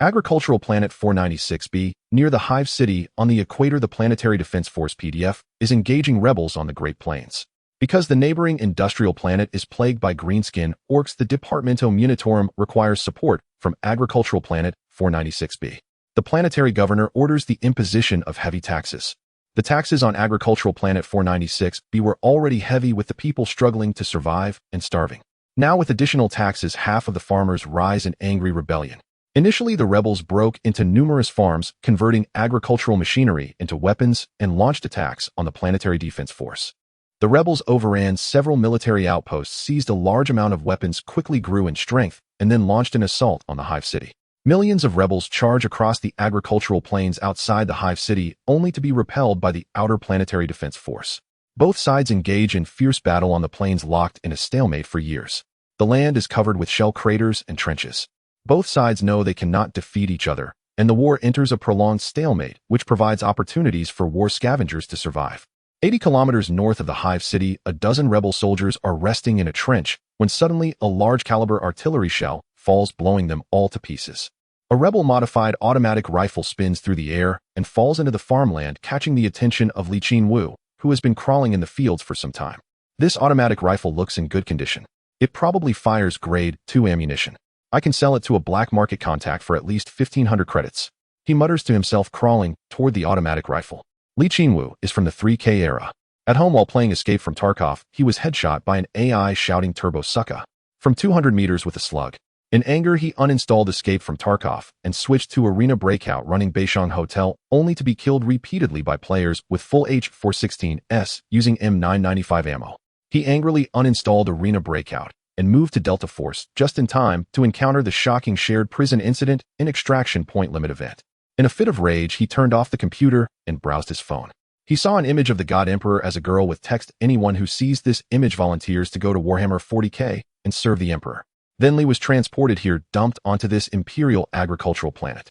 Agricultural Planet 496b, near the Hive City on the equator. The Planetary Defense Force PDF is engaging rebels on the Great Plains. Because the neighboring industrial planet is plagued by greenskin orcs, the Departamento Munitorum requires support from Agricultural Planet 496b. The planetary governor orders the imposition of heavy taxes. The taxes on Agricultural Planet 496b were already heavy, with the people struggling to survive and starving. Now, with additional taxes, half of the farmers rise in angry rebellion. Initially, the rebels broke into numerous farms, converting agricultural machinery into weapons, and launched attacks on the Planetary Defense Force. The rebels overran several military outposts, seized a large amount of weapons, quickly grew in strength, and then launched an assault on the Hive City. Millions of rebels charge across the agricultural plains outside the Hive City, only to be repelled by the outer Planetary Defense Force. Both sides engage in fierce battle on the plains, locked in a stalemate for years. The land is covered with shell craters and trenches. Both sides know they cannot defeat each other, and the war enters a prolonged stalemate, which provides opportunities for war scavengers to survive. 80 kilometers north of the Hive City, a dozen rebel soldiers are resting in a trench when suddenly a large-caliber artillery shell falls, blowing them all to pieces. A rebel-modified automatic rifle spins through the air and falls into the farmland, catching the attention of Qinwu, who has been crawling in the fields for some time. This automatic rifle looks in good condition. It probably fires grade 2 ammunition. I can sell it to a black market contact for at least 1,500 credits. He mutters to himself, crawling toward the automatic rifle. Qinwu is from the 3K era. At home while playing Escape from Tarkov, he was headshot by an AI shouting Turbo Sucka from 200 meters with a slug. In anger, he uninstalled Escape from Tarkov and switched to Arena Breakout, running Beishang Hotel, only to be killed repeatedly by players with full H416S using M995 ammo. He angrily uninstalled Arena Breakout and moved to Delta Force just in time to encounter the shocking shared prison incident and extraction point limit event. In a fit of rage, he turned off the computer and browsed his phone. He saw an image of the God Emperor as a girl with text. Anyone who sees this image volunteers to go to Warhammer 40k and serve the Emperor. Then Lee was transported here, dumped onto this Imperial agricultural planet.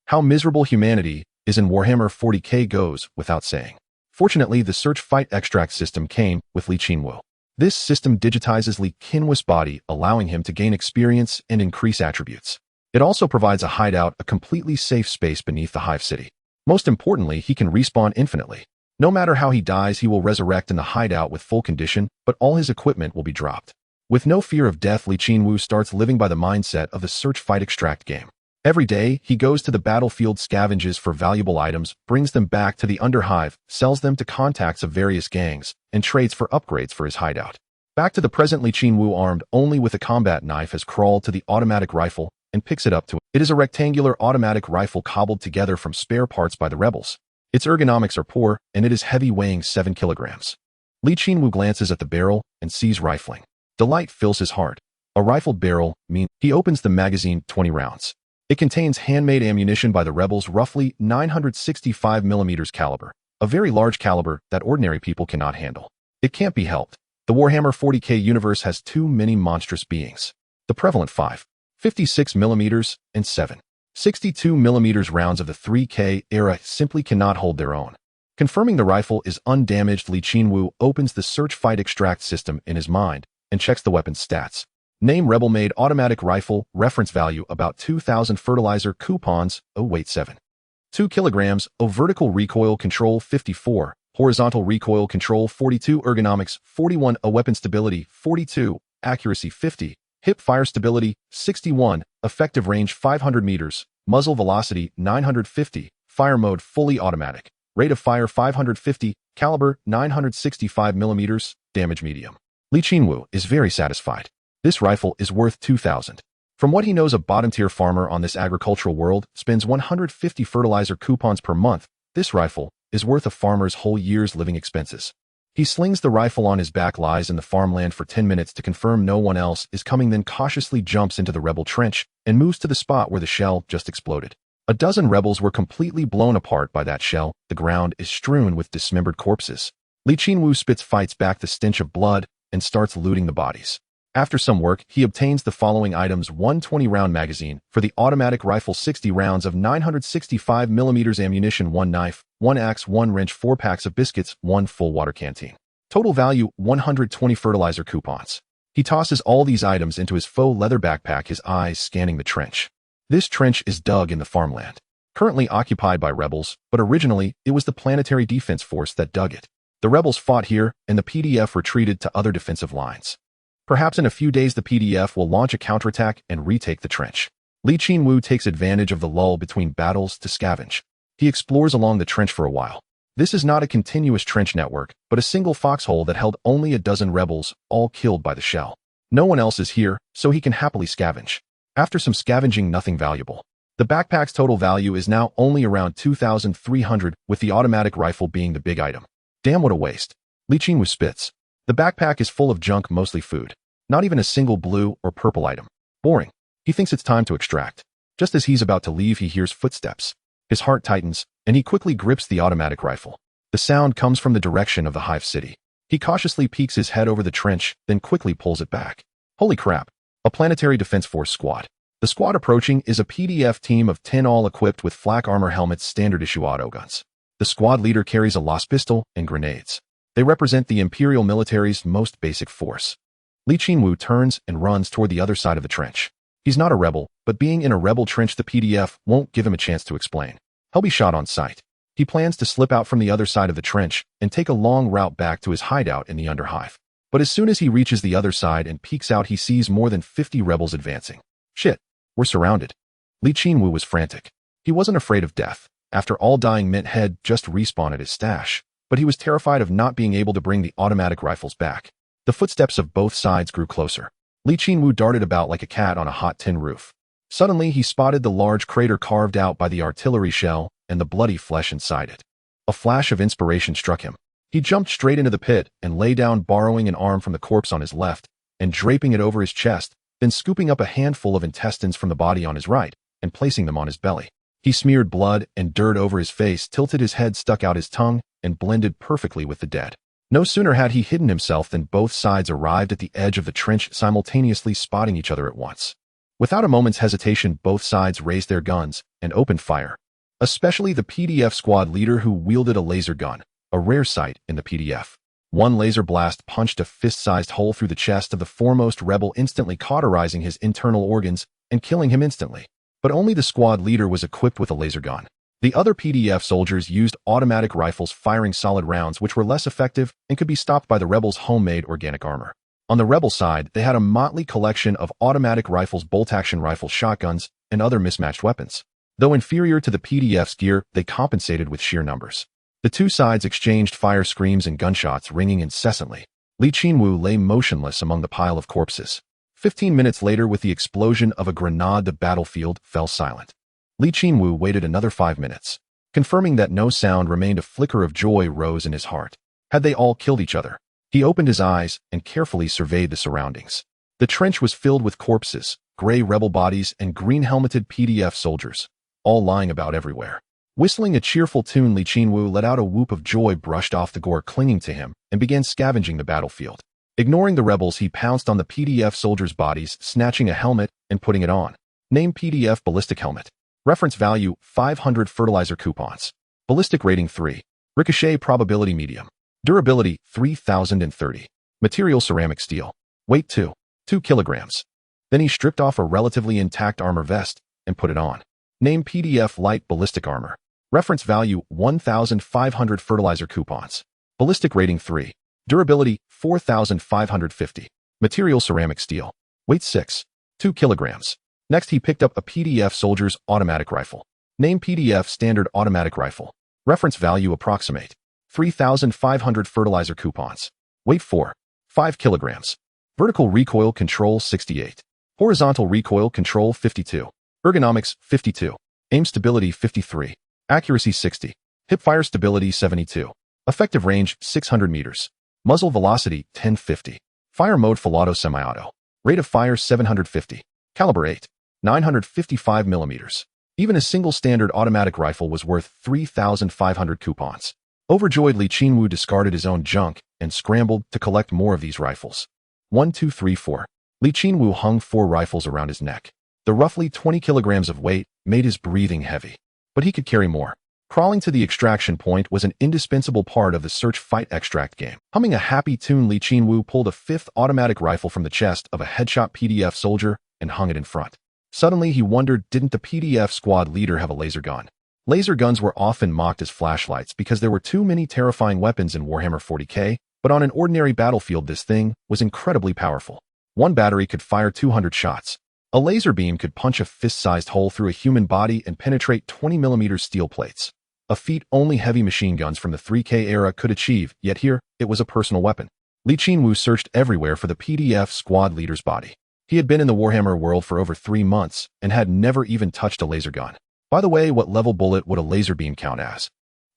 How miserable humanity is in Warhammer 40k goes without saying. Fortunately, the search fight extract system came with Qinwu. This system digitizes Qinwu's body, allowing him to gain experience and increase attributes. It also provides a hideout, a completely safe space beneath the Hive City. Most importantly, he can respawn infinitely. No matter how he dies, he will resurrect in the hideout with full condition, but all his equipment will be dropped. With no fear of death, Qinwu starts living by the mindset of the search fight extract game. Every day, he goes to the battlefield, scavenges for valuable items, brings them back to the Underhive, sells them to contacts of various gangs, and trades for upgrades for his hideout. Back to the present, Qinwu, armed only with a combat knife, has crawled to the automatic rifle and picks it up to it. It is a rectangular automatic rifle cobbled together from spare parts by the rebels. Its ergonomics are poor, and it is heavy, weighing 7 kilograms. Qinwu glances at the barrel and sees rifling. Delight fills his heart. A rifled barrel means he opens the magazine. 20 rounds. It contains handmade ammunition by the rebels, roughly 965 millimeters caliber, a very large caliber that ordinary people cannot handle. It can't be helped. The Warhammer 40k universe has too many monstrous beings. The prevalent 5.56 millimeters and 7.62 millimeters rounds of the 3K era simply cannot hold their own. Confirming the rifle is undamaged, Qinwu opens the search fight extract system in his mind and checks the weapon's stats. Name: rebel-made automatic rifle, reference value about 2,000 fertilizer coupons, weight 7.2 kilograms, vertical recoil control 54, horizontal recoil control 42, ergonomics 41, weapon stability 42, accuracy 50, hip fire stability 61, effective range 500 meters, muzzle velocity 950, fire mode fully automatic, rate of fire 550, caliber 965 millimeters, damage medium. Qinwu is very satisfied. This rifle is worth 2,000. From what he knows, a bottom-tier farmer on this agricultural world spends 150 fertilizer coupons per month. This rifle is worth a farmer's whole year's living expenses. He slings the rifle on his back, lies in the farmland for 10 minutes to confirm no one else is coming, then cautiously jumps into the rebel trench and moves to the spot where the shell just exploded. A dozen rebels were completely blown apart by that shell. The ground is strewn with dismembered corpses. Qinwu spits, fights back the stench of blood, and starts looting the bodies. After some work, he obtains the following items: 120-round magazine for the automatic rifle, 60 rounds of 965 millimeters ammunition, 1 knife, 1 axe, 1 wrench, 4 packs of biscuits, 1 full water canteen. Total value 120 fertilizer coupons. He tosses all these items into his faux leather backpack, his eyes scanning the trench. This trench is dug in the farmland, currently occupied by rebels, but originally it was the Planetary Defense Force that dug it. The rebels fought here, and the PDF retreated to other defensive lines. Perhaps in a few days the PDF will launch a counterattack and retake the trench. Qinwu takes advantage of the lull between battles to scavenge. He explores along the trench for a while. This is not a continuous trench network, but a single foxhole that held only a dozen rebels, all killed by the shell. No one else is here, so he can happily scavenge. After some scavenging, nothing valuable. The backpack's total value is now only around 2,300, with the automatic rifle being the big item. Damn, what a waste. Qinwu spits. The backpack is full of junk, mostly food. Not even a single blue or purple item. Boring. He thinks it's time to extract. Just as he's about to leave, he hears footsteps. His heart tightens, and he quickly grips the automatic rifle. The sound comes from the direction of the hive city. He cautiously peeks his head over the trench, then quickly pulls it back. Holy crap. A Planetary Defense Force squad. The squad approaching is a PDF team of 10, all equipped with flak armor helmets, standard issue autoguns. The squad leader carries a las pistol and grenades. They represent the Imperial military's most basic force. Qinwu turns and runs toward the other side of the trench. He's not a rebel, but being in a rebel trench, the PDF won't give him a chance to explain. He'll be shot on sight. He plans to slip out from the other side of the trench and take a long route back to his hideout in the Underhive. But as soon as he reaches the other side and peeks out, he sees more than 50 rebels advancing. Shit, we're surrounded. Qinwu was frantic. He wasn't afraid of death. After all, dying meant he'd just respawn at his stash. But he was terrified of not being able to bring the automatic rifles back. The footsteps of both sides grew closer. Qinwu darted about like a cat on a hot tin roof. Suddenly, he spotted the large crater carved out by the artillery shell and the bloody flesh inside it. A flash of inspiration struck him. He jumped straight into the pit and lay down, borrowing an arm from the corpse on his left and draping it over his chest, then scooping up a handful of intestines from the body on his right and placing them on his belly. He smeared blood and dirt over his face, tilted his head, stuck out his tongue, and blended perfectly with the dead. No sooner had he hidden himself than both sides arrived at the edge of the trench, simultaneously spotting each other at once. Without a moment's hesitation, both sides raised their guns and opened fire, especially the PDF squad leader, who wielded a laser gun, a rare sight in the PDF. One laser blast punched a fist-sized hole through the chest of the foremost rebel, instantly cauterizing his internal organs and killing him instantly. But only the squad leader was equipped with a laser gun. The other PDF soldiers used automatic rifles, firing solid rounds which were less effective and could be stopped by the rebels' homemade organic armor. On the rebel side, they had a motley collection of automatic rifles, bolt-action rifles, shotguns, and other mismatched weapons. Though inferior to the PDF's gear, they compensated with sheer numbers. The two sides exchanged fire, screams and gunshots ringing incessantly. Qinwu lay motionless among the pile of corpses. 15 minutes later, with the explosion of a grenade, the battlefield fell silent. Qinwu waited another 5 minutes. Confirming that no sound remained, a flicker of joy rose in his heart. Had they all killed each other? He opened his eyes and carefully surveyed the surroundings. The trench was filled with corpses, gray rebel bodies, and green-helmeted PDF soldiers, all lying about everywhere. Whistling a cheerful tune, Qinwu let out a whoop of joy, brushed off the gore clinging to him, and began scavenging the battlefield. Ignoring the rebels, he pounced on the PDF soldiers' bodies, snatching a helmet and putting it on. Name: PDF ballistic helmet. Reference value: 500 fertilizer coupons. Ballistic rating 3. Ricochet probability medium. Durability 3030. Material: ceramic steel. Weight 2 kilograms. Then he stripped off a relatively intact armor vest and put it on. Name: PDF light ballistic armor. Reference value: 1500 fertilizer coupons. Ballistic rating 3. Durability 4550. Material: ceramic steel. Weight 2 kilograms. Next, he picked up a PDF soldier's automatic rifle. Name: PDF standard automatic rifle. Reference value: approximate 3500 fertilizer coupons. Weight 5 kilograms. Vertical recoil control 68. Horizontal recoil control 52. Ergonomics 52. Aim stability 53. Accuracy 60. Hipfire stability 72. Effective range 600 meters. Muzzle velocity 1050. Fire mode full auto semi-auto. Rate of fire 750. Caliber 8. 955 millimeters. Even a single standard automatic rifle was worth 3,500 coupons. Overjoyed, Qinwu discarded his own junk and scrambled to collect more of these rifles. 1, 2, 3, 4. Qinwu hung 4 rifles around his neck. The roughly 20 kilograms of weight made his breathing heavy, but he could carry more. Crawling to the extraction point was an indispensable part of the search fight extract game. Humming a happy tune, Qinwu pulled a 5th automatic rifle from the chest of a headshot PDF soldier and hung it in front. Suddenly, he wondered, didn't the PDF squad leader have a laser gun? Laser guns were often mocked as flashlights because there were too many terrifying weapons in Warhammer 40k, but on an ordinary battlefield this thing was incredibly powerful. One battery could fire 200 shots. A laser beam could punch a fist-sized hole through a human body and penetrate 20mm steel plates. A feat only heavy machine guns from the 3K era could achieve, yet here, it was a personal weapon. Qinwu searched everywhere for the PDF squad leader's body. He had been in the Warhammer world for over 3 months and had never even touched a laser gun. By the way, what level bullet would a laser beam count as?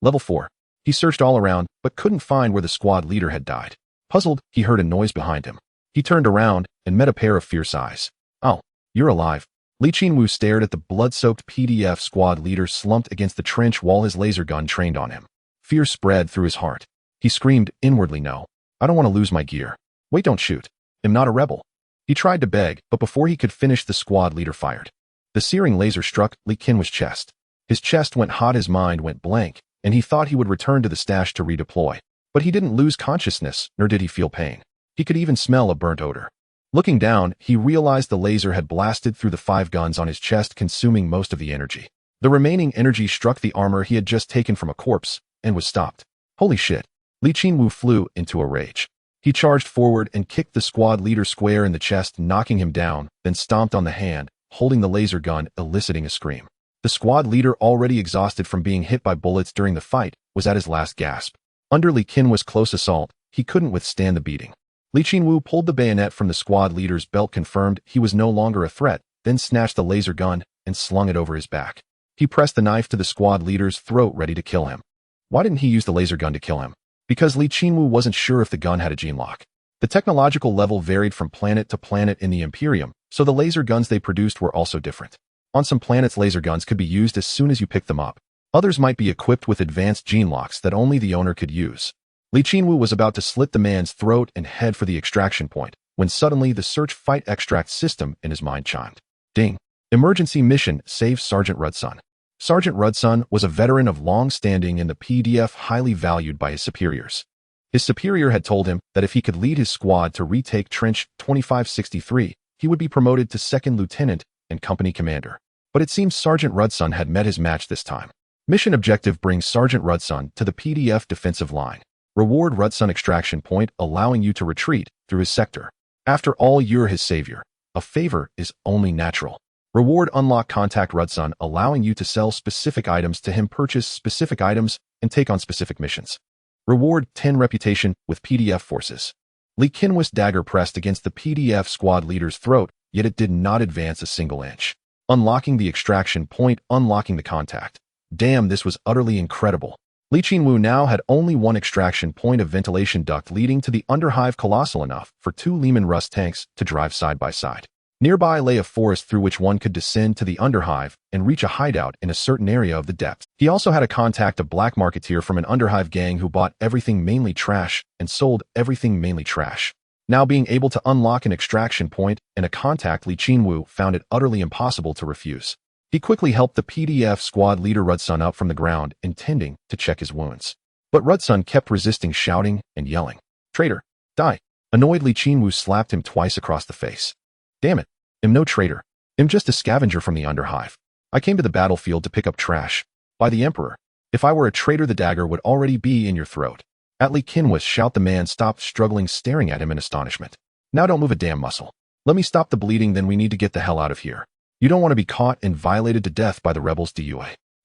Level 4. He searched all around, but couldn't find where the squad leader had died. Puzzled, he heard a noise behind him. He turned around and met a pair of fierce eyes. "Oh, you're alive." Qinwu stared at the blood-soaked PDF squad leader slumped against the trench wall, his laser gun trained on him. Fear spread through his heart. He screamed inwardly, "No, I don't want to lose my gear. Wait, don't shoot. I'm not a rebel." He tried to beg, but before he could finish, the squad leader fired. The searing laser struck Qinwu's chest. His chest went hot, his mind went blank, and he thought he would return to the stash to redeploy. But he didn't lose consciousness, nor did he feel pain. He could even smell a burnt odor. Looking down, he realized the laser had blasted through the 5 guns on his chest, consuming most of the energy. The remaining energy struck the armor he had just taken from a corpse, and was stopped. Holy shit! Qinwu flew into a rage. He charged forward and kicked the squad leader square in the chest, knocking him down, then stomped on the hand, holding the laser gun, eliciting a scream. The squad leader, already exhausted from being hit by bullets during the fight, was at his last gasp. Under Qinwu's close assault, he couldn't withstand the beating. Qinwu pulled the bayonet from the squad leader's belt, confirmed he was no longer a threat, then snatched the laser gun and slung it over his back. He pressed the knife to the squad leader's throat, ready to kill him. Why didn't he use the laser gun to kill him? Because Qinwu wasn't sure if the gun had a gene lock. The technological level varied from planet to planet in the Imperium, so the laser guns they produced were also different. On some planets, laser guns could be used as soon as you picked them up. Others might be equipped with advanced gene locks that only the owner could use. Qinwu was about to slit the man's throat and head for the extraction point, when suddenly the search fight extract system in his mind chimed. Ding! Emergency mission, save Sergeant Rustank. Sergeant Rustank was a veteran of long standing in the PDF, highly valued by his superiors. His superior had told him that if he could lead his squad to retake Trench 2563, he would be promoted to 2nd Lieutenant and Company Commander. But it seems Sergeant Rustank had met his match this time. Mission objective: bring Sergeant Rustank to the PDF defensive line. Reward Rustank extraction point, allowing you to retreat through his sector. After all, you're his savior. A favor is only natural. Reward unlock contact Rustank, allowing you to sell specific items to him, purchase specific items, and take on specific missions. Reward 10 reputation with PDF forces. Qinwu's dagger pressed against the PDF squad leader's throat, yet it did not advance a single inch. Unlocking the extraction point, unlocking the contact. Damn, this was utterly incredible. Qinwu now had only one extraction point, a ventilation duct leading to the Underhive, colossal enough for 2 Leman Rustanks to drive side by side. Nearby lay a forest through which one could descend to the Underhive and reach a hideout in a certain area of the depths. He also had a contact, a black marketeer from an Underhive gang who bought everything mainly trash and sold everything mainly trash. Now being able to unlock an extraction point and a contact, Qinwu found it utterly impossible to refuse. He quickly helped the PDF squad leader Rustank up from the ground, intending to check his wounds. But Rustank kept resisting, shouting and yelling. "Traitor! Die!" Annoyed, Qinwu slapped him twice across the face. "Damn it! I'm no traitor. I'm just a scavenger from the Underhive. I came to the battlefield to pick up trash. By the Emperor! If I were a traitor, the dagger would already be in your throat." At Qinwu's shout, the man stopped, struggling, staring at him in astonishment. "Now don't move a damn muscle. Let me stop the bleeding, then we need to get the hell out of here. You don't want to be caught and violated to death by the rebels, do you?"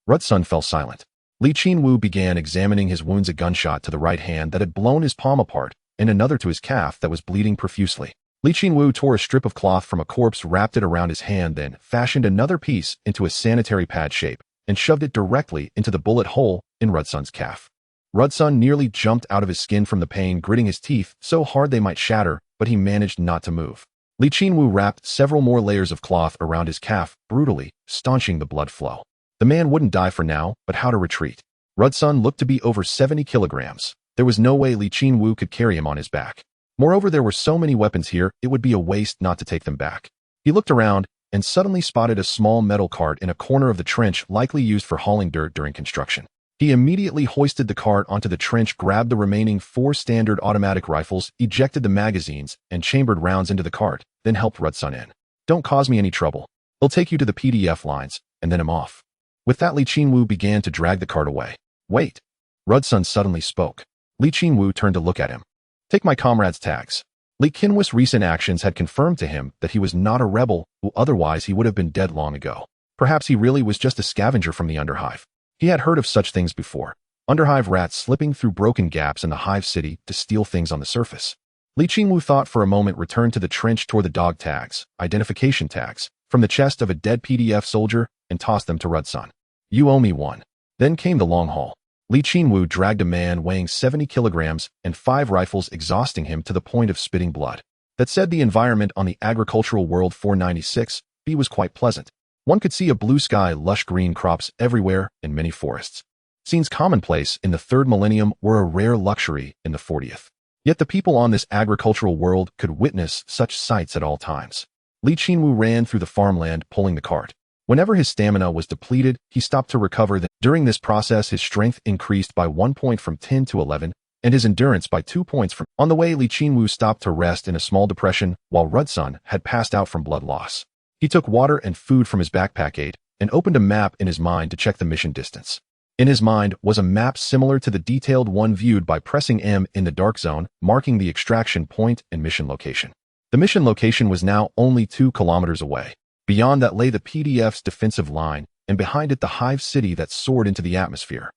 Rustank fell silent. Qinwu began examining his wounds, a gunshot to the right hand that had blown his palm apart, and another to his calf that was bleeding profusely. Qinwu tore a strip of cloth from a corpse, wrapped it around his hand, then fashioned another piece into a sanitary pad shape and shoved it directly into the bullet hole in Rustank's calf. Rustank nearly jumped out of his skin from the pain, gritting his teeth so hard they might shatter, but he managed not to move. Qinwu wrapped several more layers of cloth around his calf, brutally staunching the blood flow. The man wouldn't die for now, but how to retreat? Rustank looked to be over 70 kilograms. There was no way Qinwu could carry him on his back. Moreover, there were so many weapons here, it would be a waste not to take them back. He looked around and suddenly spotted a small metal cart in a corner of the trench, likely used for hauling dirt during construction. He immediately hoisted the cart onto the trench, grabbed the remaining 4 standard automatic rifles, ejected the magazines, and chambered rounds into the cart, then helped Rustank in. "Don't cause me any trouble." He'll take you to the PDF lines, and then I'm off. With that, Li Qinwu began to drag the cart away. Wait. Rudsun suddenly spoke. Li Qinwu turned to look at him. Take my comrade's tags. Li Qinwu's recent actions had confirmed to him that he was not a rebel, who otherwise he would have been dead long ago. Perhaps he really was just a scavenger from the Underhive. He had heard of such things before. Underhive rats slipping through broken gaps in the hive city to steal things on the surface. Li Qinwu thought for a moment, returned to the trench, tore the dog tags, identification tags, from the chest of a dead PDF soldier and tossed them to Rudsun. You owe me one. Then came the long haul. Li Qinwu dragged a man weighing 70 kilograms and 5 rifles, exhausting him to the point of spitting blood. That said, the environment on the agricultural world 496b was quite pleasant. One could see a blue sky, lush green crops everywhere, and many forests. Scenes commonplace in the 3rd millennium were a rare luxury in the 40th. Yet the people on this agricultural world could witness such sights at all times. Li Qinwu ran through the farmland, pulling the cart. Whenever his stamina was depleted, he stopped to recover. During this process, his strength increased by 1 point from 10 to 11, and his endurance by 2 points from... On the way, Li Qinwu stopped to rest in a small depression while Rudsun had passed out from blood loss. He took water and food from his backpack, ate, and opened a map in his mind to check the mission distance. In his mind was a map similar to the detailed one viewed by pressing M in the dark zone, marking the extraction point and mission location. The mission location was now only 2 kilometers away. Beyond that lay the PDF's defensive line, and behind it the hive city that soared into the atmosphere.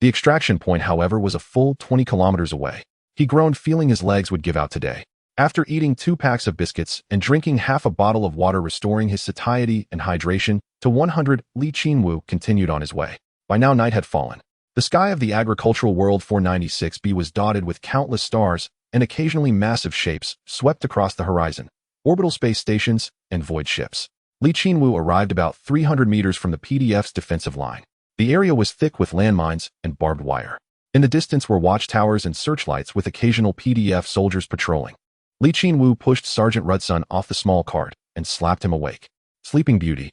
The extraction point, however, was a full 20 kilometers away. He groaned, feeling his legs would give out today. After eating 2 packs of biscuits and drinking half a bottle of water, restoring his satiety and hydration to 100, Li Qinwu continued on his way. By now night had fallen. The sky of the agricultural world 496b was dotted with countless stars, and occasionally massive shapes swept across the horizon, orbital space stations, and void ships. Li Qinwu arrived about 300 meters from the PDF's defensive line. The area was thick with landmines and barbed wire. In the distance were watchtowers and searchlights with occasional PDF soldiers patrolling. Li Qinwu pushed Sergeant Rudsun off the small cart and slapped him awake. Sleeping Beauty.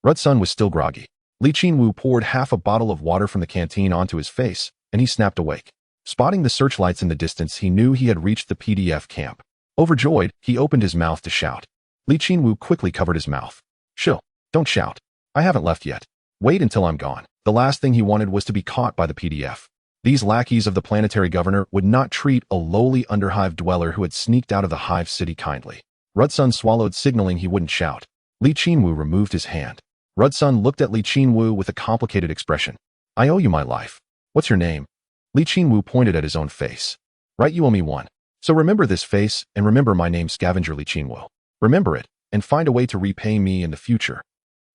Rudsun was still groggy. Li Qinwu poured half a bottle of water from the canteen onto his face, and he snapped awake. Spotting the searchlights in the distance, he knew he had reached the PDF camp. Overjoyed, he opened his mouth to shout. Li Qinwu quickly covered his mouth. Chill. Don't shout. I haven't left yet. Wait until I'm gone. The last thing he wanted was to be caught by the PDF. These lackeys of the planetary governor would not treat a lowly underhive dweller who had sneaked out of the hive city kindly. Rudsun swallowed, signaling he wouldn't shout. Li Qinwu removed his hand. Rudsun looked at Li Qinwu with a complicated expression. I owe you my life. What's your name? Li Qinwu pointed at his own face. Right, you owe me one. So remember this face, and remember my name, Scavenger Li Qinwu. Remember it, and find a way to repay me in the future.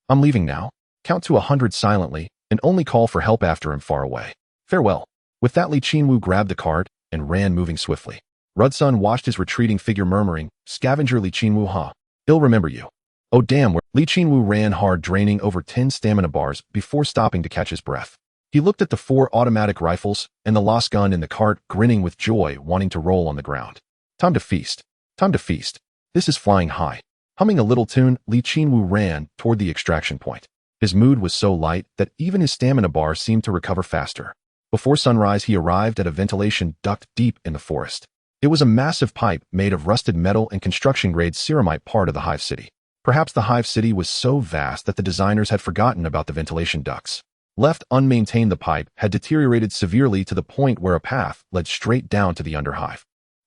I'm leaving now. Count to 100 silently, and only call for help after I'm far away. Farewell. With that, Li Qinwu grabbed the cart and ran, moving swiftly. Rudsun watched his retreating figure, murmuring, Scavenger Li Qinwu, huh? He'll remember you. Oh damn, Li Qinwu ran hard, draining over 10 stamina bars before stopping to catch his breath. He looked at the 4 automatic rifles and the lost gun in the cart, grinning with joy, wanting to roll on the ground. Time to feast. Time to feast. This is flying high. Humming a little tune, Li Qinwu ran toward the extraction point. His mood was so light that even his stamina bar seemed to recover faster. Before sunrise, he arrived at a ventilation duct deep in the forest. It was a massive pipe made of rusted metal and construction-grade ceramite, part of the hive city. Perhaps the hive city was so vast that the designers had forgotten about the ventilation ducts. Left unmaintained, the pipe had deteriorated severely to the point where a path led straight down to the underhive.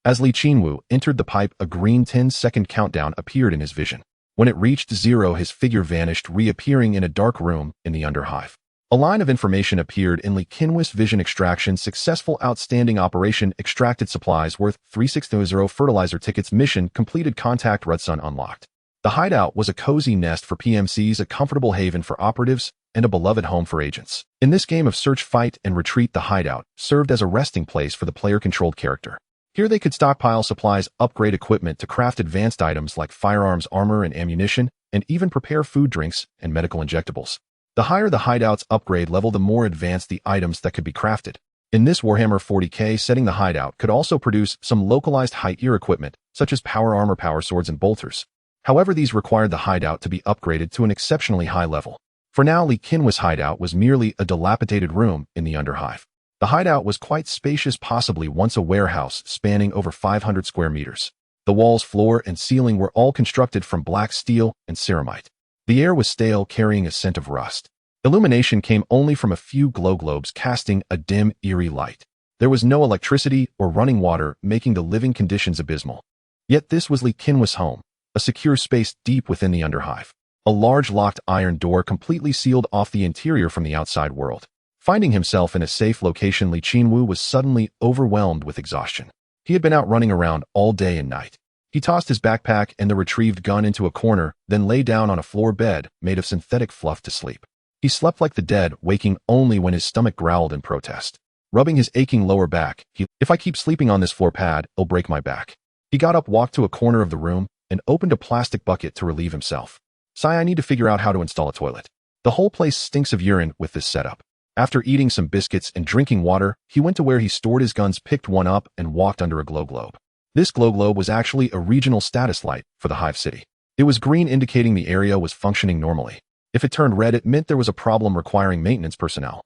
As Li Qinwu entered the pipe, a green 10-second countdown appeared in his vision. When it reached 0, his figure vanished, reappearing in a dark room in the underhive. A line of information appeared in Li Qinwu's vision. Extraction successful. Outstanding operation. Extracted supplies worth 3600. Fertilizer tickets. Mission completed. Contact Rudsun unlocked. The hideout was a cozy nest for PMCs, a comfortable haven for operatives, and a beloved home for agents. In this game of search, fight, and retreat, the hideout served as a resting place for the player-controlled character. Here they could stockpile supplies, upgrade equipment to craft advanced items like firearms, armor, and ammunition, and even prepare food, drinks, and medical injectables. The higher the hideout's upgrade level, the more advanced the items that could be crafted. In this Warhammer 40k setting, the hideout could also produce some localized high-tier equipment, such as power armor, power swords, and bolters. However, these required the hideout to be upgraded to an exceptionally high level. For now, Li Qinwu's hideout was merely a dilapidated room in the underhive. The hideout was quite spacious, possibly once a warehouse spanning over 500 square meters. The walls, floor, and ceiling were all constructed from black steel and ceramite. The air was stale, carrying a scent of rust. Illumination came only from a few glow globes casting a dim, eerie light. There was no electricity or running water, making the living conditions abysmal. Yet this was Qinwu's home, a secure space deep within the Underhive. A large locked iron door completely sealed off the interior from the outside world. Finding himself in a safe location, Qinwu was suddenly overwhelmed with exhaustion. He had been out running around all day and night. He tossed his backpack and the retrieved gun into a corner, then lay down on a floor bed made of synthetic fluff to sleep. He slept like the dead, waking only when his stomach growled in protest. Rubbing his aching lower back, if I keep sleeping on this floor pad, it'll break my back. He got up, walked to a corner of the room, and opened a plastic bucket to relieve himself. I need to figure out how to install a toilet. The whole place stinks of urine with this setup. After eating some biscuits and drinking water, he went to where he stored his guns, picked one up, and walked under a glow globe. This glow globe was actually a regional status light for the Hive City. It was green, indicating the area was functioning normally. If it turned red, it meant there was a problem requiring maintenance personnel.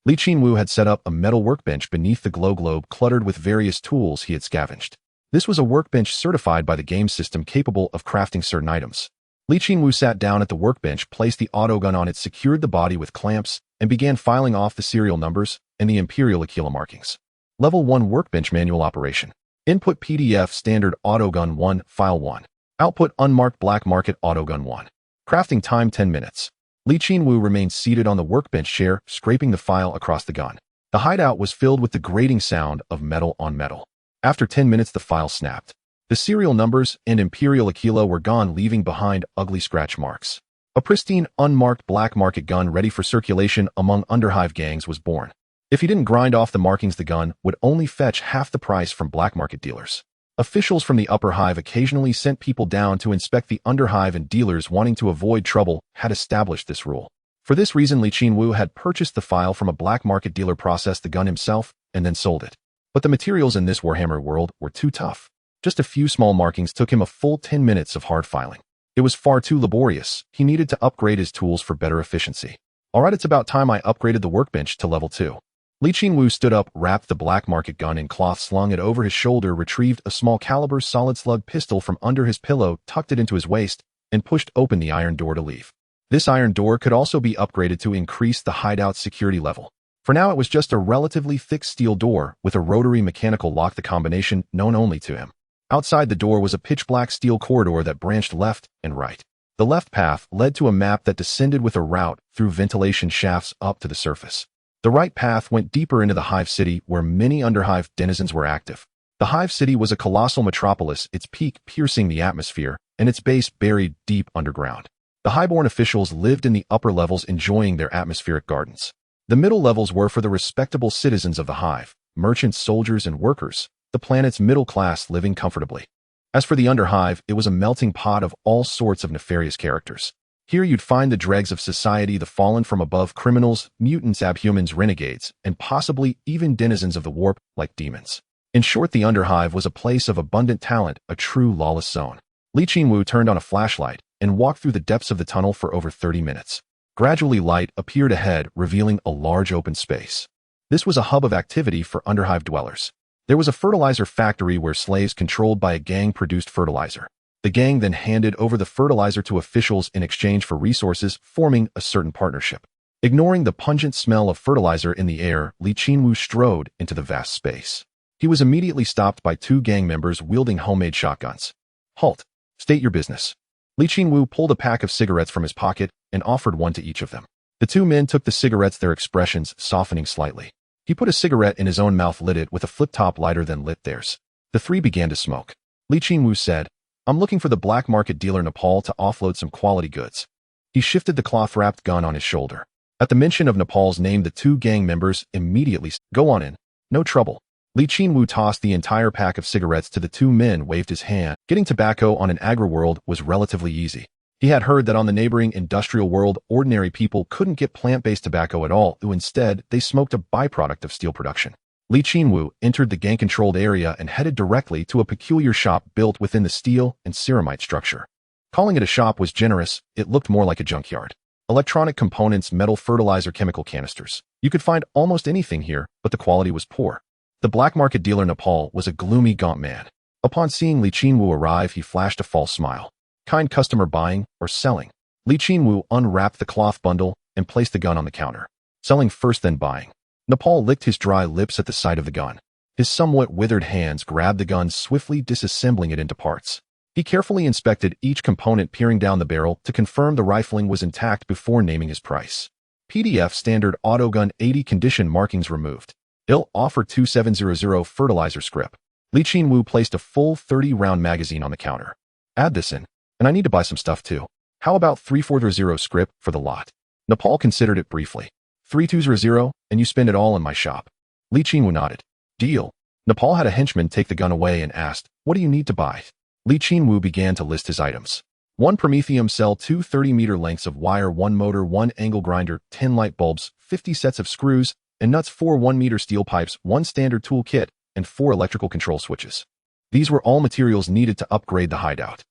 Qinwu had set up a metal workbench beneath the glow globe, cluttered with various tools he had scavenged. This was a workbench certified by the game system, capable of crafting certain items. Qinwu sat down at the workbench, placed the autogun on it, secured the body with clamps, and began filing off the serial numbers and the Imperial Aquila markings. Level 1 Workbench Manual Operation. Input PDF Standard Autogun 1, File 1. Output Unmarked Black Market Autogun 1. Crafting time 10 minutes. Qinwu remained seated on the workbench chair, scraping the file across the gun. The hideout was filled with the grating sound of metal on metal. After 10 minutes, the file snapped. The serial numbers and Imperial Aquila were gone, leaving behind ugly scratch marks. A pristine, unmarked black market gun ready for circulation among Underhive gangs was born. If he didn't grind off the markings, the gun would only fetch half the price from black market dealers. Officials from the Upper Hive occasionally sent people down to inspect the Underhive, and dealers wanting to avoid trouble had established this rule. For this reason, Qinwu had purchased the file from a black market dealer, processed the gun himself, and then sold it. But the materials in this Warhammer world were too tough. Just a few small markings took him a full 10 minutes of hard filing. It was far too laborious. He needed to upgrade his tools for better efficiency. Alright, it's about time I upgraded the workbench to level 2. Qinwu stood up, wrapped the black market gun in cloth, slung it over his shoulder, retrieved a small caliber solid slug pistol from under his pillow, tucked it into his waist, and pushed open the iron door to leave. This iron door could also be upgraded to increase the hideout's security level. For now, it was just a relatively thick steel door with a rotary mechanical lock, the combination known only to him. Outside the door was a pitch-black steel corridor that branched left and right. The left path led to a map that descended with a route through ventilation shafts up to the surface. The right path went deeper into the Hive City, where many Underhive denizens were active. The Hive City was a colossal metropolis, its peak piercing the atmosphere, and its base buried deep underground. The highborn officials lived in the upper levels, enjoying their atmospheric gardens. The middle levels were for the respectable citizens of the Hive, merchants, soldiers, and workers, the planet's middle class living comfortably. As for the Underhive, it was a melting pot of all sorts of nefarious characters. Here you'd find the dregs of society, the fallen from above, criminals, mutants, abhumans, renegades, and possibly even denizens of the warp like demons. In short, the Underhive was a place of abundant talent, a true lawless zone. Qinwu turned on a flashlight and walked through the depths of the tunnel for over 30 minutes. Gradually, light appeared ahead, revealing a large open space. This was a hub of activity for Underhive dwellers. There was a fertilizer factory where slaves controlled by a gang produced fertilizer. The gang then handed over the fertilizer to officials in exchange for resources, forming a certain partnership. Ignoring the pungent smell of fertilizer in the air, Qinwu strode into the vast space. He was immediately stopped by two gang members wielding homemade shotguns. "Halt! State your business." Qinwu pulled a pack of cigarettes from his pocket and offered one to each of them. The two men took the cigarettes, their expressions softening slightly. He put a cigarette in his own mouth, lit it with a flip-top lighter, then lit theirs. The three began to smoke. Qinwu said, "I'm looking for the black market dealer Nepal to offload some quality goods." He shifted the cloth-wrapped gun on his shoulder. At the mention of Nepal's name, the two gang members immediately said, "Go on in. No trouble." Qinwu tossed the entire pack of cigarettes to the two men, waved his hand. Getting tobacco on an agri-world was relatively easy. He had heard that on the neighboring industrial world, ordinary people couldn't get plant-based tobacco at all, instead they smoked a byproduct of steel production. Qinwu entered the gang-controlled area and headed directly to a peculiar shop built within the steel and ceramite structure. Calling it a shop was generous, it looked more like a junkyard. Electronic components, metal fertilizer, chemical canisters. You could find almost anything here, but the quality was poor. The black market dealer Nepal was a gloomy, gaunt man. Upon seeing Qinwu arrive, he flashed a false smile. "Kind customer, buying or selling?" Li Qinwu unwrapped the cloth bundle and placed the gun on the counter. Selling first, then buying. Nepal licked his dry lips at the sight of the gun. His somewhat withered hands grabbed the gun, swiftly disassembling it into parts. He carefully inspected each component, peering down the barrel to confirm the rifling was intact before naming his price. PDF standard autogun 80 condition markings removed. IL offer 2700 fertilizer script. Li Qinwu placed a full 30-round magazine on the counter. Add this in. And I need to buy some stuff too. How about 340 script for the lot? Nepal considered it briefly. 3200 and you spend it all in my shop. Li Qinwu nodded. Deal. Nepal had a henchman take the gun away and asked, what do you need to buy? Li Qinwu began to list his items. 1 Promethium cell, 2 30-meter lengths of wire, 1 motor, 1 angle grinder, 10 light bulbs, 50 sets of screws and nuts, 4 1-meter steel pipes, 1 standard tool kit, and 4 electrical control switches. These were all materials needed to upgrade the hideout.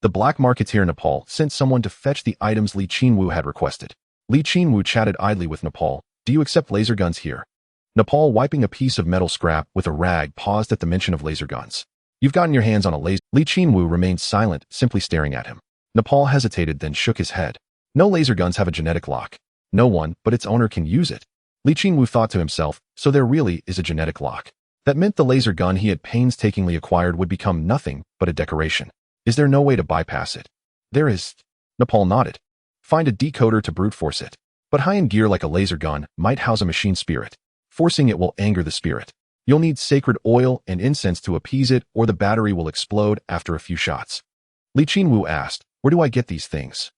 The black marketeer Nepal sent someone to fetch the items Li Qinwu had requested. Li Qinwu chatted idly with Nepal. Do you accept laser guns here? Nepal, wiping a piece of metal scrap with a rag, paused at the mention of laser guns. You've gotten your hands on a laser. Li Qinwu remained silent, simply staring at him. Nepal hesitated, then shook his head. No laser guns have a genetic lock. No one but its owner can use it. Li Qinwu thought to himself, so there really is a genetic lock. That meant the laser gun he had painstakingly acquired would become nothing but a decoration. Is there no way to bypass it? There is. Nepal nodded. Find a decoder to brute force it. But high-end gear like a laser gun might house a machine spirit. Forcing it will anger the spirit. You'll need sacred oil and incense to appease it, or the battery will explode after a few shots. Li Qinwu asked, where do I get these things?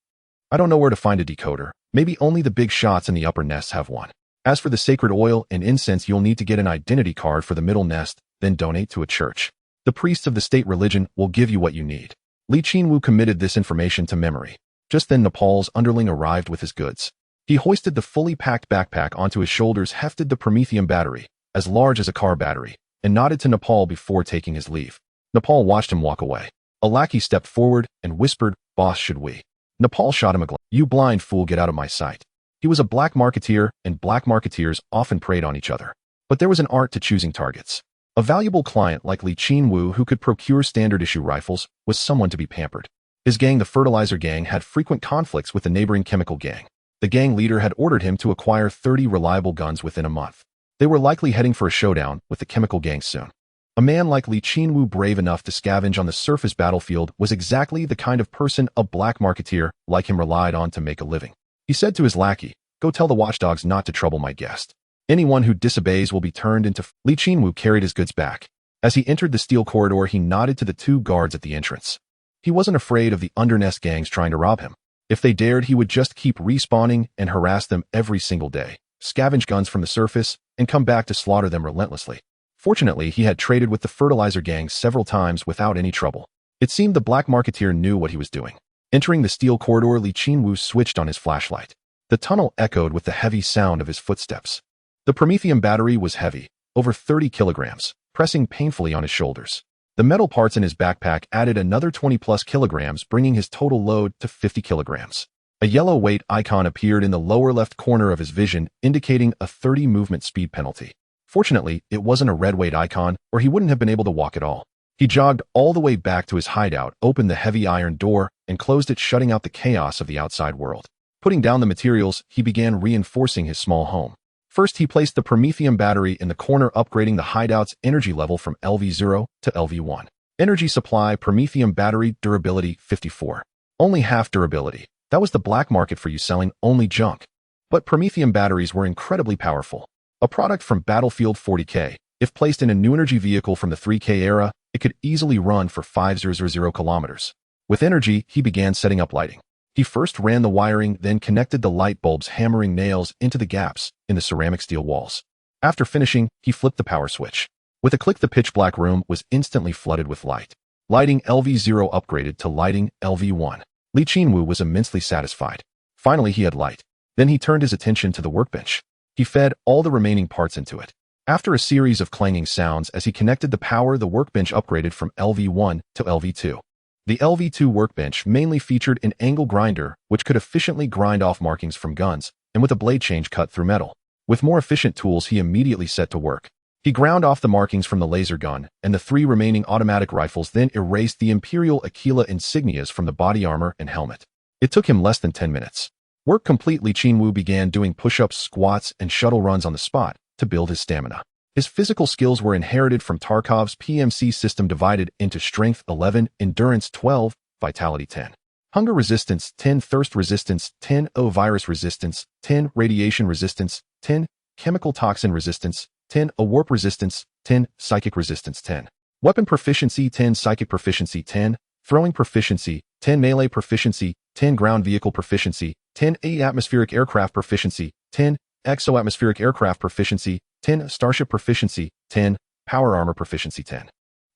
I don't know where to find a decoder. Maybe only the big shots in the upper nests have one. As for the sacred oil and incense, you'll need to get an identity card for the middle nest, then donate to a church. The priests of the state religion will give you what you need. Li Qinwu committed this information to memory. Just then Nepal's underling arrived with his goods. He hoisted the fully packed backpack onto his shoulders, hefted the Promethium battery, as large as a car battery, and nodded to Nepal before taking his leave. Nepal watched him walk away. A lackey stepped forward and whispered, Boss, should we? Nepal shot him a glance. You blind fool, get out of my sight. He was a black marketeer, and black marketeers often preyed on each other. But there was an art to choosing targets. A valuable client like Li Qinwu, who could procure standard-issue rifles, was someone to be pampered. His gang, the Fertilizer Gang, had frequent conflicts with the neighboring Chemical Gang. The gang leader had ordered him to acquire 30 reliable guns within a month. They were likely heading for a showdown with the Chemical Gang soon. A man like Li Qinwu, brave enough to scavenge on the surface battlefield, was exactly the kind of person a black marketeer like him relied on to make a living. He said to his lackey, go tell the watchdogs not to trouble my guest. Anyone who disobeys will be turned into... Li Qinwu carried his goods back. As he entered the steel corridor, he nodded to the 2 guards at the entrance. He wasn't afraid of the undernest gangs trying to rob him. If they dared, he would just keep respawning and harass them every single day, scavenge guns from the surface, and come back to slaughter them relentlessly. Fortunately, he had traded with the Fertilizer Gang several times without any trouble. It seemed the black marketeer knew what he was doing. Entering the steel corridor, Li Qinwu switched on his flashlight. The tunnel echoed with the heavy sound of his footsteps. The Promethium battery was heavy, over 30 kilograms, pressing painfully on his shoulders. The metal parts in his backpack added another 20+ kilograms, bringing his total load to 50 kilograms. A yellow weight icon appeared in the lower left corner of his vision, indicating a 30 movement speed penalty. Fortunately, it wasn't a red weight icon, or he wouldn't have been able to walk at all. He jogged all the way back to his hideout, opened the heavy iron door, and closed it, shutting out the chaos of the outside world. Putting down the materials, he began reinforcing his small home. First, he placed the Promethium battery in the corner, upgrading the hideout's energy level from LV0 to LV1. Energy supply, Promethium battery, durability, 54. Only half durability. That was the black market for you, selling only junk. But Promethium batteries were incredibly powerful. A product from Battlefield 40k, if placed in a new energy vehicle from the 3K era, it could easily run for 5,000 kilometers. With energy, he began setting up lighting. He first ran the wiring, then connected the light bulbs, hammering nails into the gaps in the ceramic steel walls. After finishing, he flipped the power switch. With a click, the pitch-black room was instantly flooded with light. Lighting LV0 upgraded to lighting LV1. Li Qinwu was immensely satisfied. Finally, he had light. Then he turned his attention to the workbench. He fed all the remaining parts into it. After a series of clanging sounds as he connected the power, the workbench upgraded from LV1 to LV2. The LV2 workbench mainly featured an angle grinder, which could efficiently grind off markings from guns, and with a blade change cut through metal. With more efficient tools, he immediately set to work. He ground off the markings from the laser gun, and the 3 remaining automatic rifles, then erased the Imperial Aquila insignias from the body armor and helmet. It took him less than 10 minutes. Work complete, Qinwu began doing push-ups, squats, and shuttle runs on the spot to build his stamina. His physical skills were inherited from Tarkov's PMC system divided into Strength 11, Endurance 12, Vitality 10. Hunger Resistance 10, Thirst Resistance 10, Virus Resistance 10, Radiation Resistance 10, Chemical Toxin Resistance 10, Warp Resistance 10, Psychic Resistance 10. Weapon Proficiency 10, Psychic Proficiency 10, Throwing Proficiency 10, Melee Proficiency 10, Ground Vehicle Proficiency 10, Atmospheric Aircraft Proficiency 10, Exo-atmospheric Aircraft Proficiency 10, Starship Proficiency 10, Power Armor Proficiency 10.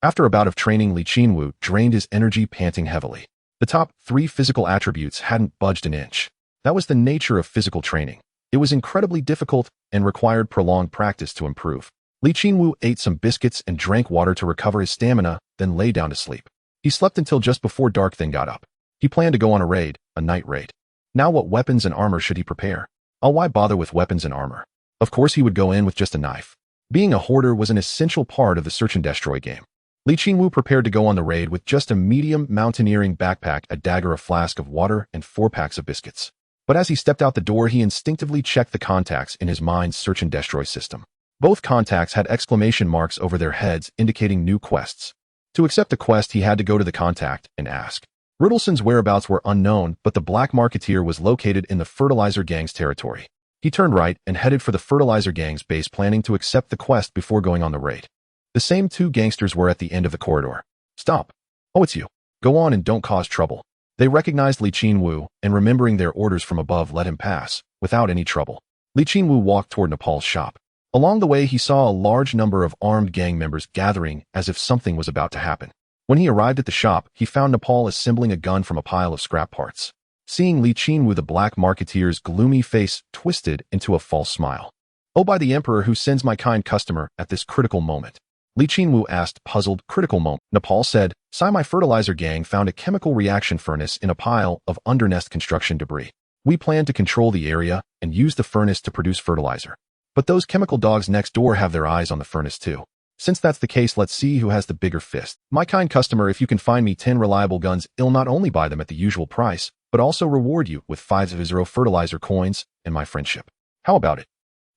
After a bout of training, Qinwu drained his energy, panting heavily. The top 3 physical attributes hadn't budged an inch. That was the nature of physical training. It was incredibly difficult and required prolonged practice to improve. Qinwu ate some biscuits and drank water to recover his stamina, then lay down to sleep. He slept until just before dark, then got up. He planned to go on a raid, a night raid. Now what weapons and armor should he prepare? Why bother with weapons and armor? Of course he would go in with just a knife. Being a hoarder was an essential part of the search and destroy game. Qinwu prepared to go on the raid with just a medium mountaineering backpack, a dagger, a flask of water, and 4 packs of biscuits. But as he stepped out the door, he instinctively checked the contacts in his mind's search and destroy system. Both contacts had exclamation marks over their heads indicating new quests. To accept the quest, he had to go to the contact and ask. Riddleson's whereabouts were unknown, but the Black Marketeer was located in the Fertilizer Gang's territory. He turned right and headed for the Fertilizer Gang's base, planning to accept the quest before going on the raid. The same 2 gangsters were at the end of the corridor. Stop. Oh, it's you. Go on and don't cause trouble. They recognized Qinwu, and remembering their orders from above, let him pass, without any trouble. Qinwu walked toward Nepal's shop. Along the way, he saw a large number of armed gang members gathering as if something was about to happen. When he arrived at the shop, he found Nepal assembling a gun from a pile of scrap parts. Seeing Qinwu, the Black Marketeer's gloomy face twisted into a false smile. Oh, by the Emperor who sends my kind customer at this critical moment. Qinwu asked, puzzled. Critical moment. Nepal said, my fertilizer gang found a chemical reaction furnace in a pile of undernest construction debris. We plan to control the area and use the furnace to produce fertilizer. But those chemical dogs next door have their eyes on the furnace too. Since that's the case, let's see who has the bigger fist. My kind customer, if you can find me 10 reliable guns, I'll not only buy them at the usual price, but also reward you with 5 fertilizer coins and my friendship. How about it?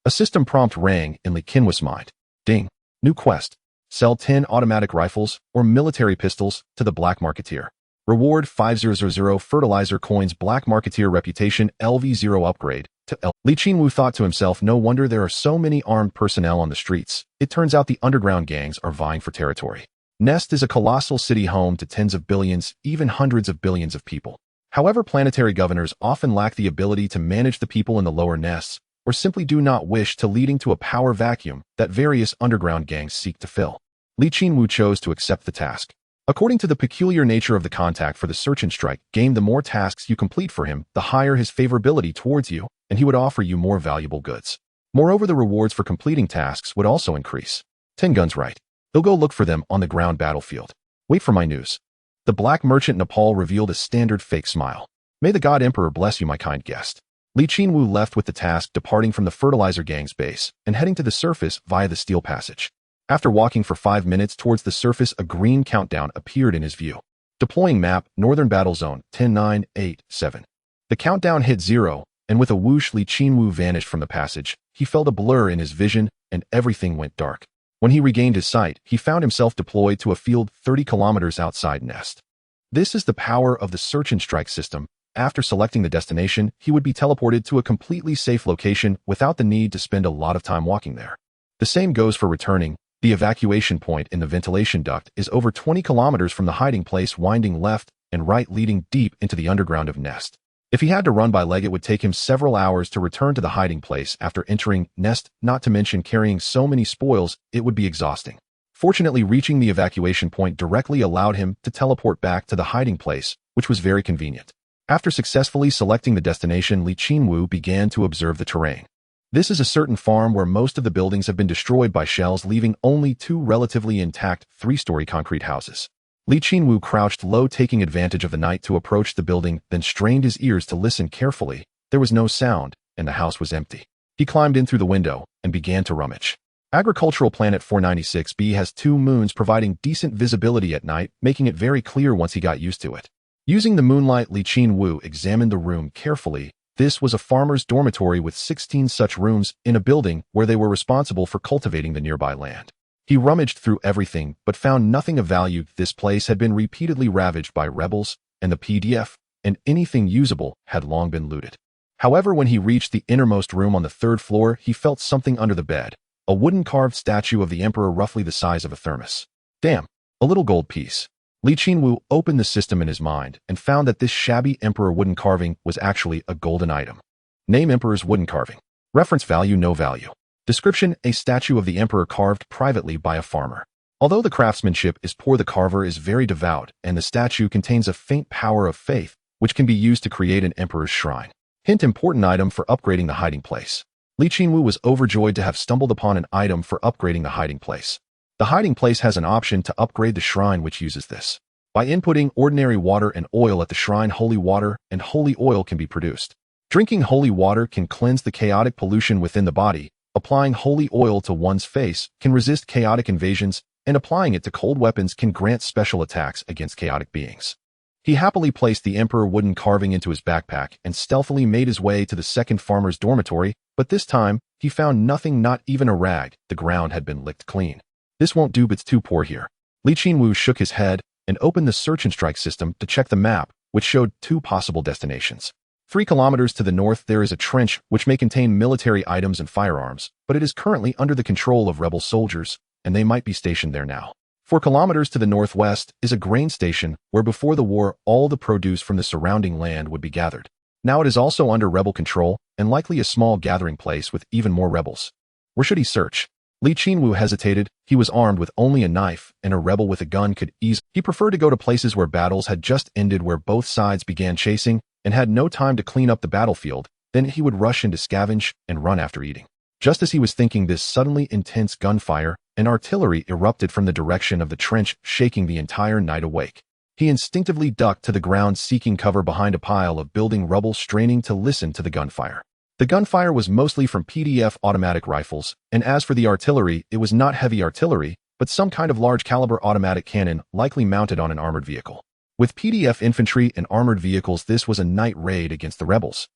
A system prompt rang in Qinwu's mind. Ding. New quest. Sell 10 automatic rifles or military pistols to the Black Marketeer. Reward 5,000 fertilizer coins. Black Marketeer reputation LV0 upgrade to L. Qinwu thought to himself, no wonder there are so many armed personnel on the streets. It turns out the underground gangs are vying for territory. Nest is a colossal city home to tens of billions, even hundreds of billions of people. However, planetary governors often lack the ability to manage the people in the lower nests, or simply do not wish to, leading to a power vacuum that various underground gangs seek to fill. Qinwu chose to accept the task. According to the peculiar nature of the contact for the search and strike game, the more tasks you complete for him, the higher his favorability towards you, and he would offer you more valuable goods. Moreover, the rewards for completing tasks would also increase. 10 guns, right? He'll go look for them on the ground battlefield. Wait for my news. The black merchant Nepal revealed a standard fake smile. May the God Emperor bless you, my kind guest. Qinwu left with the task, departing from the fertilizer gang's base and heading to the surface via the steel passage. After walking for 5 minutes towards the surface, a green countdown appeared in his view. Deploying map, Northern Battle Zone, 10, 9, 8, 7. The countdown hit 0, and with a whoosh, Qinwu vanished from the passage. He felt a blur in his vision, and everything went dark. When he regained his sight, he found himself deployed to a field 30 kilometers outside Nest. This is the power of the search and strike system. After selecting the destination, he would be teleported to a completely safe location without the need to spend a lot of time walking there. The same goes for returning. The evacuation point in the ventilation duct is over 20 kilometers from the hiding place, winding left and right, leading deep into the underground of Nest. If he had to run by leg, it would take him several hours to return to the hiding place after entering Nest, not to mention carrying so many spoils, it would be exhausting. Fortunately, reaching the evacuation point directly allowed him to teleport back to the hiding place, which was very convenient. After successfully selecting the destination, Qinwu began to observe the terrain. This is a certain farm where most of the buildings have been destroyed by shells, leaving only 2 relatively intact 3-story concrete houses. Qinwu crouched low, taking advantage of the night to approach the building, then strained his ears to listen carefully. There was no sound, and the house was empty. He climbed in through the window and began to rummage. Agricultural Planet 496b has 2 moons, providing decent visibility at night, making it very clear once he got used to it. Using the moonlight, Qinwu examined the room carefully. This was a farmer's dormitory with 16 such rooms in a building where they were responsible for cultivating the nearby land. He rummaged through everything but found nothing of value. This place had been repeatedly ravaged by rebels and the PDF, and anything usable had long been looted. However, when he reached the innermost room on the 3rd floor, he felt something under the bed, a wooden carved statue of the emperor roughly the size of a thermos. Damn, a little gold piece. Qinwu opened the system in his mind and found that this shabby emperor wooden carving was actually a golden item. Name: Emperor's wooden carving. Reference value: no value. Description: a statue of the emperor carved privately by a farmer. Although the craftsmanship is poor, the carver is very devout, and the statue contains a faint power of faith, which can be used to create an emperor's shrine. Hint: important item for upgrading the hiding place. Qinwu was overjoyed to have stumbled upon an item for upgrading the hiding place. The hiding place has an option to upgrade the shrine, which uses this. By inputting ordinary water and oil at the shrine, holy water and holy oil can be produced. Drinking holy water can cleanse the chaotic pollution within the body. Applying holy oil to one's face can resist chaotic invasions, and applying it to cold weapons can grant special attacks against chaotic beings. He happily placed the emperor wooden carving into his backpack and stealthily made his way to the 2nd farmer's dormitory, but this time, he found nothing, not even a rag. The ground had been licked clean. This won't do, but it's too poor here. Qinwu shook his head and opened the search and strike system to check the map, which showed 2 possible destinations. 3 kilometers to the north, there is a trench which may contain military items and firearms, but it is currently under the control of rebel soldiers, and they might be stationed there now. 4 kilometers to the northwest is a grain station where before the war all the produce from the surrounding land would be gathered. Now it is also under rebel control and likely a small gathering place with even more rebels. Where should he search? Qinwu hesitated. He was armed with only a knife, and a rebel with a gun could easily. He preferred to go to places where battles had just ended, where both sides began chasing and had no time to clean up the battlefield. Then he would rush into scavenge and run after eating. Just as he was thinking this, suddenly intense gunfire and artillery erupted from the direction of the trench, shaking the entire night awake. He instinctively ducked to the ground, seeking cover behind a pile of building rubble, straining to listen to the gunfire. The gunfire was mostly from PDF automatic rifles, and as for the artillery, it was not heavy artillery, but some kind of large-caliber automatic cannon, likely mounted on an armored vehicle. With PDF infantry and armored vehicles, this was a night raid against the rebels.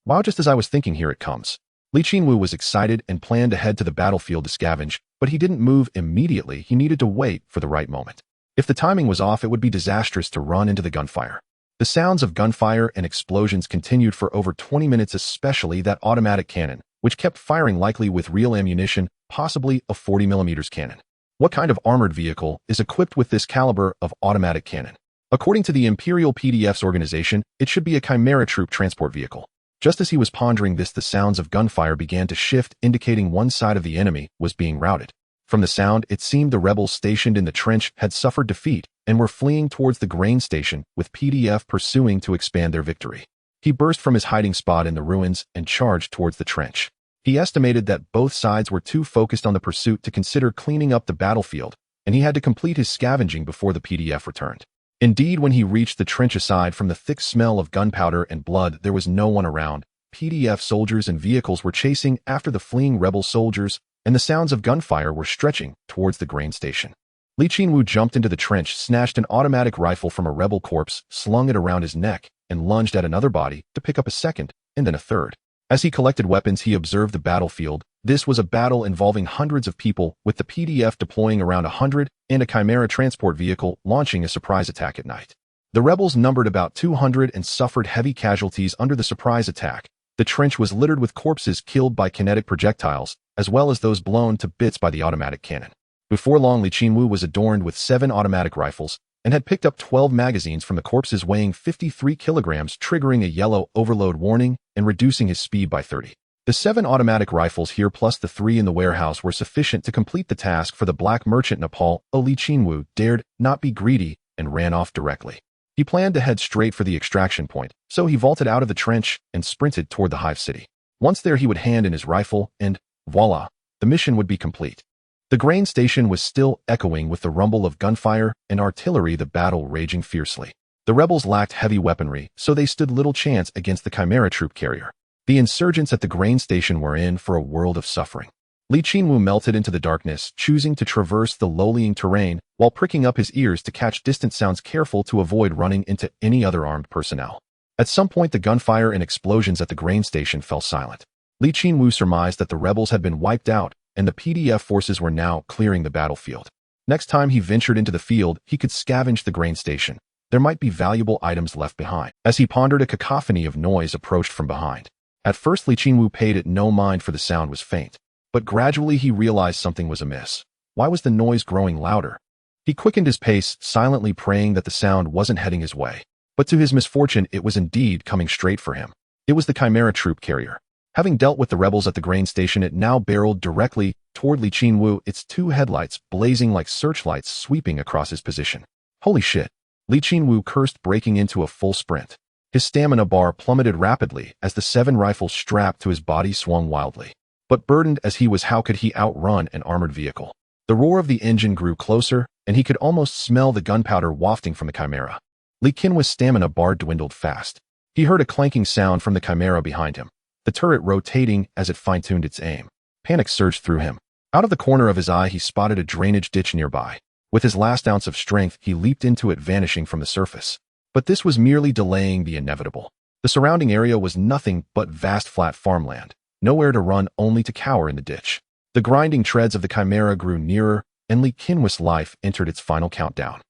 Wow, just as I was thinking, here it comes. Qinwu was excited and planned to head to the battlefield to scavenge, but he didn't move immediately. He needed to wait for the right moment. If the timing was off, it would be disastrous to run into the gunfire. The sounds of gunfire and explosions continued for over 20 minutes, especially that automatic cannon, which kept firing, likely with real ammunition, possibly a 40mm cannon. What kind of armored vehicle is equipped with this caliber of automatic cannon? According to the Imperial PDF's organization, it should be a Chimera troop transport vehicle. Just as he was pondering this, the sounds of gunfire began to shift, indicating one side of the enemy was being routed. From the sound, it seemed the rebels stationed in the trench had suffered defeat and were fleeing towards the grain station, with PDF pursuing to expand their victory. He burst from his hiding spot in the ruins and charged towards the trench. He estimated that both sides were too focused on the pursuit to consider cleaning up the battlefield, and he had to complete his scavenging before the PDF returned. Indeed, when he reached the trench, aside from the thick smell of gunpowder and blood, there was no one around. PDF soldiers and vehicles were chasing after the fleeing rebel soldiers, and the sounds of gunfire were stretching towards the grain station. Qinwu jumped into the trench, snatched an automatic rifle from a rebel corpse, slung it around his neck, and lunged at another body to pick up a second, and then a third. As he collected weapons, he observed the battlefield. This was a battle involving hundreds of people, with the PDF deploying around 100 and a Chimera transport vehicle launching a surprise attack at night. The rebels numbered about 200 and suffered heavy casualties under the surprise attack. The trench was littered with corpses killed by kinetic projectiles, as well as those blown to bits by the automatic cannon. Before long, Qinwu was adorned with 7 automatic rifles and had picked up 12 magazines from the corpses, weighing 53 kilograms, triggering a yellow overload warning and reducing his speed by 30. The 7 automatic rifles here plus the 3 in the warehouse were sufficient to complete the task for the black merchant Nepal. Qinwu dared not be greedy and ran off directly. He planned to head straight for the extraction point, so he vaulted out of the trench and sprinted toward the hive city. Once there, he would hand in his rifle and, voila, the mission would be complete. The grain station was still echoing with the rumble of gunfire and artillery, the battle raging fiercely. The rebels lacked heavy weaponry, so they stood little chance against the Chimera troop carrier. The insurgents at the grain station were in for a world of suffering. Li Qinwu melted into the darkness, choosing to traverse the low-lying terrain while pricking up his ears to catch distant sounds, careful to avoid running into any other armed personnel. At some point, the gunfire and explosions at the grain station fell silent. Li Qinwu surmised that the rebels had been wiped out, and the PDF forces were now clearing the battlefield. Next time he ventured into the field, he could scavenge the grain station. There might be valuable items left behind. As he pondered, a cacophony of noise approached from behind. At first, Li Qinwu paid it no mind, for the sound was faint. But gradually he realized something was amiss. Why was the noise growing louder? He quickened his pace, silently praying that the sound wasn't heading his way. But to his misfortune, it was indeed coming straight for him. It was the Chimera troop carrier. Having dealt with the rebels at the grain station, it now barreled directly toward Li Qinwu, its two headlights blazing like searchlights sweeping across his position. Holy shit! Li Qinwu cursed, breaking into a full sprint. His stamina bar plummeted rapidly as the 7 rifles strapped to his body swung wildly. But burdened as he was, how could he outrun an armored vehicle? The roar of the engine grew closer, and he could almost smell the gunpowder wafting from the Chimera. Li Qinwu's stamina bar dwindled fast. He heard a clanking sound from the Chimera behind him, the turret rotating as it fine-tuned its aim. Panic surged through him. Out of the corner of his eye, he spotted a drainage ditch nearby. With his last ounce of strength, he leaped into it, vanishing from the surface. But this was merely delaying the inevitable. The surrounding area was nothing but vast flat farmland. Nowhere to run, only to cower in the ditch. The grinding treads of the Chimera grew nearer, and Li Qinwu's life entered its final countdown.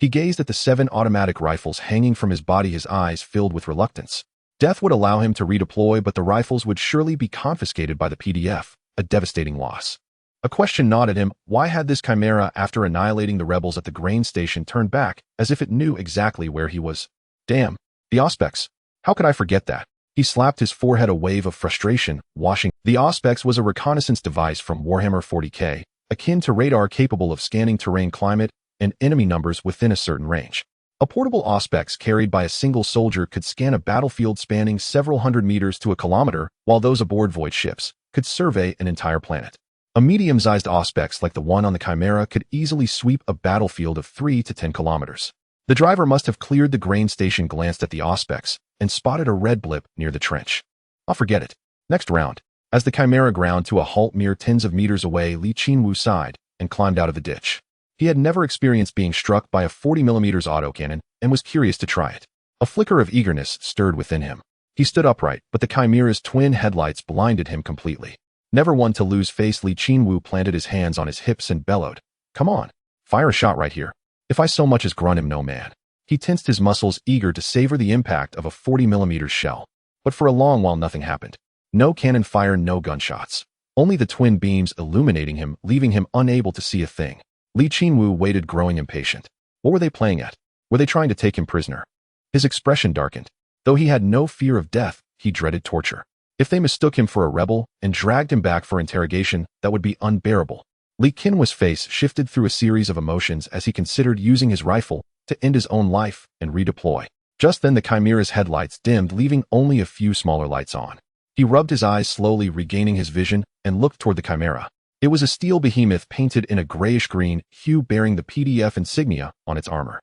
He gazed at the 7 automatic rifles hanging from his body, his eyes filled with reluctance. Death would allow him to redeploy, but the rifles would surely be confiscated by the PDF, a devastating loss. A question gnawed at him: why had this Chimera, after annihilating the rebels at the grain station, turned back, as if it knew exactly where he was? Damn, the Auspex. How could I forget that? He slapped his forehead, a wave of frustration washing. The Auspex was a reconnaissance device from Warhammer 40k, akin to radar, capable of scanning terrain, climate, and enemy numbers within a certain range. A portable Auspex carried by a single soldier could scan a battlefield spanning several hundred meters to a kilometer, while those aboard void ships could survey an entire planet. A medium-sized Auspex like the one on the Chimera could easily sweep a battlefield of 3 to 10 kilometers. The driver must have cleared the grain station, glanced at the Auspex, and spotted a red blip near the trench. I'll forget it. Next round. As the Chimera ground to a halt mere tens of meters away, Li Qinwu sighed and climbed out of the ditch. He had never experienced being struck by a 40mm autocannon and was curious to try it. A flicker of eagerness stirred within him. He stood upright, but the Chimera's twin headlights blinded him completely. Never one to lose face, Li Qinwu planted his hands on his hips and bellowed, "Come on, fire a shot right here. If I so much as grunt, him no man." He tensed his muscles, eager to savor the impact of a 40mm shell. But for a long while nothing happened. No cannon fire, no gunshots. Only the twin beams illuminating him, leaving him unable to see a thing. Li Qinwu waited, growing impatient. What were they playing at? Were they trying to take him prisoner? His expression darkened. Though he had no fear of death, he dreaded torture. If they mistook him for a rebel and dragged him back for interrogation, that would be unbearable. Li Qinwu's face shifted through a series of emotions as he considered using his rifle to end his own life and redeploy. Just then the Chimera's headlights dimmed, leaving only a few smaller lights on. He rubbed his eyes, slowly regaining his vision, and looked toward the Chimera. It was a steel behemoth painted in a grayish-green hue, bearing the PDF insignia on its armor.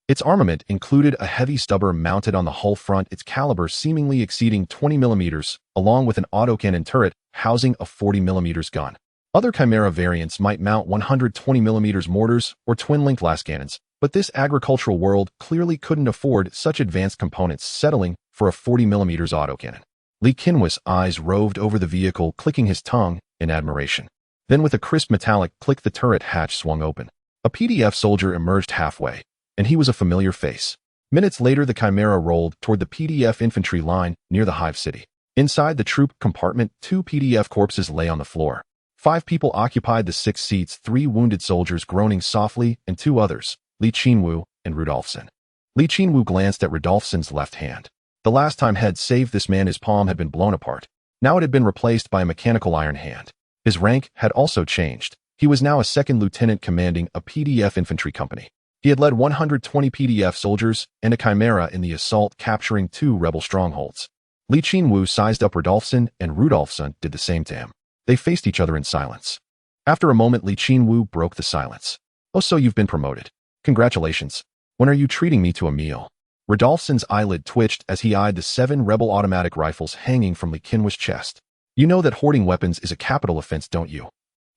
Its armament included a heavy stubber mounted on the hull front, its caliber seemingly exceeding 20mm, along with an autocannon turret housing a 40mm gun. Other Chimera variants might mount 120mm mortars or twin-link lascannons, but this agricultural world clearly couldn't afford such advanced components, settling for a 40mm autocannon. Li Qinwu's eyes roved over the vehicle, clicking his tongue in admiration. Then with a crisp metallic click, the turret hatch swung open. A PDF soldier emerged halfway, and he was a familiar face. Minutes later, the Chimera rolled toward the PDF infantry line near the Hive City. Inside the troop compartment, 2 PDF corpses lay on the floor. 5 people occupied the 6 seats, 3 wounded soldiers groaning softly, and 2 others, Li Qinwu and Rudolfsson. Li Qinwu glanced at Rudolfsson's left hand. The last time had saved this man, his palm had been blown apart. Now it had been replaced by a mechanical iron hand. His rank had also changed. He was now a 2nd lieutenant commanding a PDF infantry company. He had led 120 PDF soldiers and a Chimera in the assault, capturing 2 rebel strongholds. Li Qinwu sized up Rudolfsson, and Rudolfsson did the same to him. They faced each other in silence. After a moment, Li Qinwu broke the silence. "Oh, so you've been promoted. Congratulations. When are you treating me to a meal?" Rudolfsson's eyelid twitched as he eyed the 7 rebel automatic rifles hanging from Li Qinwu's chest. "You know that hoarding weapons is a capital offense, don't you?"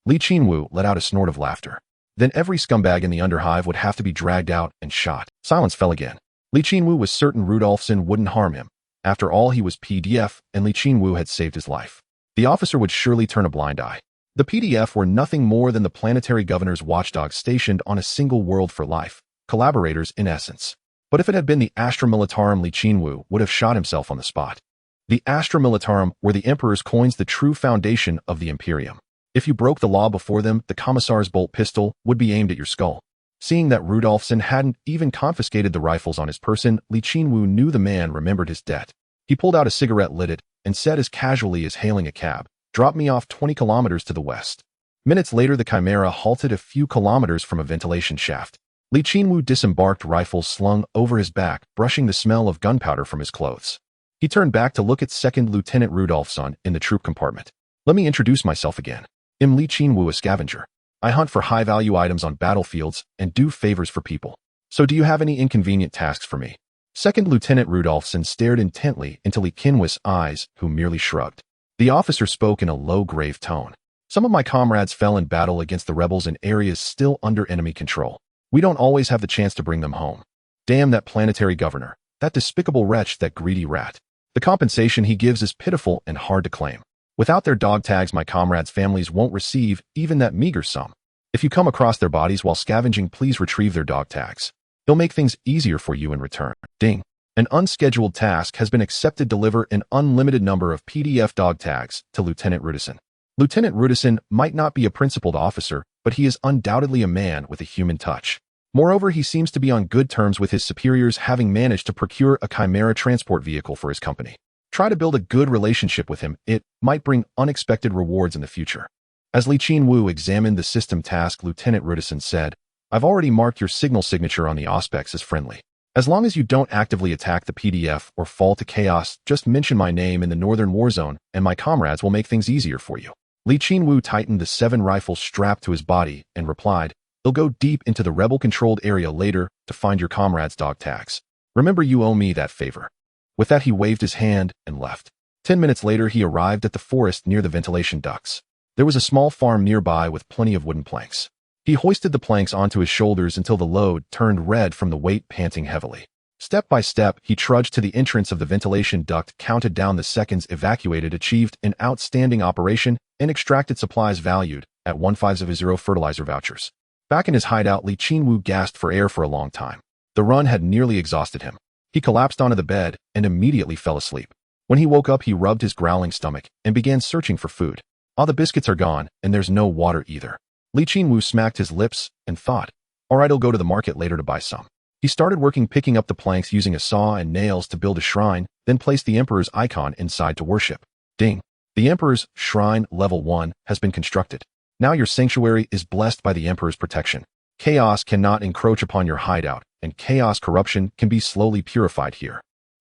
Li Qinwu let out a snort of laughter. Then every scumbag in the Underhive would have to be dragged out and shot. Silence fell again. Li Qinwu was certain Rudolphson wouldn't harm him. After all, he was PDF, and Li Qinwu had saved his life. The officer would surely turn a blind eye. The PDF were nothing more than the planetary governor's watchdogs stationed on a single world for life, collaborators in essence. But if it had been the Astra Militarum, Li Qinwu would have shot himself on the spot. The Astra Militarum were the Emperor's coins, the true foundation of the Imperium. If you broke the law before them, the commissar's bolt pistol would be aimed at your skull. Seeing that Rudolphson hadn't even confiscated the rifles on his person, Li Qinwu knew the man remembered his debt. He pulled out a cigarette, lit it, and said as casually as hailing a cab, "Drop me off 20 kilometers to the west." Minutes later, the Chimera halted a few kilometers from a ventilation shaft. Li Qinwu disembarked, rifles slung over his back, brushing the smell of gunpowder from his clothes. He turned back to look at Second Lieutenant Rudolphson in the troop compartment. "Let me introduce myself again. I'm Li Qinwu, a scavenger. I hunt for high-value items on battlefields and do favors for people. So do you have any inconvenient tasks for me?" Second Lieutenant Rudolphson stared intently into Li Qinwu's eyes, who merely shrugged. The officer spoke in a low, grave tone. "Some of my comrades fell in battle against the rebels in areas still under enemy control. We don't always have the chance to bring them home. Damn that planetary governor, that despicable wretch, that greedy rat. The compensation he gives is pitiful and hard to claim. Without their dog tags, my comrades' families won't receive even that meager sum. If you come across their bodies while scavenging, please retrieve their dog tags. He'll make things easier for you in return." Ding. An unscheduled task has been accepted. Deliver an unlimited number of PDF dog tags to Lieutenant Rudolphson. Lieutenant Rudolphson might not be a principled officer, but he is undoubtedly a man with a human touch. Moreover, he seems to be on good terms with his superiors, having managed to procure a Chimera transport vehicle for his company. Try to build a good relationship with him. It might bring unexpected rewards in the future. As Li Qinwu examined the system task, Lieutenant Rudolphson said, "I've already marked your signal signature on the auspex as friendly. As long as you don't actively attack the PDF or fall to chaos, just mention my name in the Northern War Zone, and my comrades will make things easier for you." Li Qinwu tightened the 7 rifles strapped to his body and replied, "They'll go deep into the rebel-controlled area later to find your comrades' dog tags. Remember, you owe me that favor." With that, he waved his hand and left. 10 minutes later, he arrived at the forest near the ventilation ducts. There was a small farm nearby with plenty of wooden planks. He hoisted the planks onto his shoulders until the load turned red from the weight, panting heavily. Step by step, he trudged to the entrance of the ventilation duct, counted down the seconds, evacuated, achieved an outstanding operation, and extracted supplies valued at 150 fertilizer vouchers. Back in his hideout, Li Qinwu gasped for air for a long time. The run had nearly exhausted him. He collapsed onto the bed and immediately fell asleep. When he woke up, he rubbed his growling stomach and began searching for food. All the biscuits are gone, and there's no water either. Li Qinwu smacked his lips and thought, "All right, I'll go to the market later to buy some." He started working, picking up the planks, using a saw and nails to build a shrine, then placed the Emperor's icon inside to worship. Ding. The Emperor's Shrine Level 1 has been constructed. Now your sanctuary is blessed by the Emperor's protection. Chaos cannot encroach upon your hideout, and chaos corruption can be slowly purified here.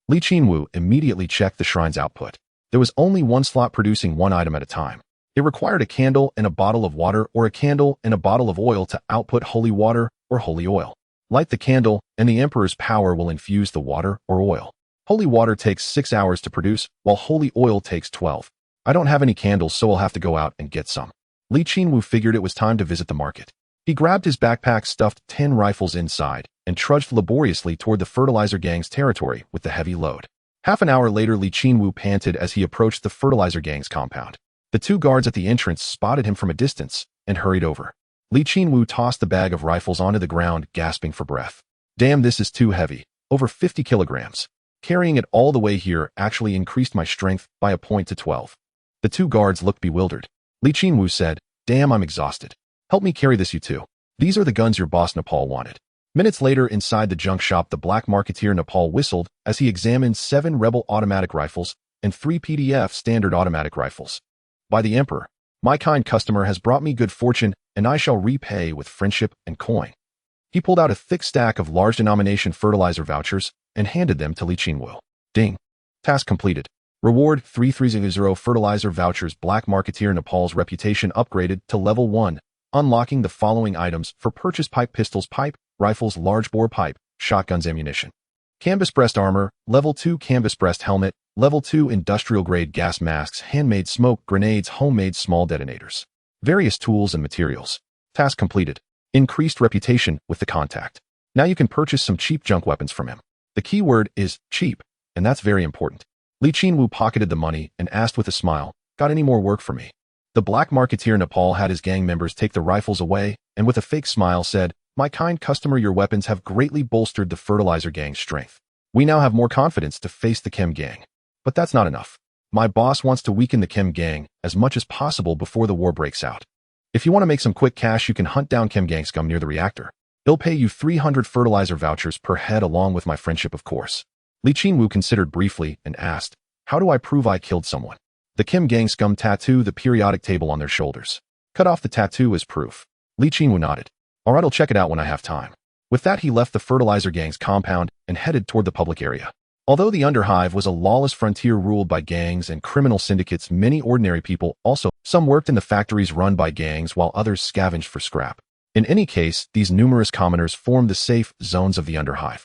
Li Qinwu immediately checked the shrine's output. There was only one slot producing one item at a time. It required a candle and a bottle of water, or a candle and a bottle of oil to output holy water or holy oil. Light the candle, and the Emperor's power will infuse the water or oil. Holy water takes 6 hours to produce, while holy oil takes 12. I don't have any candles, so I'll have to go out and get some. Li Qinwu figured it was time to visit the market. He grabbed his backpack, stuffed 10 rifles inside, and trudged laboriously toward the fertilizer gang's territory with the heavy load. Half an hour later, Li Qinwu panted as he approached the fertilizer gang's compound. The 2 guards at the entrance spotted him from a distance and hurried over. Li Qinwu tossed the bag of rifles onto the ground, gasping for breath. "Damn, this is too heavy. Over 50 kilograms. Carrying it all the way here actually increased my strength by a point to 12. The 2 guards looked bewildered. Li Qinwu said, "Damn, I'm exhausted. Help me carry this, you two. These are the guns your boss Nepal wanted." Minutes later, inside the junk shop, the black marketeer Nepal whistled as he examined 7 rebel automatic rifles and 3 PDF standard automatic rifles. "By the Emperor, my kind customer has brought me good fortune, and I shall repay with friendship and coin." He pulled out a thick stack of large denomination fertilizer vouchers and handed them to Li Qinwu. Ding. Task completed. Reward 3300 fertilizer vouchers. Black marketeer Nepal's reputation upgraded to level 1, unlocking the following items for purchase: pipe pistols, pipe rifles, large bore pipe, shotguns, ammunition. Canvas breast armor, level 2 canvas breast helmet, level 2 industrial grade gas masks, handmade smoke grenades, homemade small detonators. Various tools and materials. Task completed. Increased reputation with the contact. Now you can purchase some cheap junk weapons from him. The key word is cheap, and that's very important. Qinwu pocketed the money and asked with a smile, "Got any more work for me?" The black marketeer Nepal had his gang members take the rifles away and with a fake smile said, "My kind customer, your weapons have greatly bolstered the fertilizer gang's strength. We now have more confidence to face the Chem gang. But that's not enough. My boss wants to weaken the Chem gang as much as possible before the war breaks out. If you want to make some quick cash, you can hunt down Chem gang scum near the reactor. He'll pay you 300 fertilizer vouchers per head along with my friendship, of course." Qinwu considered briefly and asked, "How do I prove I killed someone?" The Chem gang scum tattoo the periodic table on their shoulders. Cut off the tattoo as proof. Qinwu nodded. "All right, I'll check it out when I have time." With that, he left the fertilizer gang's compound and headed toward the public area. Although the Underhive was a lawless frontier ruled by gangs and criminal syndicates, many ordinary people also, some worked in the factories run by gangs while others scavenged for scrap. In any case, these numerous commoners formed the safe zones of the Underhive.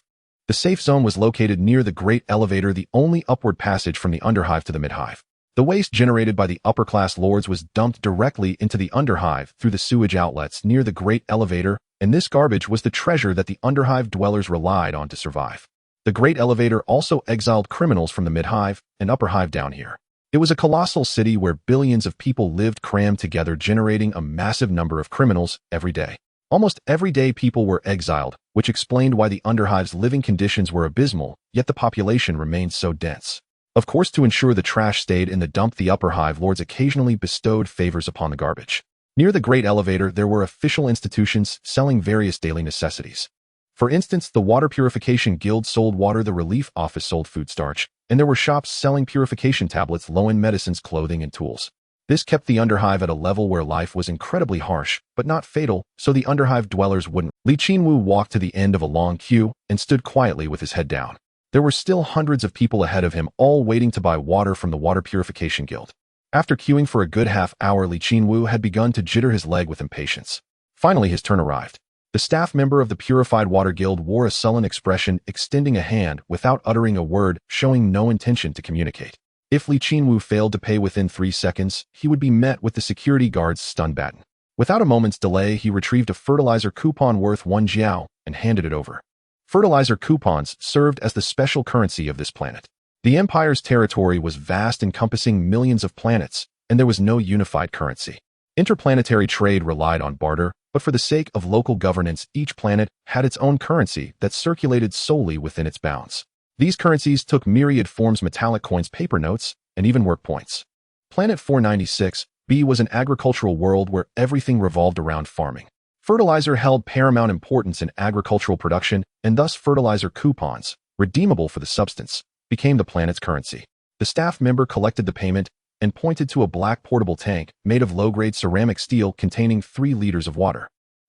The safe zone was located near the Great Elevator, the only upward passage from the Underhive to the Midhive. The waste generated by the upper-class lords was dumped directly into the Underhive through the sewage outlets near the Great Elevator, and this garbage was the treasure that the Underhive dwellers relied on to survive. The Great Elevator also exiled criminals from the Midhive and Upper Hive down here. It was a colossal city where billions of people lived crammed together, generating a massive number of criminals every day. Almost every day people were exiled, which explained why the Underhive's living conditions were abysmal, yet the population remained so dense. Of course, to ensure the trash stayed in the dump, the Upper Hive lords occasionally bestowed favors upon the garbage. Near the Great Elevator, there were official institutions selling various daily necessities. For instance, the Water Purification Guild sold water, the Relief Office sold food starch, and there were shops selling purification tablets, low-end medicines, clothing, and tools. This kept the Underhive at a level where life was incredibly harsh, but not fatal, so the Underhive dwellers wouldn't. Qinwu walked to the end of a long queue and stood quietly with his head down. There were still hundreds of people ahead of him, all waiting to buy water from the Water Purification Guild. After queuing for a good half hour, Qinwu had begun to jitter his leg with impatience. Finally, his turn arrived. The staff member of the Purified Water Guild wore a sullen expression, extending a hand without uttering a word, showing no intention to communicate. If Qinwu failed to pay within 3 seconds, he would be met with the security guard's stun baton. Without a moment's delay, he retrieved a fertilizer coupon worth 1 jiao and handed it over. Fertilizer coupons served as the special currency of this planet. The Empire's territory was vast, encompassing millions of planets, and there was no unified currency. Interplanetary trade relied on barter, but for the sake of local governance, each planet had its own currency that circulated solely within its bounds. These currencies took myriad forms: metallic coins, paper notes, and even work points. Planet 496b was an agricultural world where everything revolved around farming. Fertilizer held paramount importance in agricultural production, and thus fertilizer coupons, redeemable for the substance, became the planet's currency. The staff member collected the payment and pointed to a black portable tank made of low-grade ceramic steel containing 3 liters of water.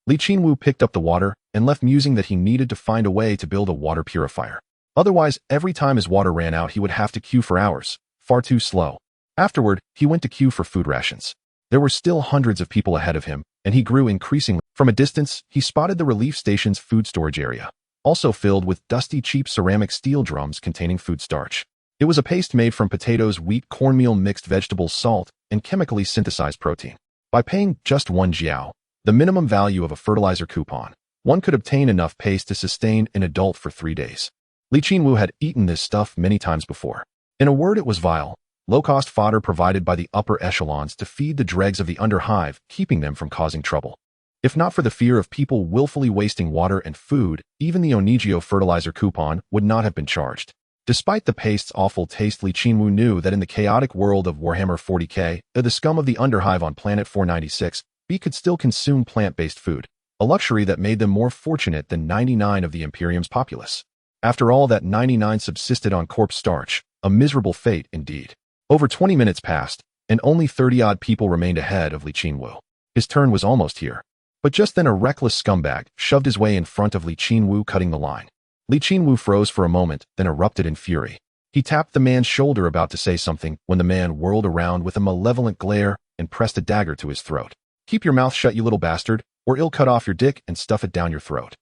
Qinwu picked up the water and left, musing that he needed to find a way to build a water purifier. Otherwise, every time his water ran out, he would have to queue for hours. Far too slow. Afterward, he went to queue for food rations. There were still hundreds of people ahead of him, and he grew increasingly. From a distance, he spotted the relief station's food storage area, also filled with dusty, cheap ceramic steel drums containing food starch. It was a paste made from potatoes, wheat, cornmeal, mixed vegetables, salt, and chemically synthesized protein. By paying just 1 jiao, the minimum value of a fertilizer coupon, one could obtain enough paste to sustain an adult for 3 days. Qinwu had eaten this stuff many times before. In a word, it was vile, low-cost fodder provided by the upper echelons to feed the dregs of the Underhive, keeping them from causing trouble. If not for the fear of people willfully wasting water and food, even the Onigio fertilizer coupon would not have been charged. Despite the paste's awful taste, Qinwu knew that in the chaotic world of Warhammer 40k, the scum of the Underhive on planet 496b could still consume plant-based food, a luxury that made them more fortunate than 99 of the Imperium's populace. After all, that 99 subsisted on corpse starch, a miserable fate indeed. Over 20 minutes passed, and only 30-odd people remained ahead of Qinwu. His turn was almost here. But just then a reckless scumbag shoved his way in front of Qinwu, cutting the line. Qinwu froze for a moment, then erupted in fury. He tapped the man's shoulder, about to say something, when the man whirled around with a malevolent glare and pressed a dagger to his throat. "Keep your mouth shut, you little bastard, or I'll cut off your dick and stuff it down your throat."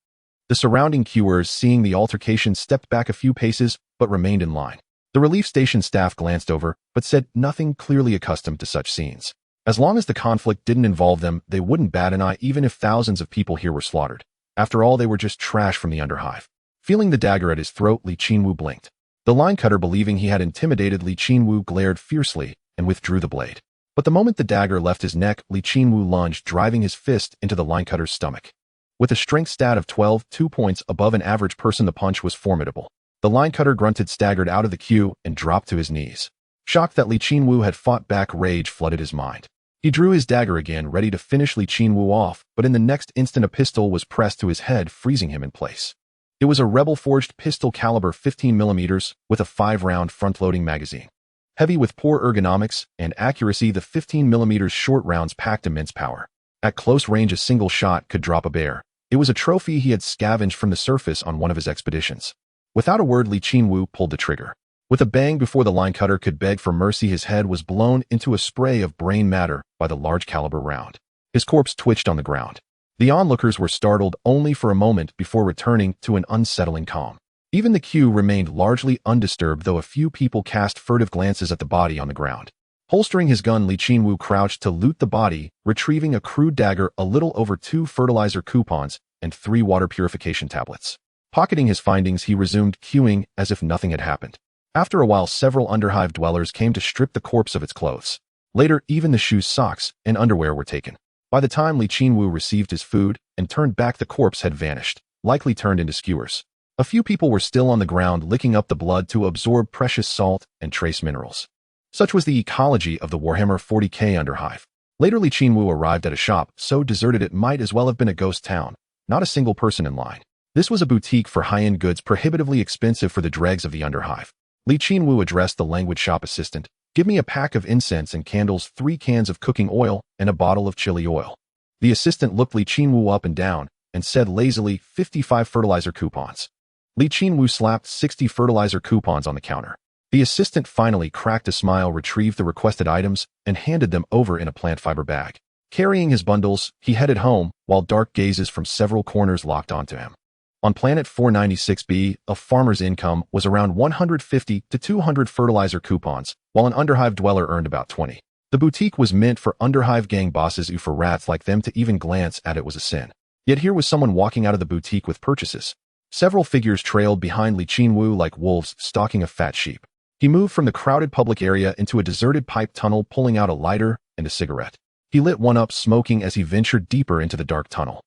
The surrounding queuers, seeing the altercation, stepped back a few paces, but remained in line. The relief station staff glanced over, but said nothing, clearly accustomed to such scenes. As long as the conflict didn't involve them, they wouldn't bat an eye even if thousands of people here were slaughtered. After all, they were just trash from the Underhive. Feeling the dagger at his throat, Qinwu blinked. The line cutter, believing he had intimidated Qinwu, glared fiercely and withdrew the blade. But the moment the dagger left his neck, Qinwu lunged, driving his fist into the line cutter's stomach. With a strength stat of 12, 2 points above an average person, the punch was formidable. The line cutter grunted, staggered out of the queue, and dropped to his knees. Shocked that Qinwu had fought back, rage flooded his mind. He drew his dagger again, ready to finish Qinwu off, but in the next instant a pistol was pressed to his head, freezing him in place. It was a rebel-forged pistol caliber 15mm with a 5-round front-loading magazine. Heavy with poor ergonomics and accuracy, the 15mm short rounds packed immense power. At close range, a single shot could drop a bear. It was a trophy he had scavenged from the surface on one of his expeditions. Without a word, Qinwu pulled the trigger. With a bang, before the line cutter could beg for mercy, his head was blown into a spray of brain matter by the large caliber round. His corpse twitched on the ground. The onlookers were startled only for a moment before returning to an unsettling calm. Even the queue remained largely undisturbed, though a few people cast furtive glances at the body on the ground. Holstering his gun, Qinwu crouched to loot the body, retrieving a crude dagger, a little over 2 fertilizer coupons, and 3 water purification tablets. Pocketing his findings, he resumed queuing as if nothing had happened. After a while, several Underhive dwellers came to strip the corpse of its clothes. Later, even the shoes, socks, and underwear were taken. By the time Qinwu received his food and turned back, the corpse had vanished, likely turned into skewers. A few people were still on the ground, licking up the blood to absorb precious salt and trace minerals. Such was the ecology of the Warhammer 40k Underhive. Later, Qinwu arrived at a shop so deserted it might as well have been a ghost town. Not a single person in line. This was a boutique for high-end goods, prohibitively expensive for the dregs of the Underhive. Qinwu addressed the languid shop assistant. "Give me a pack of incense and candles, 3 cans of cooking oil, and a bottle of chili oil." The assistant looked Qinwu up and down and said lazily, 55 fertilizer coupons. Qinwu slapped 60 fertilizer coupons on the counter. The assistant finally cracked a smile, retrieved the requested items, and handed them over in a plant fiber bag. Carrying his bundles, he headed home, while dark gazes from several corners locked onto him. On planet 496b, a farmer's income was around 150 to 200 fertilizer coupons, while an Underhive dweller earned about 20. The boutique was meant for Underhive gang bosses who, for rats like them to even glance at it was a sin. Yet here was someone walking out of the boutique with purchases. Several figures trailed behind Qinwu like wolves stalking a fat sheep. He moved from the crowded public area into a deserted pipe tunnel, pulling out a lighter and a cigarette. He lit one up, smoking as he ventured deeper into the dark tunnel.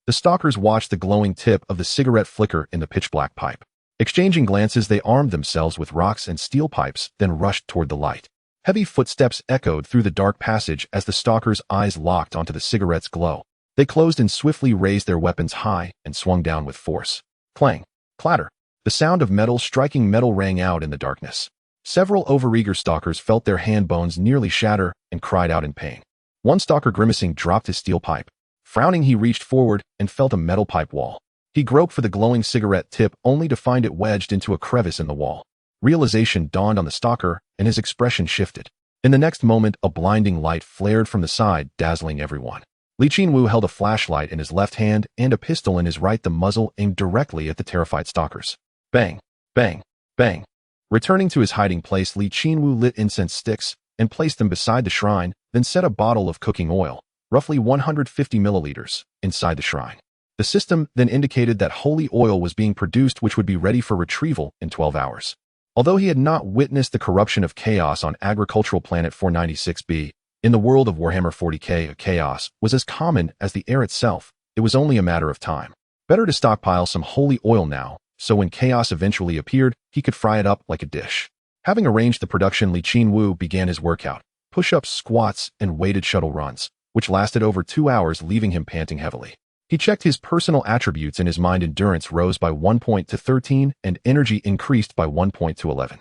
The stalkers watched the glowing tip of the cigarette flicker in the pitch-black pipe. Exchanging glances, they armed themselves with rocks and steel pipes, then rushed toward the light. Heavy footsteps echoed through the dark passage as the stalkers' eyes locked onto the cigarette's glow. They closed and swiftly raised their weapons high and swung down with force. Clang, clatter. The sound of metal striking metal rang out in the darkness. Several overeager stalkers felt their hand bones nearly shatter and cried out in pain. One stalker, grimacing, dropped his steel pipe. Frowning, he reached forward and felt a metal pipe wall. He groped for the glowing cigarette tip, only to find it wedged into a crevice in the wall. Realization dawned on the stalker, and his expression shifted. In the next moment, a blinding light flared from the side, dazzling everyone. Qinwu held a flashlight in his left hand and a pistol in his right, the muzzle aimed directly at the terrified stalkers. Bang, bang, bang. Returning to his hiding place, Qinwu lit incense sticks and placed them beside the shrine, then set a bottle of cooking oil, roughly 150 milliliters, inside the shrine. The system then indicated that holy oil was being produced, which would be ready for retrieval in 12 hours. Although he had not witnessed the corruption of chaos on agricultural planet 496b, in the world of Warhammer 40k, chaos was as common as the air itself. It was only a matter of time. Better to stockpile some holy oil now, so when chaos eventually appeared, he could fry it up like a dish. Having arranged the production, Qinwu began his workout: push-ups, squats, and weighted shuttle runs, which lasted over 2 hours, leaving him panting heavily. He checked his personal attributes, and his mind endurance rose by 1 point to 13 and energy increased by 1 point to 11.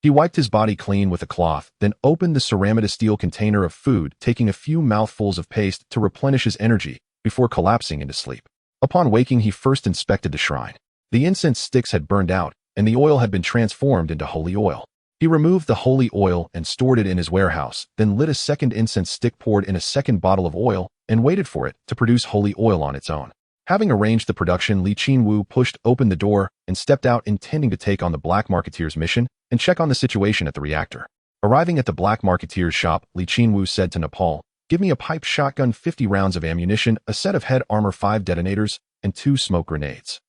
He wiped his body clean with a cloth, then opened the ceramida steel container of food, taking a few mouthfuls of paste to replenish his energy before collapsing into sleep. Upon waking, he first inspected the shrine. The incense sticks had burned out, and the oil had been transformed into holy oil. He removed the holy oil and stored it in his warehouse, then lit a second incense stick, poured in a second bottle of oil, and waited for it to produce holy oil on its own. Having arranged the production, Qinwu pushed open the door and stepped out, intending to take on the Black Marketeer's mission and check on the situation at the reactor. Arriving at the Black Marketeer's shop, Qinwu said to Nepal, Give me a pipe shotgun, 50 rounds of ammunition, a set of head armor, 5 detonators, and 2 smoke grenades.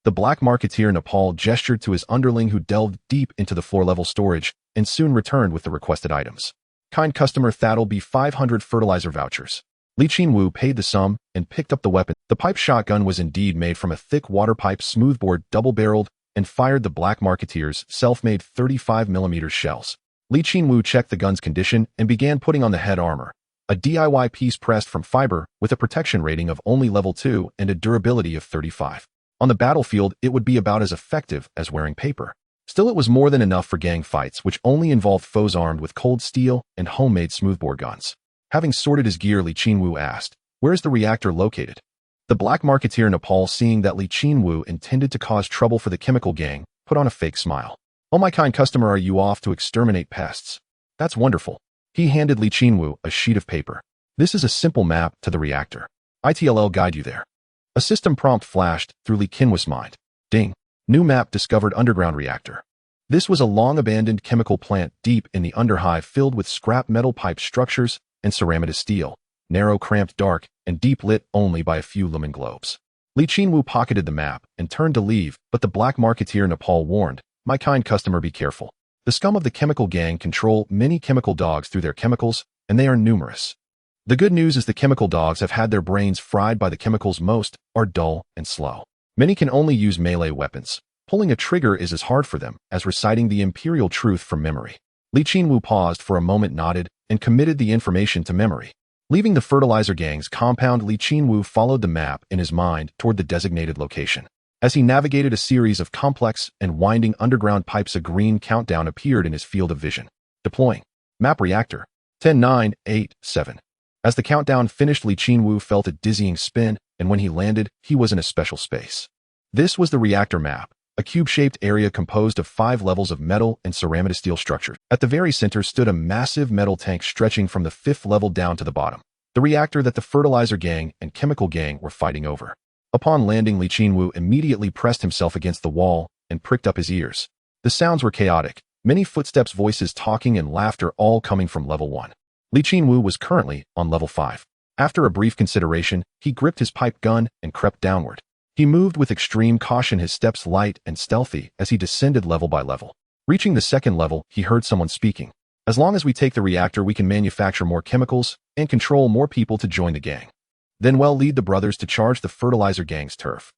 The Black Marketeer Nepal gestured to his underling, who delved deep into the floor-level storage and soon returned with the requested items. Kind customer, that'll be 500 fertilizer vouchers. Qinwu paid the sum and picked up the weapon. The pipe shotgun was indeed made from a thick water pipe, smoothbore, double-barreled, and fired the Black Marketeer's self-made 35mm shells. Qinwu checked the gun's condition and began putting on the head armor, a DIY piece pressed from fiber with a protection rating of only level 2 and a durability of 35. On the battlefield, it would be about as effective as wearing paper. Still, it was more than enough for gang fights, which only involved foes armed with cold steel and homemade smoothbore guns. Having sorted his gear, Qinwu asked, "Where's the reactor located?" The Black Marketeer Nepal, seeing that Qinwu intended to cause trouble for the chemical gang, put on a fake smile. "Oh, my kind customer, are you off to exterminate pests? That's wonderful." He handed Qinwu a sheet of paper. "This is a simple map to the reactor. It'll guide you there." A system prompt flashed through Qinwu's mind. Ding. New map discovered, underground reactor. This was a long-abandoned chemical plant deep in the Underhive, filled with scrap metal pipe structures and ceramidous steel, narrow, cramped, dark, and deep, lit only by a few lumen globes. Qinwu pocketed the map and turned to leave, but the Black Marketeer Nepal warned, "My kind customer, be careful. The scum of the chemical gang control many chemical dogs through their chemicals, and they are numerous. The good news is the chemical dogs have had their brains fried by the chemicals. Most are dull and slow. Many can only use melee weapons. Pulling a trigger is as hard for them as reciting the imperial truth from memory." Qinwu paused for a moment, nodded, and committed the information to memory. Leaving the fertilizer gang's compound, Qinwu followed the map in his mind toward the designated location. As he navigated a series of complex and winding underground pipes, a green countdown appeared in his field of vision. Deploying. Map reactor. 10, 9, 8, 7. As the countdown finished, Qinwu felt a dizzying spin, and when he landed, he was in a special space. This was the reactor map, a cube-shaped area composed of 5 levels of metal and ceramidous steel structure. At the very center stood a massive metal tank stretching from the 5th level down to the bottom, the reactor that the fertilizer gang and chemical gang were fighting over. Upon landing, Qinwu immediately pressed himself against the wall and pricked up his ears. The sounds were chaotic, many footsteps, voices, talking, and laughter, all coming from level 1. Qinwu was currently on level 5. After a brief consideration, he gripped his pipe gun and crept downward. He moved with extreme caution, his steps light and stealthy as he descended level by level. Reaching the 2nd level, he heard someone speaking. "As long as we take the reactor, we can manufacture more chemicals and control more people to join the gang. Then we'll lead the brothers to charge the fertilizer gang's turf.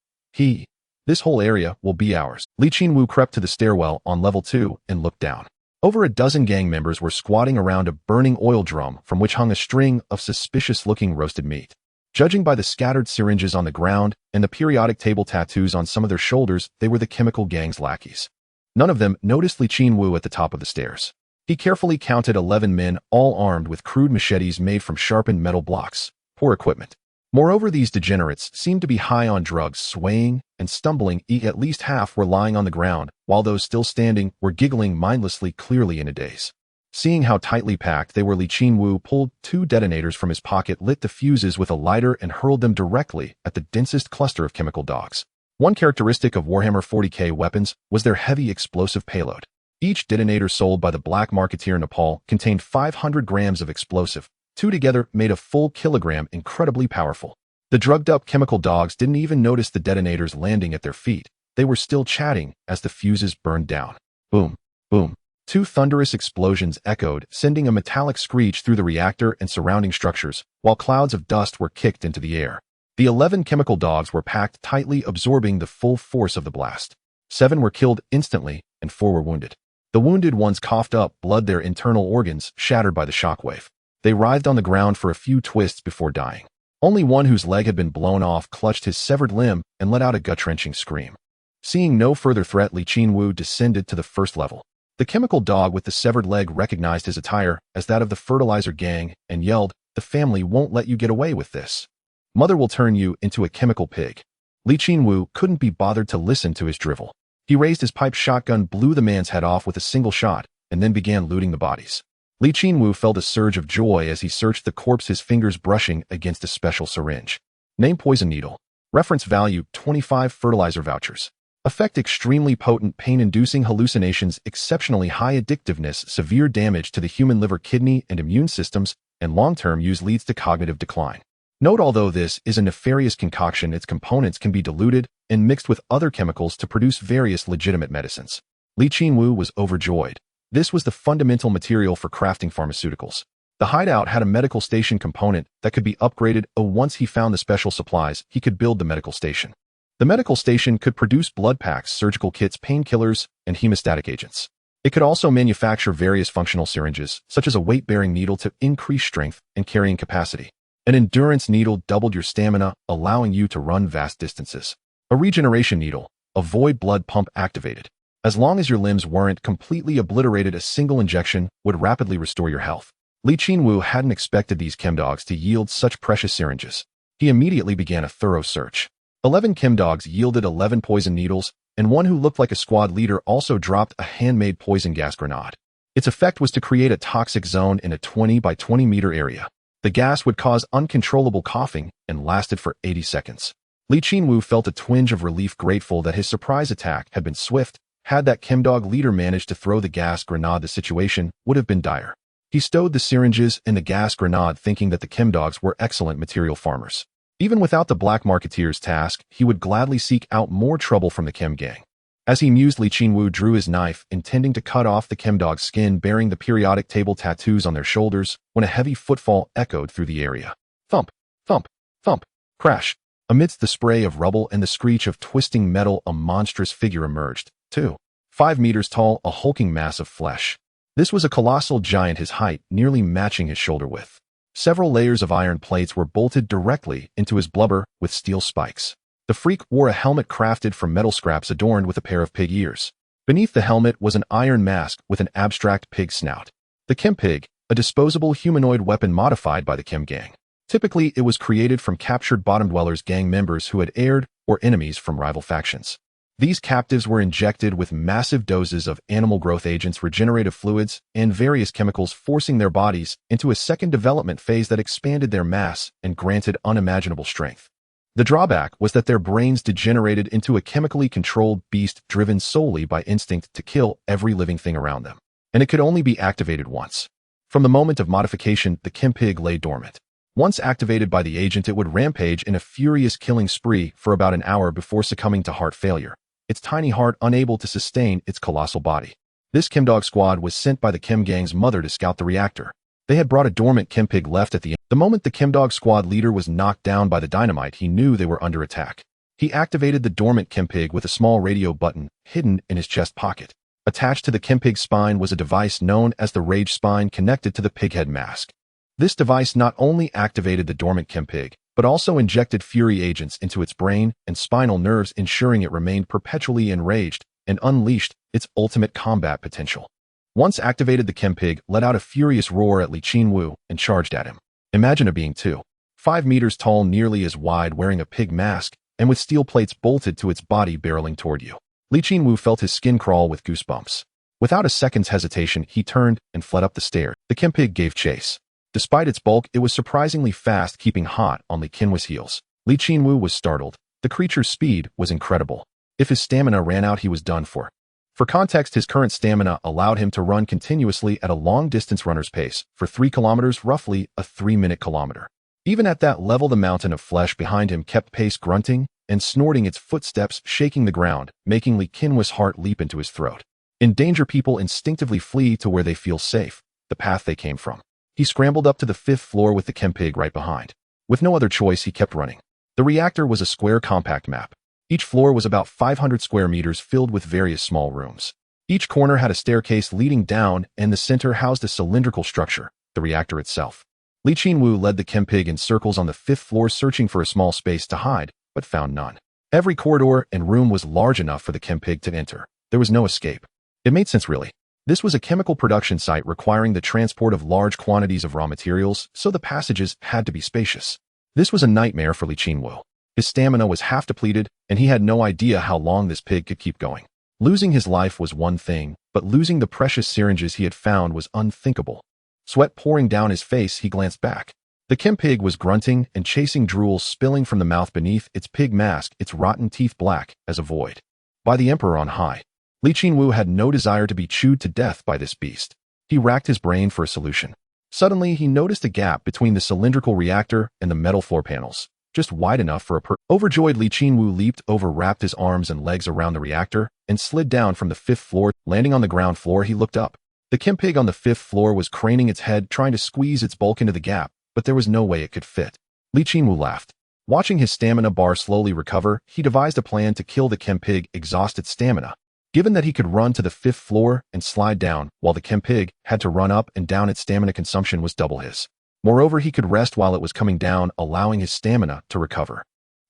This whole area will be ours." Qinwu crept to the stairwell on level 2 and looked down. Over a dozen gang members were squatting around a burning oil drum from which hung a string of suspicious-looking roasted meat. Judging by the scattered syringes on the ground and the periodic table tattoos on some of their shoulders, they were the chemical gang's lackeys. None of them noticed Qinwu at the top of the stairs. He carefully counted 11 men, all armed with crude machetes made from sharpened metal blocks. Poor equipment. Moreover, these degenerates seemed to be high on drugs, swaying and stumbling. At least half were lying on the ground, while those still standing were giggling mindlessly, clearly in a daze. Seeing how tightly packed they were, Qinwu pulled 2 detonators from his pocket, lit the fuses with a lighter, and hurled them directly at the densest cluster of chemical dogs. One characteristic of Warhammer 40k weapons was their heavy explosive payload. Each detonator sold by the Black Marketeer Nepal contained 500 grams of explosive. 2 together made a full kilogram, incredibly powerful. The drugged-up chemical dogs didn't even notice the detonators landing at their feet. They were still chatting as the fuses burned down. Boom, boom. 2 thunderous explosions echoed, sending a metallic screech through the reactor and surrounding structures, while clouds of dust were kicked into the air. The 11 chemical dogs were packed tightly, absorbing the full force of the blast. 7 were killed instantly, and 4 were wounded. The wounded ones coughed up blood, their internal organs shattered by the shockwave. They writhed on the ground for a few twists before dying. Only one, whose leg had been blown off, clutched his severed limb and let out a gut-wrenching scream. Seeing no further threat, Qinwu descended to the 1st level. The chemical dog with the severed leg recognized his attire as that of the fertilizer gang and yelled, "The family won't let you get away with this. Mother will turn you into a chemical pig." Qinwu couldn't be bothered to listen to his drivel. He raised his pipe shotgun, blew the man's head off with a single shot, and then began looting the bodies. Qinwu felt a surge of joy as he searched the corpse, his fingers brushing against a special syringe. Name: poison needle. Reference value: 25 fertilizer vouchers. Effect: extremely potent, pain-inducing hallucinations, exceptionally high addictiveness, severe damage to the human liver, kidney, and immune systems, and long-term use leads to cognitive decline. Note, although this is a nefarious concoction, its components can be diluted and mixed with other chemicals to produce various legitimate medicines. Li Qinwu was overjoyed. This was the fundamental material for crafting pharmaceuticals. The hideout had a medical station component that could be upgraded. Once he found the special supplies, he could build the medical station. The medical station could produce blood packs, surgical kits, painkillers, and hemostatic agents. It could also manufacture various functional syringes, such as a weight-bearing needle to increase strength and carrying capacity. An endurance needle doubled your stamina, allowing you to run vast distances. A regeneration needle, a void blood pump activated. As long as your limbs weren't completely obliterated, a single injection would rapidly restore your health. Li Qinwu hadn't expected these chemdogs to yield such precious syringes. He immediately began a thorough search. 11 chemdogs yielded 11 poison needles, and one who looked like a squad leader also dropped a handmade poison gas grenade. Its effect was to create a toxic zone in a 20 by 20 meter area. The gas would cause uncontrollable coughing and lasted for 80 seconds. Li Qinwu felt a twinge of relief, grateful that his surprise attack had been swift. Had that chemdog leader managed to throw the gas grenade, the situation would have been dire. He stowed the syringes in the gas grenade, thinking that the chemdogs were excellent material farmers. Even without the Black Marketeer's task, he would gladly seek out more trouble from the chem gang. As he mused, Li Qinwu drew his knife, intending to cut off the chemdog's skin, bearing the periodic table tattoos on their shoulders, when a heavy footfall echoed through the area. Thump, thump, thump, crash. Amidst the spray of rubble and the screech of twisting metal, a monstrous figure emerged. 5 meters tall, a hulking mass of flesh. This was a colossal giant, his height nearly matching his shoulder width. Several layers of iron plates were bolted directly into his blubber with steel spikes. The freak wore a helmet crafted from metal scraps adorned with a pair of pig ears. Beneath the helmet was an iron mask with an abstract pig snout. The Chem Pig, a disposable humanoid weapon modified by the Chem Gang. Typically, it was created from captured Bottom Dwellers gang members who had erred, or enemies from rival factions. These captives were injected with massive doses of animal growth agents, regenerative fluids, and various chemicals, forcing their bodies into a second development phase that expanded their mass and granted unimaginable strength. The drawback was that their brains degenerated into a chemically controlled beast driven solely by instinct to kill every living thing around them, and it could only be activated once. From the moment of modification, the Chem Pig lay dormant. Once activated by the agent, it would rampage in a furious killing spree for about an hour before succumbing to heart failure, its tiny heart unable to sustain its colossal body. This chemdog squad was sent by the Chem Gang's mother to scout the reactor. They had brought a dormant Chem Pig left at the end. The moment the chemdog squad leader was knocked down by the dynamite, he knew they were under attack. He activated the dormant Chem Pig with a small radio button hidden in his chest pocket. Attached to the Chem Pig's spine was a device known as the Rage Spine, connected to the pighead mask. This device not only activated the dormant Chem Pig, but also injected fury agents into its brain and spinal nerves, ensuring it remained perpetually enraged and unleashed its ultimate combat potential. Once activated, the Chem Pig let out a furious roar at Li Qinwu and charged at him. Imagine a being 5 meters tall, nearly as wide, wearing a pig mask, and with steel plates bolted to its body barreling toward you. Li Qinwu felt his skin crawl with goosebumps. Without a second's hesitation, he turned and fled up the stairs. The Chem Pig gave chase. Despite its bulk, it was surprisingly fast, keeping hot on Li Qinwu's heels. Li Qinwu was startled. The creature's speed was incredible. If his stamina ran out, he was done for. For context, his current stamina allowed him to run continuously at a long-distance runner's pace for 3 kilometers, roughly a 3-minute kilometer. Even at that level, the mountain of flesh behind him kept pace, grunting and snorting, its footsteps shaking the ground, making Li Qinwu's heart leap into his throat. In danger, people instinctively flee to where they feel safe, the path they came from. He scrambled up to the 5th floor with the Chem Pig right behind. With no other choice, he kept running. The reactor was a square compact map. Each floor was about 500 square meters, filled with various small rooms. Each corner had a staircase leading down, and the center housed a cylindrical structure, the reactor itself. Li Qinwu led the Chem Pig in circles on the 5th floor, searching for a small space to hide, but found none. Every corridor and room was large enough for the Chem Pig to enter. There was no escape. It made sense, really. This was a chemical production site requiring the transport of large quantities of raw materials, so the passages had to be spacious. This was a nightmare for Li Qinwu. His stamina was half depleted, and he had no idea how long this pig could keep going. Losing his life was one thing, but losing the precious syringes he had found was unthinkable. Sweat pouring down his face, he glanced back. The Chem Pig was grunting and chasing drool spilling from the mouth beneath its pig mask, its rotten teeth black as a void. By the Emperor on high. Li Qinwu had no desire to be chewed to death by this beast. He racked his brain for a solution. Suddenly, he noticed a gap between the cylindrical reactor and the metal floor panels, just wide enough for Overjoyed, Qinwu leaped over, wrapped his arms and legs around the reactor, and slid down from the 5th floor. Landing on the ground floor, he looked up. The Kempig on the 5th floor was craning its head, trying to squeeze its bulk into the gap, but there was no way it could fit. Qinwu laughed. Watching his stamina bar slowly recover, he devised a plan to kill the Kempig, exhaust its stamina. Given that he could run to the 5th floor and slide down, while the Kempig had to run up and down, its stamina consumption was double his. Moreover, he could rest while it was coming down, allowing his stamina to recover.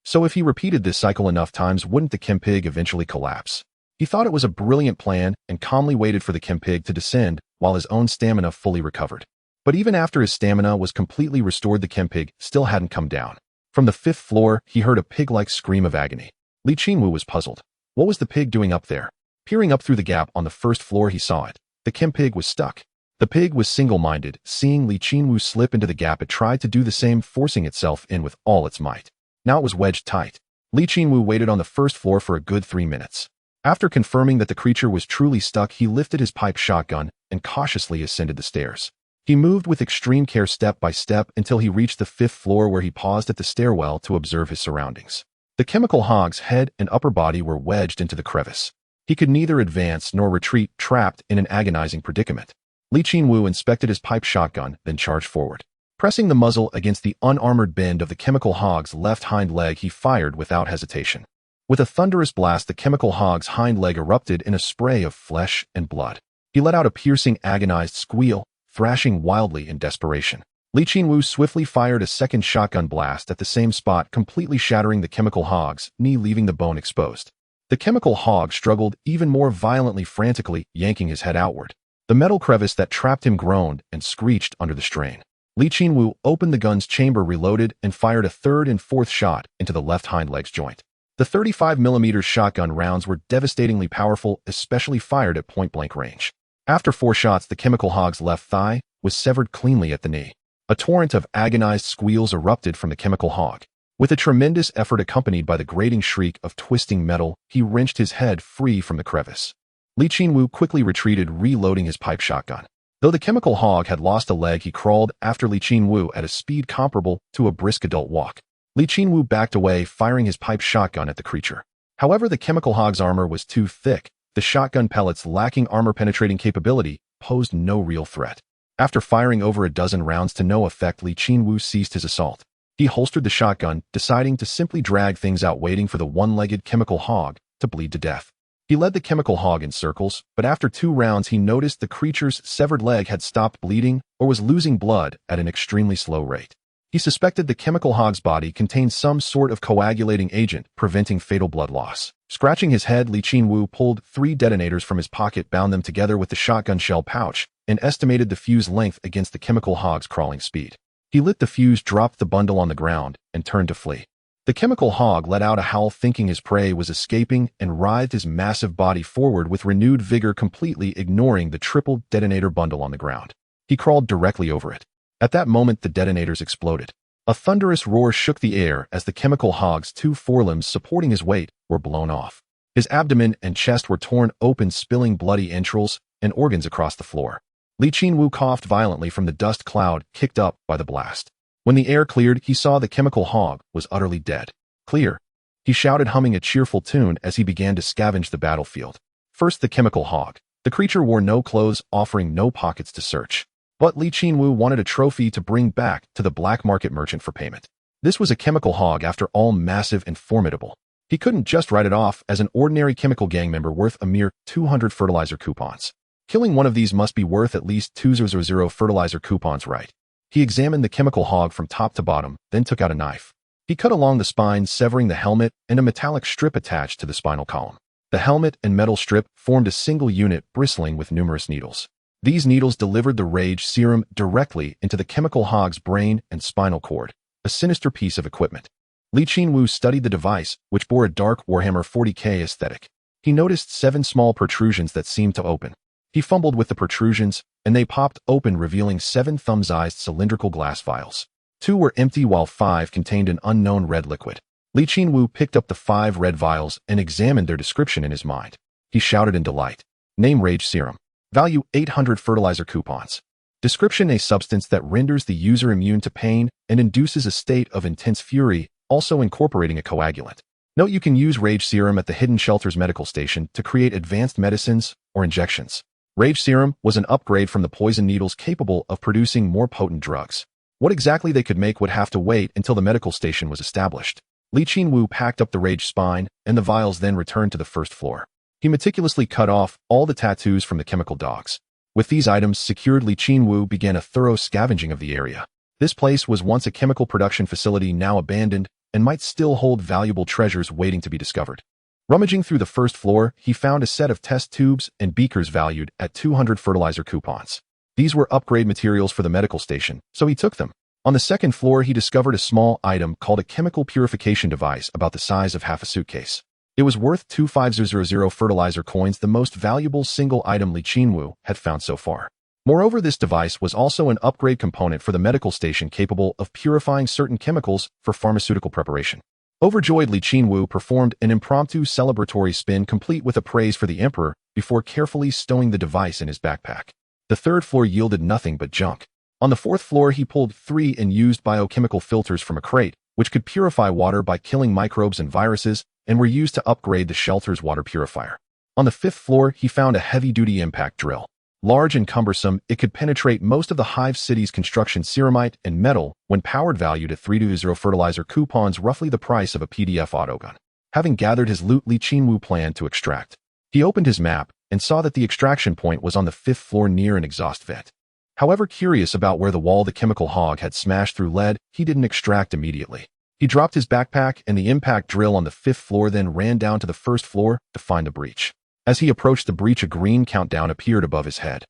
So if he repeated this cycle enough times, wouldn't the Kempig eventually collapse? He thought it was a brilliant plan and calmly waited for the Kempig to descend while his own stamina fully recovered. But even after his stamina was completely restored, the Kempig still hadn't come down. From the 5th floor, he heard a pig-like scream of agony. Qinwu was puzzled. What was the pig doing up there? Peering up through the gap on the 1st floor, he saw it. The Kempig was stuck. The pig was single-minded. Seeing Qinwu slip into the gap, it tried to do the same, forcing itself in with all its might. Now it was wedged tight. Qinwu waited on the 1st floor for a good 3 minutes. After confirming that the creature was truly stuck, he lifted his pipe shotgun and cautiously ascended the stairs. He moved with extreme care step by step until he reached the 5th floor, where he paused at the stairwell to observe his surroundings. The chemical hog's head and upper body were wedged into the crevice. He could neither advance nor retreat, trapped in an agonizing predicament. Qinwu inspected his pipe shotgun, then charged forward. Pressing the muzzle against the unarmored bend of the chemical hog's left hind leg, he fired without hesitation. With a thunderous blast, the chemical hog's hind leg erupted in a spray of flesh and blood. He let out a piercing, agonized squeal, thrashing wildly in desperation. Qinwu swiftly fired a second shotgun blast at the same spot, completely shattering the chemical hog's knee, leaving the bone exposed. The chemical hog struggled even more violently, frantically yanking his head outward. The metal crevice that trapped him groaned and screeched under the strain. Qinwu opened the gun's chamber, reloaded, and fired a 3rd and 4th shot into the left hind leg's joint. The 35mm shotgun rounds were devastatingly powerful, especially fired at point-blank range. After 4 shots, the chemical hog's left thigh was severed cleanly at the knee. A torrent of agonized squeals erupted from the chemical hog. With a tremendous effort accompanied by the grating shriek of twisting metal, he wrenched his head free from the crevice. Qinwu quickly retreated, reloading his pipe shotgun. Though the chemical hog had lost a leg, he crawled after Qinwu at a speed comparable to a brisk adult walk. Qinwu backed away, firing his pipe shotgun at the creature. However, the chemical hog's armor was too thick. The shotgun pellets, lacking armor-penetrating capability, posed no real threat. After firing over a dozen rounds to no effect, Qinwu ceased his assault. He holstered the shotgun, deciding to simply drag things out, waiting for the one-legged chemical hog to bleed to death. He led the chemical hog in circles, but after 2 rounds he noticed the creature's severed leg had stopped bleeding or was losing blood at an extremely slow rate. He suspected the chemical hog's body contained some sort of coagulating agent, preventing fatal blood loss. Scratching his head, Qinwu pulled 3 detonators from his pocket, bound them together with the shotgun shell pouch, and estimated the fuse length against the chemical hog's crawling speed. He lit the fuse, dropped the bundle on the ground, and turned to flee. The chemical hog let out a howl, thinking his prey was escaping, and writhed his massive body forward with renewed vigor, completely ignoring the triple detonator bundle on the ground. He crawled directly over it. At that moment, the detonators exploded. A thunderous roar shook the air as the chemical hog's 2 forelimbs supporting his weight were blown off. His abdomen and chest were torn open, spilling bloody entrails and organs across the floor. Qinwu coughed violently from the dust cloud kicked up by the blast. When the air cleared, he saw the chemical hog was utterly dead. Clear, he shouted, humming a cheerful tune as he began to scavenge the battlefield. First, the chemical hog. The creature wore no clothes, offering no pockets to search. But Qinwu wanted a trophy to bring back to the black market merchant for payment. This was a chemical hog, after all, massive and formidable. He couldn't just write it off as an ordinary chemical gang member worth a mere 200 fertilizer coupons. Killing one of these must be worth at least 200 fertilizer coupons, right? He examined the chemical hog from top to bottom, then took out a knife. He cut along the spine, severing the helmet and a metallic strip attached to the spinal column. The helmet and metal strip formed a single unit, bristling with numerous needles. These needles delivered the rage serum directly into the chemical hog's brain and spinal cord, a sinister piece of equipment. Qinwu studied the device, which bore a dark Warhammer 40k aesthetic. He noticed 7 small protrusions that seemed to open. He fumbled with the protrusions, and they popped open, revealing 7 thumb-sized cylindrical glass vials. 2 were empty, while 5 contained an unknown red liquid. Qinwu picked up the 5 red vials and examined their description in his mind. He shouted in delight. Name: Rage Serum. Value: 800 fertilizer coupons. Description: a substance that renders the user immune to pain and induces a state of intense fury, also incorporating a coagulant. Note: you can use Rage Serum at the Hidden Shelters medical station to create advanced medicines or injections. Rage Serum was an upgrade from the poison needles capable of producing more potent drugs. What exactly they could make would have to wait until the medical station was established. Li Qinwu packed up the Rage Spine, and the vials then returned to the first floor. He meticulously cut off all the tattoos from the chemical dogs. With these items secured, Li Qinwu began a thorough scavenging of the area. This place was once a chemical production facility, now abandoned, and might still hold valuable treasures waiting to be discovered. Rummaging through the first floor, he found a set of test tubes and beakers valued at 200 fertilizer coupons. These were upgrade materials for the medical station, so he took them. On the second floor, he discovered a small item called a chemical purification device about the size of half a suitcase. It was worth 25000 fertilizer coins, the most valuable single item Li Qinwu had found so far. Moreover, this device was also an upgrade component for the medical station capable of purifying certain chemicals for pharmaceutical preparation. Overjoyed, Li Qinwu performed an impromptu celebratory spin complete with a praise for the emperor before carefully stowing the device in his backpack. The third floor yielded nothing but junk. On the fourth floor, he pulled 3 unused biochemical filters from a crate, which could purify water by killing microbes and viruses, and were used to upgrade the shelter's water purifier. On the fifth floor, he found a heavy-duty impact drill. Large and cumbersome, it could penetrate most of the Hive City's construction ceramite and metal when powered, valued at 320 fertilizer coupons, roughly the price of a PDF autogun. Having gathered his loot, Li Qinwu planned to extract. He opened his map and saw that the extraction point was on the 5th floor near an exhaust vent. However, curious about where the wall the chemical hog had smashed through led, he didn't extract immediately. He dropped his backpack and the impact drill on the 5th floor, then ran down to the 1st floor to find the breach. As he approached the breach, a green countdown appeared above his head.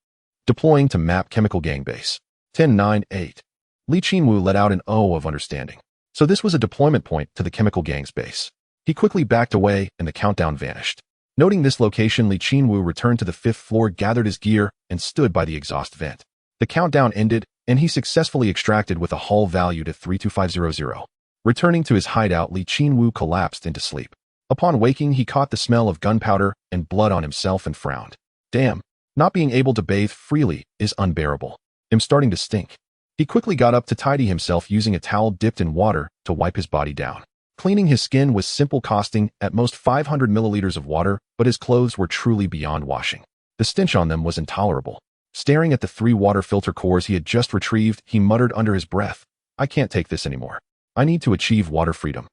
Deploying to map chemical gang base. 10-9-8. Li Qinwu let out an "oh" of understanding. So this was a deployment point to the chemical gang's base. He quickly backed away and the countdown vanished. Noting this location, Li Qinwu returned to the 5th floor, gathered his gear, and stood by the exhaust vent. The countdown ended, and he successfully extracted with a haul valued at 32500. Returning to his hideout, Li Qinwu collapsed into sleep. Upon waking, he caught the smell of gunpowder and blood on himself and frowned. Damn, not being able to bathe freely is unbearable. I'm starting to stink. He quickly got up to tidy himself using a towel dipped in water to wipe his body down. Cleaning his skin was simple, costing at most 500 milliliters of water, but his clothes were truly beyond washing. The stench on them was intolerable. Staring at the 3 water filter cores he had just retrieved, he muttered under his breath, "I can't take this anymore. I need to achieve water freedom."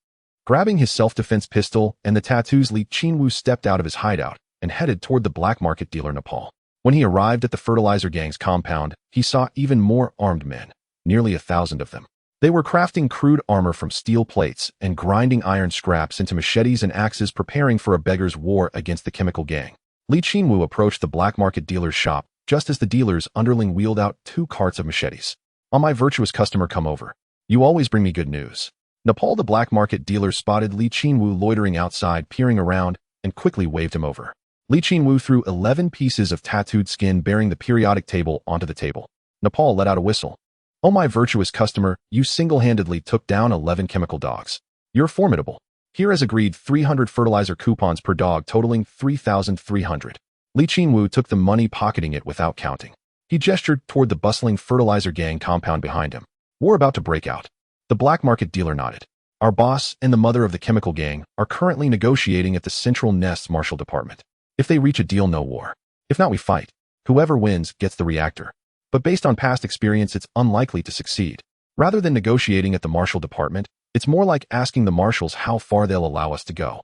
Grabbing his self-defense pistol and the tattoos, Li Qinwu stepped out of his hideout and headed toward the black market dealer Nepal. When he arrived at the fertilizer gang's compound, he saw even more armed men, nearly 1,000 of them. They were crafting crude armor from steel plates and grinding iron scraps into machetes and axes, preparing for a beggar's war against the chemical gang. Li Qinwu approached the black market dealer's shop just as the dealer's underling wheeled out 2 carts of machetes. "On my virtuous customer, come over. You always bring me good news." Nepal, the black market dealer, spotted Li Qinwu loitering outside, peering around, and quickly waved him over. Li Qinwu threw 11 pieces of tattooed skin bearing the periodic table onto the table. Nepal let out a whistle. "Oh, my virtuous customer, you single-handedly took down 11 chemical dogs. You're formidable. Here, as agreed, 300 fertilizer coupons per dog, totaling 3,300. Li Qinwu took the money, pocketing it without counting. He gestured toward the bustling fertilizer gang compound behind him. War about to break out. The black market dealer nodded. "Our boss and the mother of the chemical gang are currently negotiating at the Central Nest's Marshal Department. If they reach a deal, no war. If not, we fight. Whoever wins gets the reactor. But based on past experience, it's unlikely to succeed. Rather than negotiating at the Marshal Department, it's more like asking the marshals how far they'll allow us to go."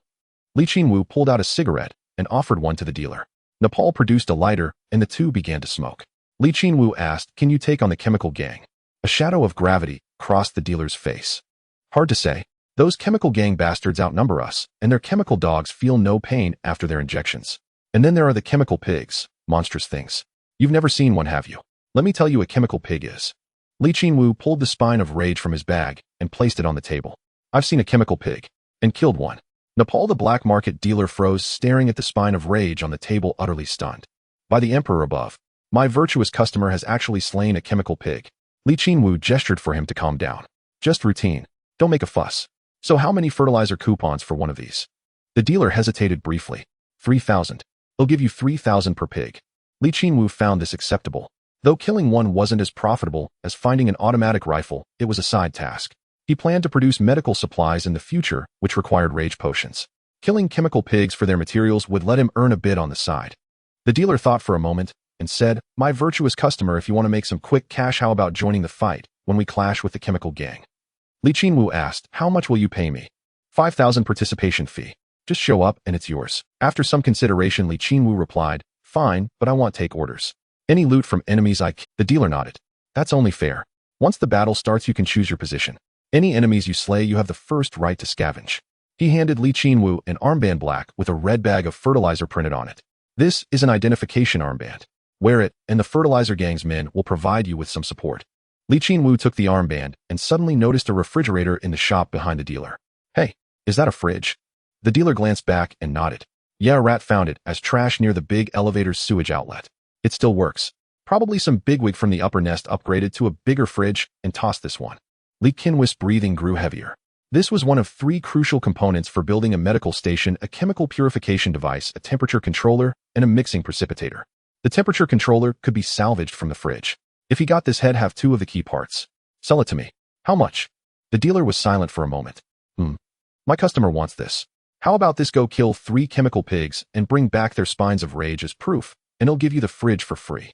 Li Qinwu pulled out a cigarette and offered one to the dealer. Nepal produced a lighter, and the two began to smoke. Li Qinwu asked, "Can you take on the chemical gang?" A shadow of gravity crossed the dealer's face. "Hard to say. Those chemical gang bastards outnumber us, and their chemical dogs feel no pain after their injections. And then there are the chemical pigs, monstrous things. You've never seen one, have you? Let me tell you what a chemical pig is." Li Qinwu pulled the spine of rage from his bag and placed it on the table. "I've seen a chemical pig, and killed one." Nepal, the black market dealer, froze, staring at the spine of rage on the table, utterly stunned. "By the emperor above, my virtuous customer has actually slain a chemical pig." Li Qinwu gestured for him to calm down. "Just routine. Don't make a fuss. So how many fertilizer coupons for one of these?" The dealer hesitated briefly. 3,000. He'll give you 3,000 per pig. Li Qinwu found this acceptable. Though killing one wasn't as profitable as finding an automatic rifle, it was a side task. He planned to produce medical supplies in the future, which required rage potions. Killing chemical pigs for their materials would let him earn a bit on the side. The dealer thought for a moment and said, "My virtuous customer, if you want to make some quick cash, how about joining the fight when we clash with the chemical gang?" Qinwu asked, "How much will you pay me?" 5,000 participation fee. Just show up and it's yours. After some consideration, Qinwu replied, "Fine, but I want take orders. Any loot from enemies The dealer nodded. "That's only fair. Once the battle starts, you can choose your position. Any enemies you slay, you have the first right to scavenge." He handed Qinwu an armband black with a red bag of fertilizer printed on it. "This is an identification armband. Wear it, and the fertilizer gang's men will provide you with some support." Qinwu took the armband and suddenly noticed a refrigerator in the shop behind the dealer. "Hey, is that a fridge?" The dealer glanced back and nodded. "Yeah, a rat found it as trash near the big elevator's sewage outlet. It still works. Probably some bigwig from the upper nest upgraded to a bigger fridge and tossed this one." Qinwu's breathing grew heavier. This was one of 3 crucial components for building a medical station: a chemical purification device, a temperature controller, and a mixing precipitator. The temperature controller could be salvaged from the fridge. If he got this, he'd have 2 of the key parts. "Sell it to me." "How much?" The dealer was silent for a moment. My customer wants this. How about this? Go kill 3 chemical pigs and bring back their spines of rage as proof, and he'll give you the fridge for free."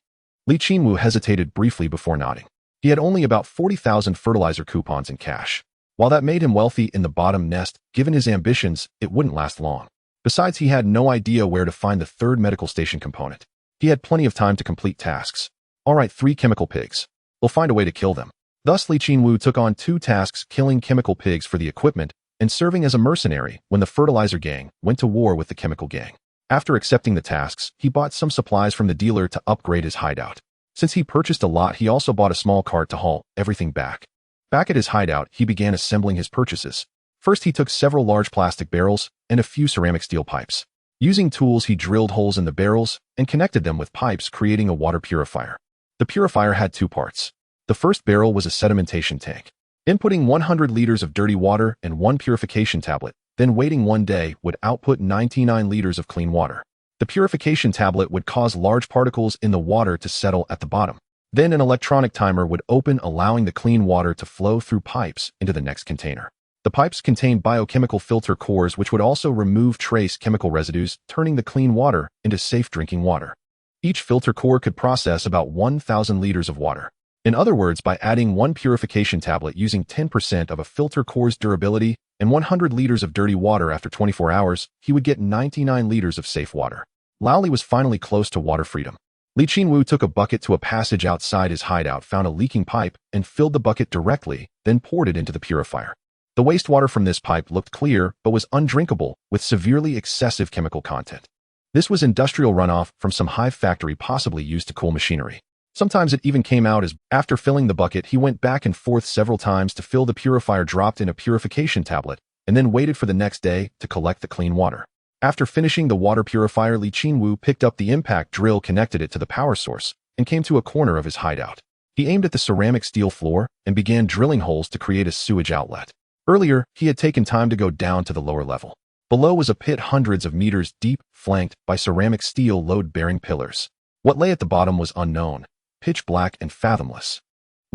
Qinwu hesitated briefly before nodding. He had only about 40,000 fertilizer coupons in cash. While that made him wealthy in the bottom nest, given his ambitions, it wouldn't last long. Besides, he had no idea where to find the 3rd medical station component. He had plenty of time to complete tasks. "All right, 3 chemical pigs. We'll find a way to kill them." Thus, Qinwu took on 2 tasks: killing chemical pigs for the equipment and serving as a mercenary when the fertilizer gang went to war with the chemical gang. After accepting the tasks, he bought some supplies from the dealer to upgrade his hideout. Since he purchased a lot, he also bought a small cart to haul everything back. Back at his hideout, he began assembling his purchases. First, he took several large plastic barrels and a few ceramic steel pipes. Using tools, he drilled holes in the barrels and connected them with pipes, creating a water purifier. The purifier had 2 parts. The first barrel was a sedimentation tank. Inputting 100 liters of dirty water and 1 purification tablet, then waiting 1 day, would output 99 liters of clean water. The purification tablet would cause large particles in the water to settle at the bottom. Then an electronic timer would open, allowing the clean water to flow through pipes into the next container. The pipes contained biochemical filter cores which would also remove trace chemical residues, turning the clean water into safe drinking water. Each filter core could process about 1,000 liters of water. In other words, by adding 1 purification tablet using 10% of a filter core's durability and 100 liters of dirty water after 24 hours, he would get 99 liters of safe water. Laoli was finally close to water freedom. Qinwu took a bucket to a passage outside his hideout, found a leaking pipe, and filled the bucket directly, then poured it into the purifier. The wastewater from this pipe looked clear, but was undrinkable, with severely excessive chemical content. This was industrial runoff from some hive factory, possibly used to cool machinery. Sometimes it even came out as, after filling the bucket, he went back and forth several times to fill the purifier, dropped in a purification tablet, and then waited for the next day to collect the clean water. After finishing the water purifier, Qinwu picked up the impact drill, connected it to the power source, and came to a corner of his hideout. He aimed at the ceramic steel floor and began drilling holes to create a sewage outlet. Earlier, he had taken time to go down to the lower level. Below was a pit hundreds of meters deep, flanked by ceramic steel load-bearing pillars. What lay at the bottom was unknown, pitch black and fathomless.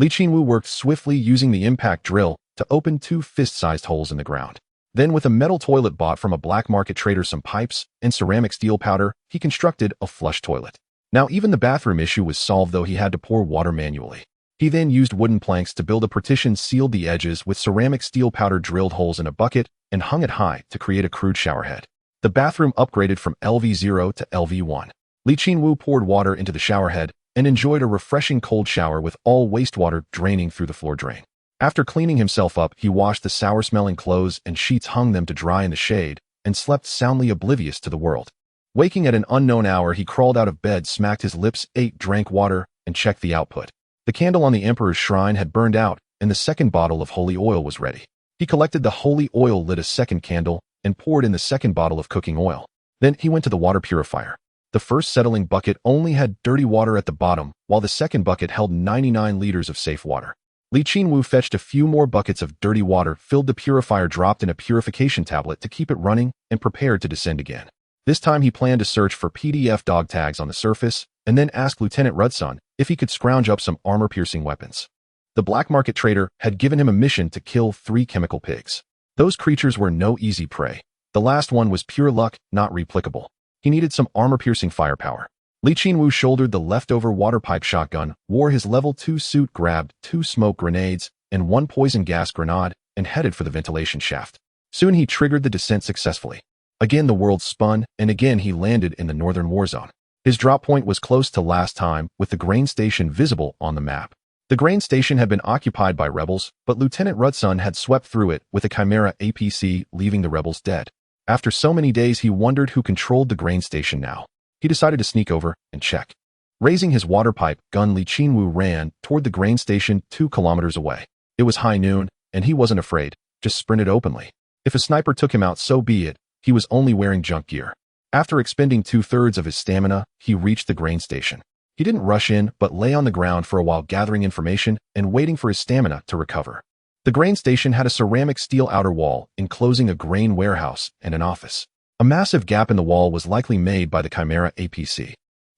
Qinwu worked swiftly, using the impact drill to open 2 fist-sized holes in the ground. Then, with a metal toilet bought from a black market trader, some pipes, and ceramic steel powder, he constructed a flush toilet. Now even the bathroom issue was solved, though he had to pour water manually. He then used wooden planks to build a partition, sealed the edges with ceramic steel powder, drilled holes in a bucket, and hung it high to create a crude showerhead. The bathroom upgraded from LV0 to LV1. Qinwu poured water into the showerhead and enjoyed a refreshing cold shower with all wastewater draining through the floor drain. After cleaning himself up, he washed the sour-smelling clothes and sheets, hung them to dry in the shade, and slept soundly, oblivious to the world. Waking at an unknown hour, he crawled out of bed, smacked his lips, ate, drank water, and checked the output. The candle on the emperor's shrine had burned out, and the second bottle of holy oil was ready. He collected the holy oil, lit a second candle, and poured in the second bottle of cooking oil. Then he went to the water purifier. The first settling bucket only had dirty water at the bottom, while the second bucket held 99 liters of safe water. Qinwu fetched a few more buckets of dirty water, filled the purifier, dropped in a purification tablet to keep it running, and prepared to descend again. This time he planned to search for PDF dog tags on the surface and then ask Lieutenant Rustank if he could scrounge up some armor-piercing weapons. The black market trader had given him a mission to kill 3 chemical pigs. Those creatures were no easy prey. The last one was pure luck, not replicable. He needed some armor-piercing firepower. Qinwu shouldered the leftover water pipe shotgun, wore his level 2 suit, grabbed 2 smoke grenades and 1 poison gas grenade, and headed for the ventilation shaft. Soon he triggered the descent successfully. Again the world spun, and again he landed in the northern war zone. His drop point was close to last time, with the grain station visible on the map. The grain station had been occupied by rebels, but Lieutenant Rustank had swept through it with a Chimera APC, leaving the rebels dead. After so many days he wondered who controlled the grain station now. He decided to sneak over and check. Raising his water pipe gun, Qinwu ran toward the grain station 2 kilometers away. It was high noon, and he wasn't afraid, just sprinted openly. If a sniper took him out, so be it. He was only wearing junk gear. After expending 2/3 of his stamina, he reached the grain station. He didn't rush in, but lay on the ground for a while gathering information and waiting for his stamina to recover. The grain station had a ceramic steel outer wall enclosing a grain warehouse and an office. A massive gap in the wall was likely made by the Chimera APC.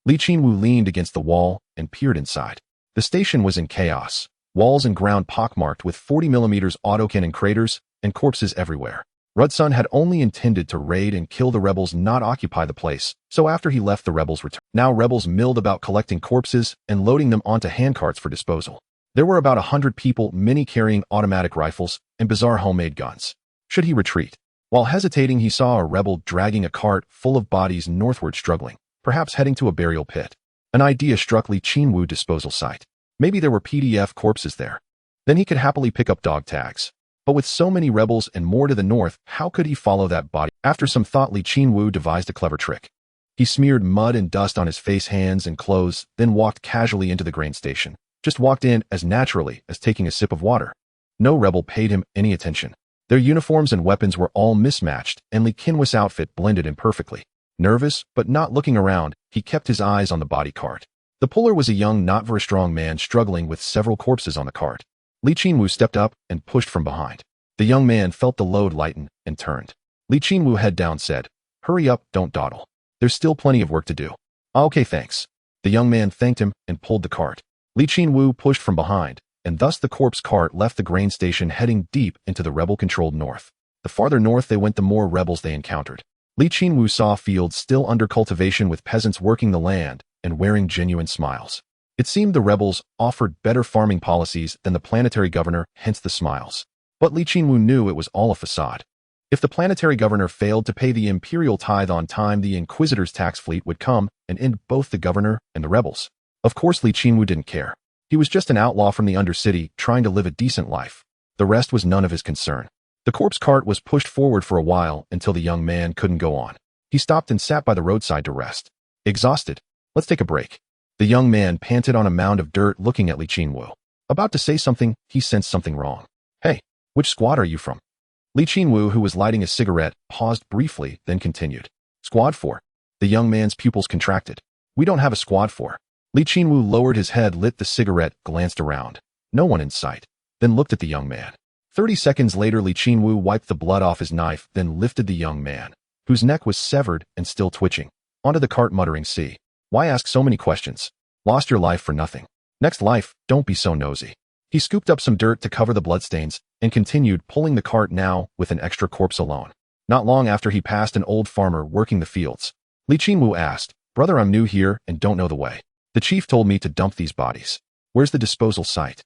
Qinwu leaned against the wall and peered inside. The station was in chaos. Walls and ground pockmarked with 40mm autocannon craters and corpses everywhere. Rustank had only intended to raid and kill the rebels, not occupy the place, so after he left the rebels returned. Now rebels milled about collecting corpses and loading them onto handcarts for disposal. There were about 100 people, many carrying automatic rifles and bizarre homemade guns. Should he retreat? While hesitating, he saw a rebel dragging a cart full of bodies northward, struggling, perhaps heading to a burial pit. An idea struck Qinwu: disposal site. Maybe there were PDF corpses there. Then he could happily pick up dog tags. But with so many rebels and more to the north, how could he follow that body? After some thought, Qinwu devised a clever trick. He smeared mud and dust on his face, hands, and clothes, then walked casually into the grain station. Just walked in as naturally as taking a sip of water. No rebel paid him any attention. Their uniforms and weapons were all mismatched, and Qinwu's outfit blended in perfectly. Nervous, but not looking around, he kept his eyes on the body cart. The puller was a young, not very strong man struggling with several corpses on the cart. Qinwu stepped up and pushed from behind. The young man felt the load lighten and turned. Qinwu, head down, said, "Hurry up, don't dawdle. There's still plenty of work to do." "Okay, thanks." The young man thanked him and pulled the cart. Qinwu pushed from behind, and thus the corpse cart left the grain station, heading deep into the rebel-controlled north. The farther north they went, the more rebels they encountered. Qinwu saw fields still under cultivation with peasants working the land and wearing genuine smiles. It seemed the rebels offered better farming policies than the planetary governor, hence the smiles. But Qinwu knew it was all a facade. If the planetary governor failed to pay the imperial tithe on time, the Inquisitor's tax fleet would come and end both the governor and the rebels. Of course, Qinwu didn't care. He was just an outlaw from the Undercity trying to live a decent life. The rest was none of his concern. The corpse cart was pushed forward for a while until the young man couldn't go on. He stopped and sat by the roadside to rest. Exhausted. "Let's take a break." The young man panted on a mound of dirt, looking at Qinwu. About to say something, he sensed something wrong. "Hey, which squad are you from?" Qinwu, who was lighting a cigarette, paused briefly, then continued. "Squad 4. The young man's pupils contracted. "We don't have a squad 4. Qinwu lowered his head, lit the cigarette, glanced around. No one in sight, then looked at the young man. 30 seconds later, Qinwu wiped the blood off his knife, then lifted the young man, whose neck was severed and still twitching, onto the cart, muttering, "See. Why ask so many questions? Lost your life for nothing. Next life, don't be so nosy." He scooped up some dirt to cover the bloodstains and continued pulling the cart, now with an extra corpse alone. Not long after, he passed an old farmer working the fields. Qinwu asked, "Brother, I'm new here and don't know the way. The chief told me to dump these bodies. Where's the disposal site?"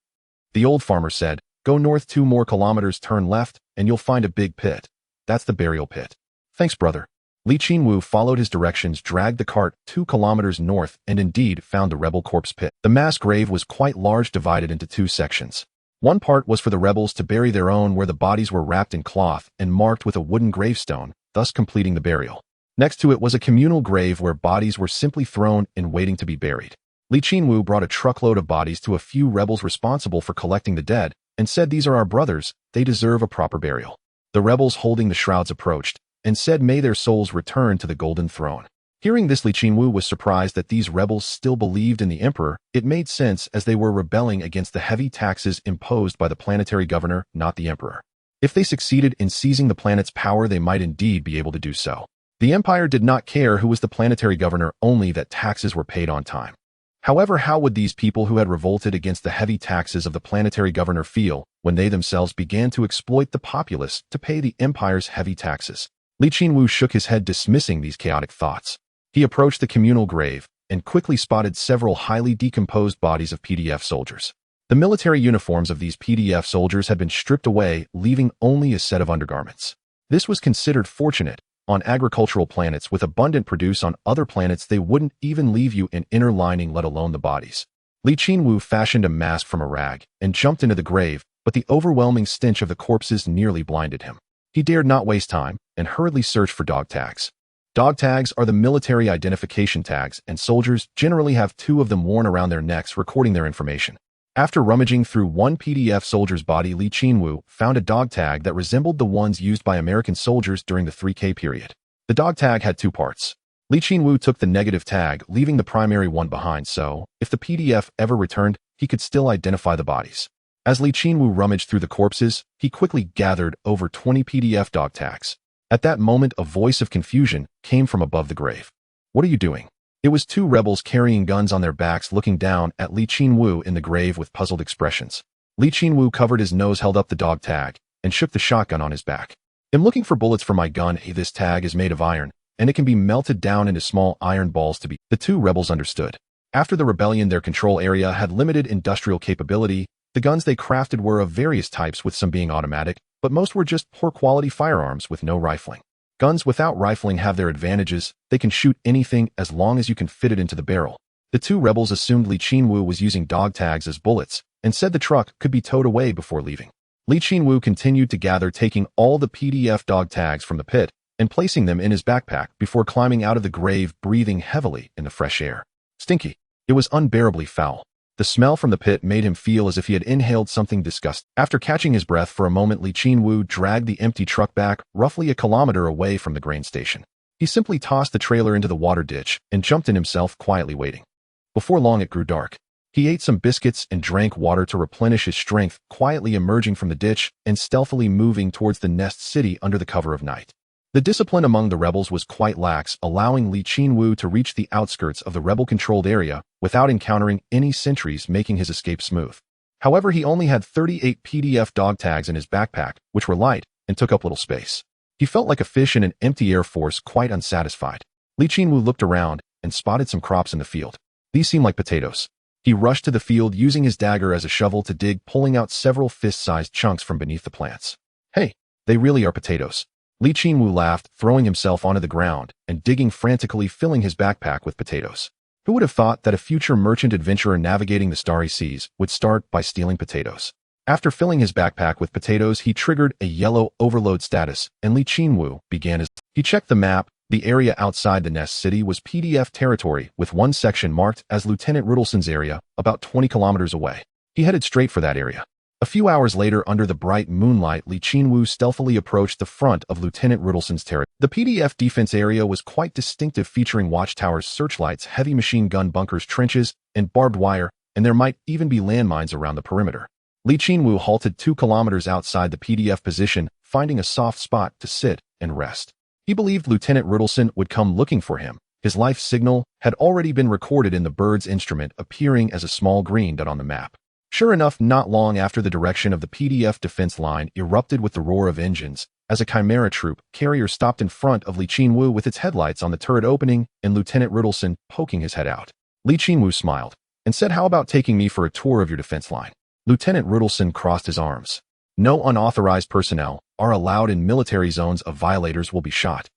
The old farmer said, "Go north 2 more kilometers, turn left, and you'll find a big pit. That's the burial pit." "Thanks, brother." Qinwu followed his directions, dragged the cart 2 kilometers north, and indeed found the rebel corpse pit. The mass grave was quite large, divided into 2 sections. One part was for the rebels to bury their own, where the bodies were wrapped in cloth and marked with a wooden gravestone, thus completing the burial. Next to it was a communal grave where bodies were simply thrown and waiting to be buried. Qinwu brought a truckload of bodies to a few rebels responsible for collecting the dead and said, "These are our brothers, they deserve a proper burial." The rebels holding the shrouds approached and said, "May their souls return to the golden throne." Hearing this, Qinwu was surprised that these rebels still believed in the emperor. It made sense, as they were rebelling against the heavy taxes imposed by the planetary governor, not the emperor. If they succeeded in seizing the planet's power, they might indeed be able to do so. The Empire did not care who was the planetary governor, only that taxes were paid on time. However, how would these people who had revolted against the heavy taxes of the planetary governor feel when they themselves began to exploit the populace to pay the Empire's heavy taxes? Qinwu shook his head, dismissing these chaotic thoughts. He approached the communal grave and quickly spotted several highly decomposed bodies of PDF soldiers. The military uniforms of these PDF soldiers had been stripped away, leaving only a set of undergarments. This was considered fortunate. On agricultural planets with abundant produce, on other planets they wouldn't even leave you an inner lining, let alone the bodies. Qinwu fashioned a mask from a rag and jumped into the grave, but the overwhelming stench of the corpses nearly blinded him. He dared not waste time and hurriedly searched for dog tags. Dog tags are the military identification tags, and soldiers generally have 2 of them worn around their necks recording their information. After rummaging through one PDF soldier's body, Qinwu found a dog tag that resembled the ones used by American soldiers during the 3K period. The dog tag had 2 parts. Qinwu took the negative tag, leaving the primary one behind, so if the PDF ever returned, he could still identify the bodies. As Qinwu rummaged through the corpses, he quickly gathered over 20 PDF dog tags. At that moment, a voice of confusion came from above the grave. "What are you doing?" It was 2 rebels carrying guns on their backs, looking down at Qinwu in the grave with puzzled expressions. Qinwu covered his nose, held up the dog tag, and shook the shotgun on his back. "I'm looking for bullets for my gun. Hey, this tag is made of iron, and it can be melted down into small iron balls to be..." The 2 rebels understood. After the rebellion, their control area had limited industrial capability. The guns they crafted were of various types, with some being automatic, but most were just poor quality firearms with no rifling. Guns without rifling have their advantages. They can shoot anything as long as you can fit it into the barrel. The 2 rebels assumed Qinwu was using dog tags as bullets and said the truck could be towed away before leaving. Qinwu continued to gather, taking all the PDF dog tags from the pit and placing them in his backpack before climbing out of the grave, breathing heavily in the fresh air. Stinky. It was unbearably foul. The smell from the pit made him feel as if he had inhaled something disgusting. After catching his breath for a moment, Qinwu dragged the empty truck back roughly a kilometer away from the grain station. He simply tossed the trailer into the water ditch and jumped in himself, quietly waiting. Before long, it grew dark. He ate some biscuits and drank water to replenish his strength, quietly emerging from the ditch and stealthily moving towards the nest city under the cover of night. The discipline among the rebels was quite lax, allowing Qinwu to reach the outskirts of the rebel-controlled area without encountering any sentries, making his escape smooth. However, he only had 38 PDF dog tags in his backpack, which were light and took up little space. He felt like a fish in an empty air force, quite unsatisfied. Qinwu looked around and spotted some crops in the field. These seemed like potatoes. He rushed to the field, using his dagger as a shovel to dig, pulling out several fist-sized chunks from beneath the plants. "Hey, they really are potatoes." Qinwu laughed, throwing himself onto the ground and digging frantically, filling his backpack with potatoes. Who would have thought that a future merchant adventurer navigating the starry seas would start by stealing potatoes? After filling his backpack with potatoes, he triggered a yellow overload status, and Qinwu began his... He checked the map. The area outside the nest city was PDF territory, with one section marked as Lieutenant Rudelsson's area, about 20 kilometers away. He headed straight for that area. A few hours later, under the bright moonlight, Qinwu stealthily approached the front of Lieutenant Rudelsson's territory. The PDF defense area was quite distinctive, featuring watchtowers, searchlights, heavy machine gun bunkers, trenches, and barbed wire, and there might even be landmines around the perimeter. Qinwu halted 2 kilometers outside the PDF position, finding a soft spot to sit and rest. He believed Lieutenant Rudelsson would come looking for him. His life signal had already been recorded in the bird's instrument, appearing as a small green dot on the map. Sure enough, not long after, the direction of the PDF defense line erupted with the roar of engines as a Chimera troop carrier stopped in front of Qinwu with its headlights on the turret opening and Lieutenant Rudelsson poking his head out. Qinwu smiled and said, "How about taking me for a tour of your defense line?" Lieutenant Rudelsson crossed his arms. "No unauthorized personnel are allowed in military zones. Of violators will be shot."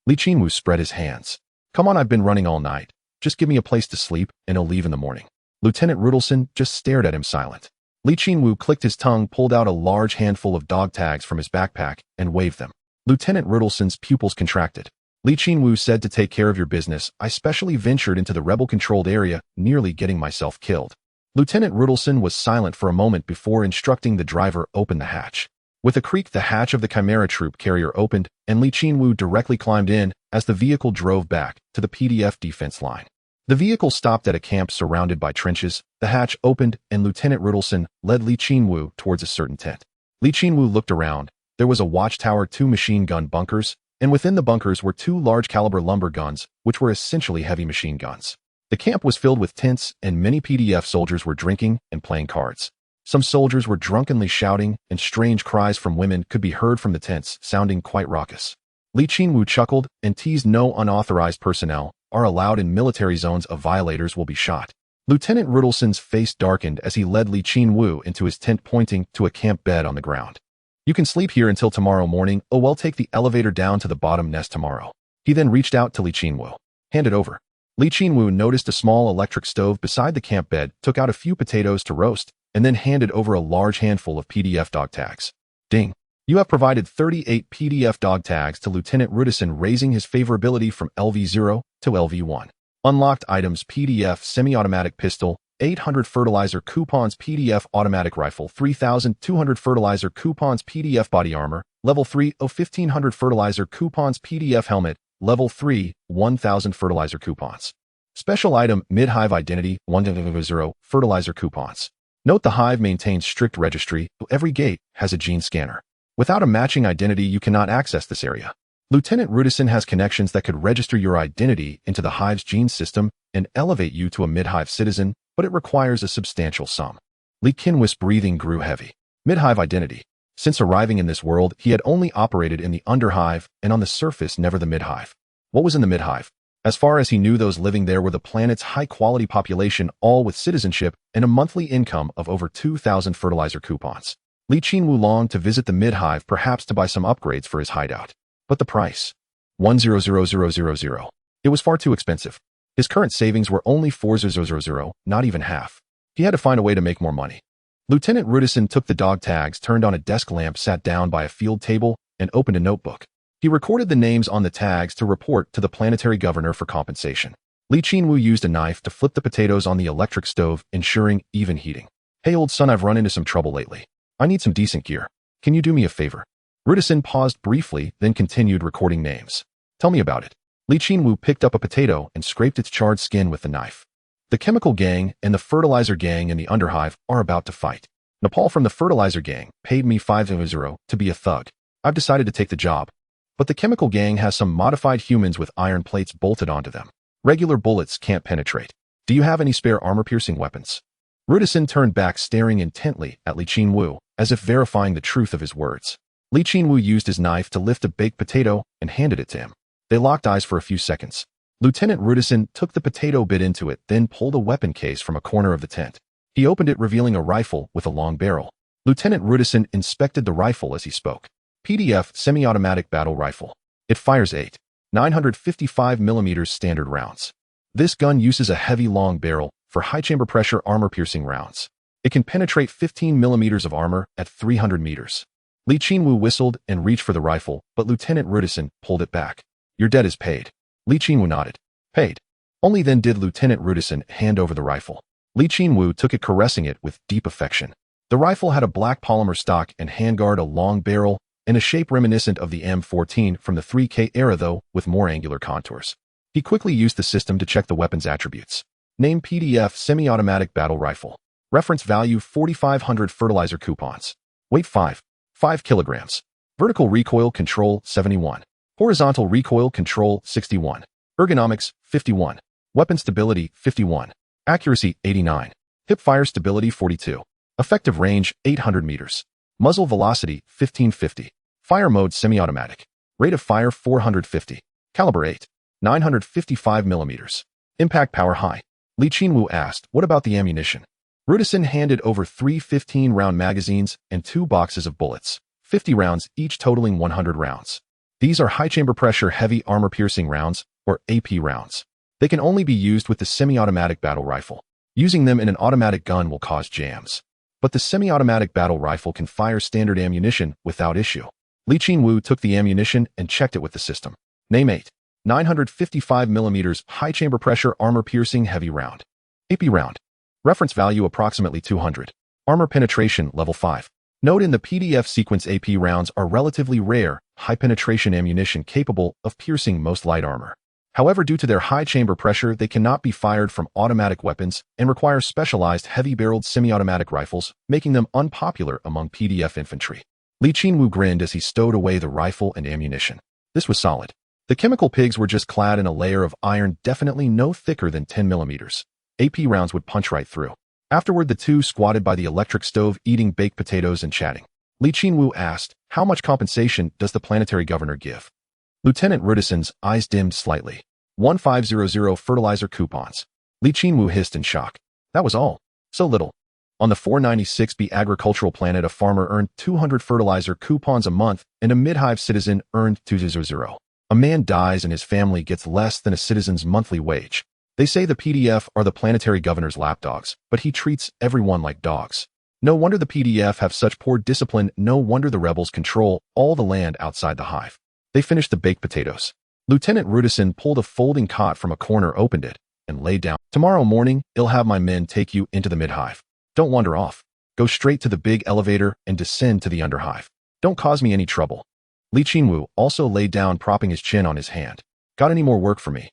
Qinwu spread his hands. "Come on, I've been running all night. Just give me a place to sleep and I'll leave in the morning." Lieutenant Rudelsson just stared at him, silent. Qinwu clicked his tongue, pulled out a large handful of dog tags from his backpack, and waved them. Lieutenant Rudelsson's pupils contracted. Qinwu said, "To take care of your business, I specially ventured into the rebel-controlled area, nearly getting myself killed." Lieutenant Rudelssson was silent for a moment before instructing the driver, "Open the hatch." With a creak, the hatch of the Chimera troop carrier opened, and Qinwu directly climbed in as the vehicle drove back to the PDF defense line. The vehicle stopped at a camp surrounded by trenches. The hatch opened, and Lieutenant Rudelsson led Qinwu towards a certain tent. Qinwu looked around. There was a watchtower, 2 machine gun bunkers, and within the bunkers were 2 large-caliber lumber guns, which were essentially heavy machine guns. The camp was filled with tents, and many PDF soldiers were drinking and playing cards. Some soldiers were drunkenly shouting, and strange cries from women could be heard from the tents, sounding quite raucous. Qinwu chuckled and teased no unauthorized personnel are allowed in military zones. Of violators will be shot. Lieutenant Rudelson's face darkened as he led Qinwu into his tent, pointing to a camp bed on the ground. You can sleep here until tomorrow morning, or we'll take the elevator down to the bottom nest tomorrow. He then reached out to Qinwu. Hand it over. Qinwu noticed a small electric stove beside the camp bed, took out a few potatoes to roast, and then handed over a large handful of PDF dog tags. Ding. You have provided 38 PDF dog tags to Lieutenant Rudelson, raising his favorability from LV0 to LV1. Unlocked items: PDF semi-automatic pistol, 800 fertilizer coupons, PDF automatic rifle, 3,200 fertilizer coupons, PDF body armor, level 3, 1,500 fertilizer coupons, PDF helmet, level 3, 1,000 fertilizer coupons. Special item: mid-hive identity, 1,000 fertilizer coupons. Note: the hive maintains strict registry, so every gate has a gene scanner. Without a matching identity, you cannot access this area. Lieutenant Rudelson has connections that could register your identity into the hive's gene system and elevate you to a mid-hive citizen, but it requires a substantial sum. Qinwu's breathing grew heavy. Mid-hive identity. Since arriving in this world, he had only operated in the underhive and on the surface, never the mid-hive. What was in the mid-hive? As far as he knew, those living there were the planet's high-quality population, all with citizenship and a monthly income of over 2,000 fertilizer coupons. Qinwu longed to visit the mid-hive, perhaps to buy some upgrades for his hideout. But the price? 1,000,000. It was far too expensive. His current savings were only 4,000, not even half. He had to find a way to make more money. Lieutenant Rudelson took the dog tags, turned on a desk lamp, sat down by a field table, and opened a notebook. He recorded the names on the tags to report to the planetary governor for compensation. Qinwu used a knife to flip the potatoes on the electric stove, ensuring even heating. Hey old son, I've run into some trouble lately. I need some decent gear. Can you do me a favor? Rudelson paused briefly, then continued recording names. Tell me about it. Qinwu picked up a potato and scraped its charred skin with the knife. The chemical gang and the fertilizer gang in the underhive are about to fight. Nepal from the fertilizer gang paid me 5,000 to be a thug. I've decided to take the job. But the chemical gang has some modified humans with iron plates bolted onto them. Regular bullets can't penetrate. Do you have any spare armor-piercing weapons? Rudelson turned back, staring intently at Qinwu, as if verifying the truth of his words. Qinwu used his knife to lift a baked potato and handed it to him. They locked eyes for a few seconds. Lieutenant Rudelson took the potato, bit into it, then pulled a weapon case from a corner of the tent. He opened it, revealing a rifle with a long barrel. Lieutenant Rudelson inspected the rifle as he spoke. PDF semi-automatic battle rifle. It fires 8 955mm standard rounds. This gun uses a heavy long barrel for high chamber pressure armor-piercing rounds. It can penetrate 15mm of armor at 300 meters. Qinwu whistled and reached for the rifle, but Lieutenant Rudelson pulled it back. Your debt is paid. Qinwu nodded. Paid. Only then did Lieutenant Rudelson hand over the rifle. Qinwu took it, caressing it with deep affection. The rifle had a black polymer stock and handguard, a long barrel, and a shape reminiscent of the M14 from the 3K era, though with more angular contours. He quickly used the system to check the weapon's attributes. Name: PDF semi-automatic battle rifle. Reference value: 4,500 fertilizer coupons. Weight: 5 kilograms. Vertical recoil control: 71. Horizontal recoil control: 61. Ergonomics: 51. Weapon stability: 51. Accuracy: 89. Hip fire stability: 42. Effective range: 800 meters. Muzzle velocity: 1550. Fire mode: semi-automatic. Rate of fire: 450. Caliber: 8 955 millimeters. Impact power: high. Qinwu asked, what about the ammunition? Rudelson handed over 3 15-round magazines and 2 boxes of bullets, 50 rounds each, totaling 100 rounds. These are high chamber pressure heavy armor-piercing rounds, or AP rounds. They can only be used with the semi-automatic battle rifle. Using them in an automatic gun will cause jams. But the semi-automatic battle rifle can fire standard ammunition without issue. Qinwu took the ammunition and checked it with the system. Name: 8 955mm high chamber pressure armor-piercing heavy round. AP round. Reference value: approximately 200. Armor penetration: level 5. Note: in the PDF sequence, AP rounds are relatively rare, high-penetration ammunition capable of piercing most light armor. However, due to their high chamber pressure, they cannot be fired from automatic weapons and require specialized heavy-barreled semi-automatic rifles, making them unpopular among PDF infantry. Qinwu grinned as he stowed away the rifle and ammunition. This was solid. The chemical pigs were just clad in a layer of iron definitely no thicker than 10 millimeters. AP rounds would punch right through. Afterward, the two squatted by the electric stove eating baked potatoes and chatting. Qinwu asked, "How much compensation does the planetary governor give?" Lieutenant Rustan's eyes dimmed slightly. 1500 fertilizer coupons. Qinwu hissed in shock. That was all. So little. On the 496b agricultural planet, a farmer earned 200 fertilizer coupons a month and a mid-hive citizen earned 200. A man dies and his family gets less than a citizen's monthly wage. They say the PDF are the planetary governor's lapdogs, but he treats everyone like dogs. No wonder the PDF have such poor discipline, no wonder the rebels control all the land outside the hive. They finished the baked potatoes. Lieutenant Rustank pulled a folding cot from a corner, opened it, and lay down. Tomorrow morning, I'll have my men take you into the mid-hive. Don't wander off. Go straight to the big elevator and descend to the underhive. Don't cause me any trouble. Qinwu also lay down, propping his chin on his hand. Got any more work for me?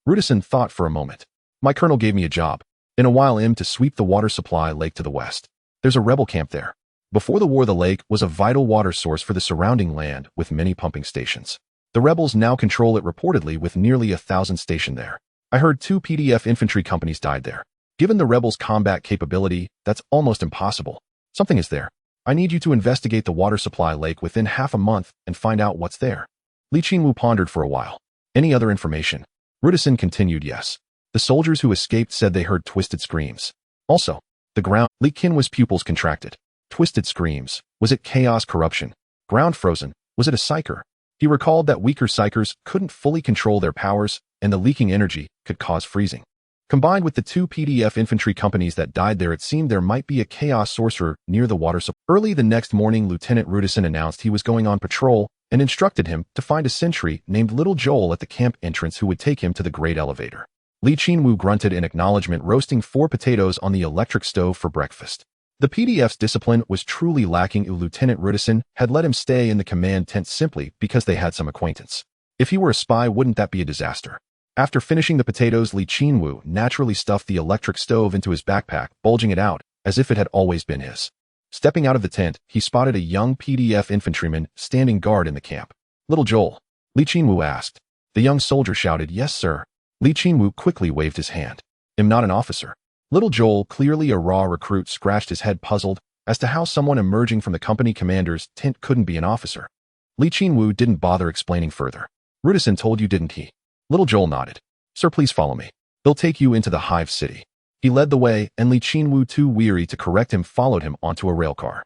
Rustank thought for a moment. My colonel gave me a job. In a while to sweep the water supply lake to the west. There's a rebel camp there. Before the war, the lake was a vital water source for the surrounding land with many pumping stations. The rebels now control it reportedly with nearly 1,000 stationed there. I heard 2 PDF infantry companies died there. Given the rebels' combat capability, that's almost impossible. Something is there. I need you to investigate the water supply lake within half a month and find out what's there. Qinwu pondered for a while. Any other information? Rustank continued, yes. The soldiers who escaped said they heard twisted screams. Also, the ground. Qinwu's pupils contracted. Twisted screams. Was it chaos corruption? Ground frozen. Was it a psyker? He recalled that weaker psykers couldn't fully control their powers, and the leaking energy could cause freezing. Combined with the 2 PDF infantry companies that died there, it seemed there might be a chaos sorcerer near the water supply. Early the next morning, Lieutenant Rustank announced he was going on patrol and instructed him to find a sentry named Little Joel at the camp entrance who would take him to the great elevator. Qinwu grunted in acknowledgement, roasting 4 potatoes on the electric stove for breakfast. The PDF's discipline was truly lacking. Lieutenant Rustank had let him stay in the command tent simply because they had some acquaintance. If he were a spy, wouldn't that be a disaster? After finishing the potatoes, Qinwu naturally stuffed the electric stove into his backpack, bulging it out as if it had always been his. Stepping out of the tent, he spotted a young PDF infantryman standing guard in the camp. Little Joel? Qinwu asked. The young soldier shouted, "Yes, sir." Qinwu quickly waved his hand. "I'm not an officer." Little Joel, clearly a raw recruit, scratched his head, puzzled as to how someone emerging from the company commander's tent couldn't be an officer. Qinwu didn't bother explaining further. Rustank told you, didn't he? Little Joel nodded. "Sir, please follow me. They'll take you into the hive city." He led the way, and Qinwu, too weary to correct him, followed him onto a railcar.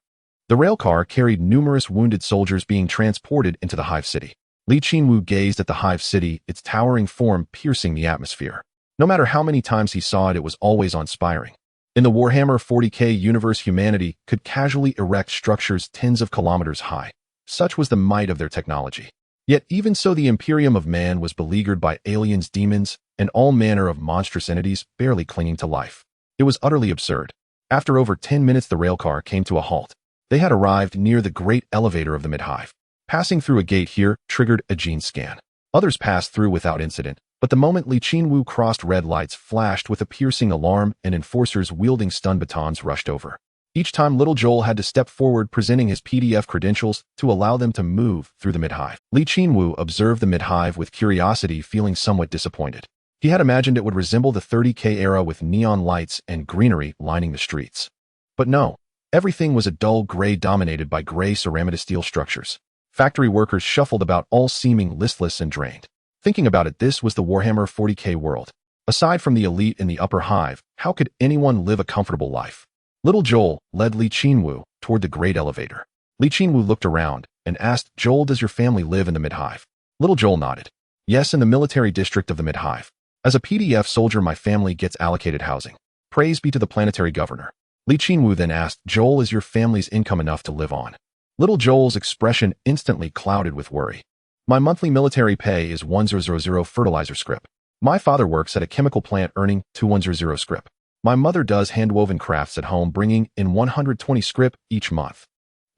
The railcar carried numerous wounded soldiers being transported into the hive city. Qinwu gazed at the hive city, its towering form piercing the atmosphere. No matter how many times he saw it, it was always awe-inspiring. In the Warhammer 40k universe, humanity could casually erect structures tens of kilometers high. Such was the might of their technology. Yet even so, the Imperium of man was beleaguered by aliens, demons, and all manner of monstrous entities barely clinging to life. It was utterly absurd. After over 10 minutes, the railcar came to a halt. They had arrived near the great elevator of the mid-hive. Passing through a gate here triggered a gene scan. Others passed through without incident, but the moment Qinwu crossed, red lights flashed with a piercing alarm, and enforcers wielding stun batons rushed over. Each time, Little Joel had to step forward, presenting his PDF credentials to allow them to move through the mid-hive. Qinwu observed the mid-hive with curiosity, feeling somewhat disappointed. He had imagined it would resemble the 30k era with neon lights and greenery lining the streets. But no, everything was a dull gray dominated by gray ceramidesteel structures. Factory workers shuffled about, all seeming listless and drained. Thinking about it, this was the Warhammer 40k world. Aside from the elite in the upper hive, how could anyone live a comfortable life? Little Joel led Qinwu toward the great elevator. Qinwu looked around and asked, "Joel, does your family live in the mid-hive?" Little Joel nodded. "Yes, in the military district of the mid-hive. As a PDF soldier, my family gets allocated housing. Praise be to the planetary governor." Qinwu then asked, "Joel, is your family's income enough to live on?" Little Joel's expression instantly clouded with worry. "My monthly military pay is 100 fertilizer scrip. My father works at a chemical plant earning 210 scrip. My mother does handwoven crafts at home, bringing in 120 scrip each month.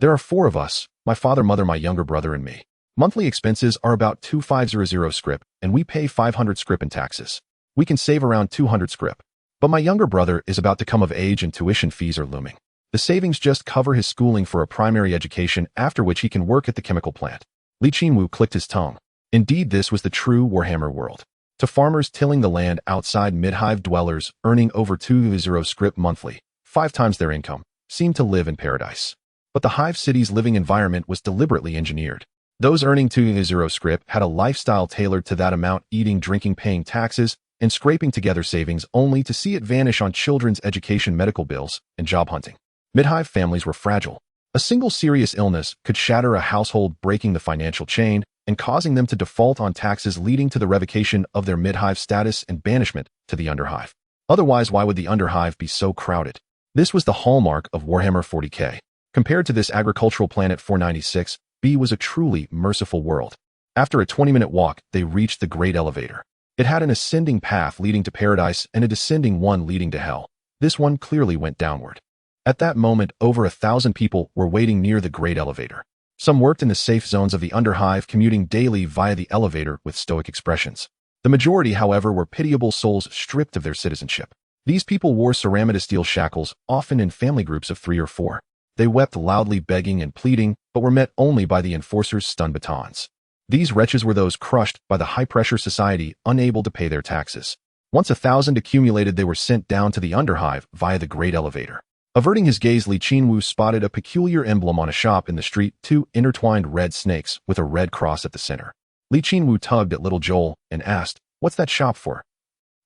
There are 4 of us, my father, mother, my younger brother, and me. Monthly expenses are about 2500 scrip, and we pay 500 scrip in taxes. We can save around 200 scrip. But my younger brother is about to come of age and tuition fees are looming. The savings just cover his schooling for a primary education, after which he can work at the chemical plant." Qinwu clicked his tongue. Indeed, this was the true Warhammer world. To farmers tilling the land outside mid-hive dwellers earning over 2 script monthly, 5 times their income, seemed to live in paradise. But the hive city's living environment was deliberately engineered. Those earning 2 script had a lifestyle tailored to that amount, eating, drinking, paying taxes, and scraping together savings only to see it vanish on children's education, medical bills, and job hunting. Mid-hive families were fragile. A single serious illness could shatter a household, breaking the financial chain and causing them to default on taxes, leading to the revocation of their mid-hive status and banishment to the underhive. Otherwise, why would the underhive be so crowded? This was the hallmark of Warhammer 40k. Compared to this agricultural planet 496, B was a truly merciful world. After a 20-minute walk, they reached the Great Elevator. It had an ascending path leading to paradise and a descending one leading to hell. This one clearly went downward. At that moment, over 1,000 people were waiting near the Great Elevator. Some worked in the safe zones of the underhive, commuting daily via the elevator with stoic expressions. The majority, however, were pitiable souls stripped of their citizenship. These people wore ceramidesteel shackles, often in family groups of 3 or 4. They wept loudly, begging and pleading, but were met only by the enforcers' stun batons. These wretches were those crushed by the high-pressure society, unable to pay their taxes. Once 1,000 accumulated, they were sent down to the underhive via the Great Elevator. Averting his gaze, Qinwu spotted a peculiar emblem on a shop in the street, 2 intertwined red snakes with a red cross at the center. Qinwu tugged at Little Joel and asked, "What's that shop for?"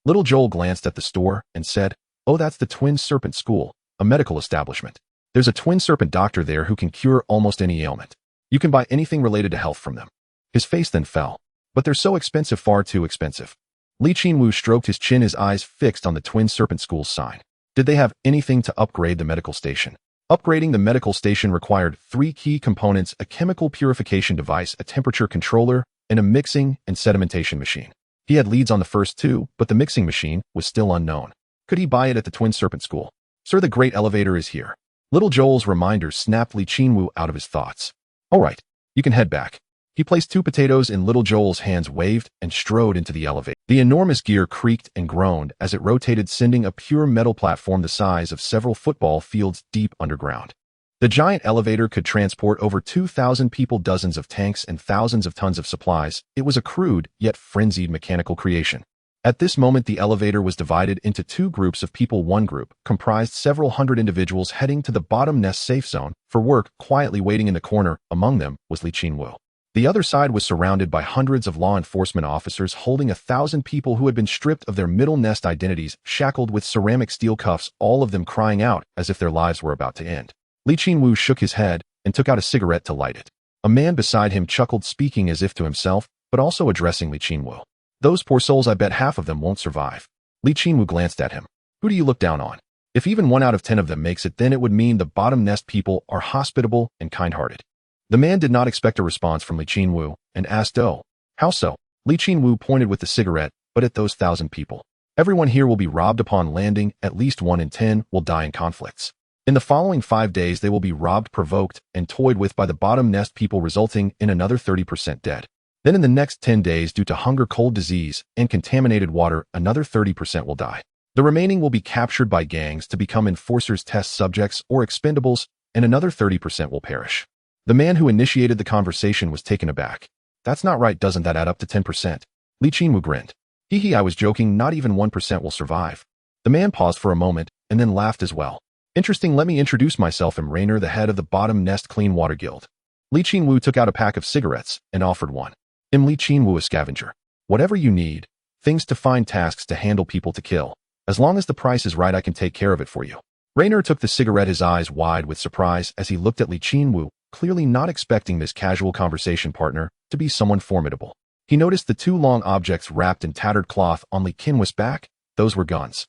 Little Joel glanced at the store and said, "Oh, that's the Twin Serpent School, a medical establishment. There's a twin serpent doctor there who can cure almost any ailment. You can buy anything related to health from them." His face then fell. "But they're so expensive, far too expensive." Qinwu stroked his chin, his eyes fixed on the Twin Serpent School's sign. Did they have anything to upgrade the medical station? Upgrading the medical station required 3 key components: a chemical purification device, a temperature controller, and a mixing and sedimentation machine. He had leads on the first 2, but the mixing machine was still unknown. Could he buy it at the Twin Serpent School? "Sir, the Great Elevator is here." Little Joel's reminder snapped Qinwu out of his thoughts. "All right, you can head back." He placed 2 potatoes in Little Joel's hands, waved, and strode into the elevator. The enormous gear creaked and groaned as it rotated, sending a pure metal platform the size of several football fields deep underground. The giant elevator could transport over 2,000 people, dozens of tanks, and thousands of tons of supplies. It was a crude, yet frenzied mechanical creation. At this moment, the elevator was divided into 2 groups of people. One group comprised several hundred individuals heading to the bottom nest safe zone for work. Quietly waiting in the corner, among them, was Qinwu. The other side was surrounded by hundreds of law enforcement officers holding 1,000 people who had been stripped of their middle nest identities, shackled with ceramic steel cuffs, all of them crying out as if their lives were about to end. Qinwu shook his head and took out a cigarette to light it. A man beside him chuckled, speaking as if to himself, but also addressing Qinwu. "Those poor souls, I bet half of them won't survive." Qinwu glanced at him. "Who do you look down on? If even 1 out of 10 of them makes it, then it would mean the bottom nest people are hospitable and kind-hearted." The man did not expect a response from Qinwu and asked, "Oh, how so?" Qinwu pointed with the cigarette, "But at those 1,000 people. Everyone here will be robbed upon landing. At least 1 in 10 will die in conflicts. In the following 5 days, they will be robbed, provoked, and toyed with by the bottom nest people, resulting in another 30% dead. Then in the next 10 days, due to hunger, cold, disease, and contaminated water, another 30% will die. The remaining will be captured by gangs to become enforcers, test subjects, or expendables, and another 30% will perish." The man who initiated the conversation was taken aback. "That's not right. Doesn't that add up to 10%? Qinwu grinned. "Hee, I was joking. Not even 1% will survive." The man paused for a moment and then laughed as well. "Interesting. Let me introduce myself. I'm Rainer, the head of the Bottom Nest Clean Water Guild." Qinwu took out a pack of cigarettes and offered one. "I'm Qinwu, a scavenger. Whatever you need, things to find, tasks to handle, people to kill. As long as the price is right, I can take care of it for you." Rainer took the cigarette, his eyes wide with surprise as he looked at Qinwu, clearly not expecting this casual conversation partner to be someone formidable. He noticed the 2 long objects wrapped in tattered cloth on Qinwu's back. Those were guns.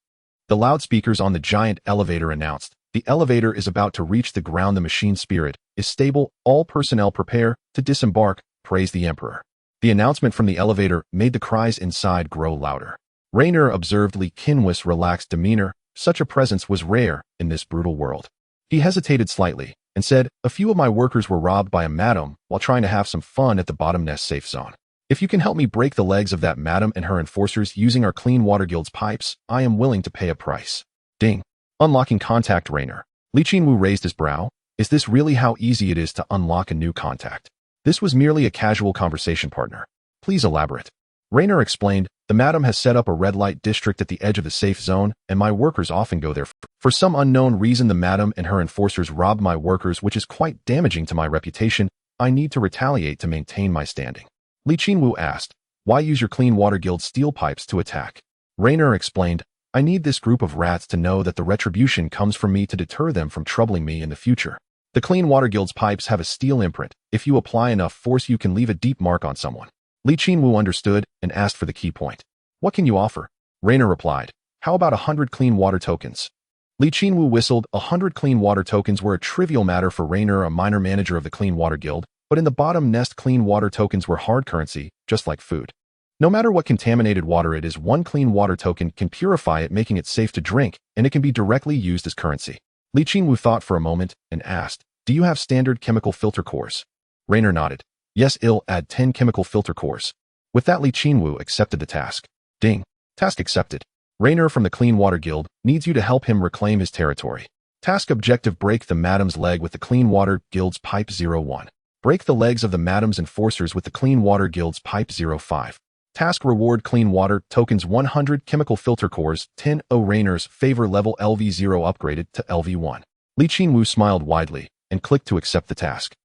The loudspeakers on the giant elevator announced, "The elevator is about to reach the ground. The machine spirit is stable. All personnel prepare to disembark. Praise the Emperor." The announcement from the elevator made the cries inside grow louder. Rainer observed Qinwu's relaxed demeanor. Such a presence was rare in this brutal world. He hesitated slightly and said, "A few of my workers were robbed by a madam while trying to have some fun at the bottom nest safe zone. If you can help me break the legs of that madam and her enforcers using our Clean Water Guild's pipes, I am willing to pay a price." Ding. Unlocking contact. Rainer. Qinwu raised his brow. "Is this really how easy it is to unlock a new contact?" This was merely a casual conversation partner. Please elaborate. Raynor explained, the madam has set up a red light district at the edge of the safe zone, and my workers often go there. For some unknown reason, the madam and her enforcers robbed my workers, which is quite damaging to my reputation. I need to retaliate to maintain my standing. Qinwu asked, why use your Clean Water Guild steel pipes to attack? Raynor explained, I need this group of rats to know that the retribution comes from me to deter them from troubling me in the future. The Clean Water Guild's pipes have a steel imprint. If you apply enough force, you can leave a deep mark on someone. Qinwu understood and asked for the key point. What can you offer? Raynor replied, how about 100 clean water tokens? Qinwu whistled. 100 clean water tokens were a trivial matter for Raynor, a minor manager of the Clean Water Guild, but in the bottom nest, clean water tokens were hard currency, just like food. No matter what contaminated water it is, one clean water token can purify it, making it safe to drink, and it can be directly used as currency. Qinwu thought for a moment and asked, do you have standard chemical filter cores? Raynor nodded. Yes, I'll add 10 chemical filter cores. With that, Qinwu accepted the task. Ding. Task accepted. Raynor from the Clean Water Guild needs you to help him reclaim his territory. Task objective: break the madam's leg with the Clean Water Guild's Pipe 01. Break the legs of the madam's enforcers with the Clean Water Guild's Pipe 05. Task reward: clean water tokens 100, chemical filter cores 10. Raynor's favor level LV0 upgraded to LV1. Qinwu smiled widely and clicked to accept the task.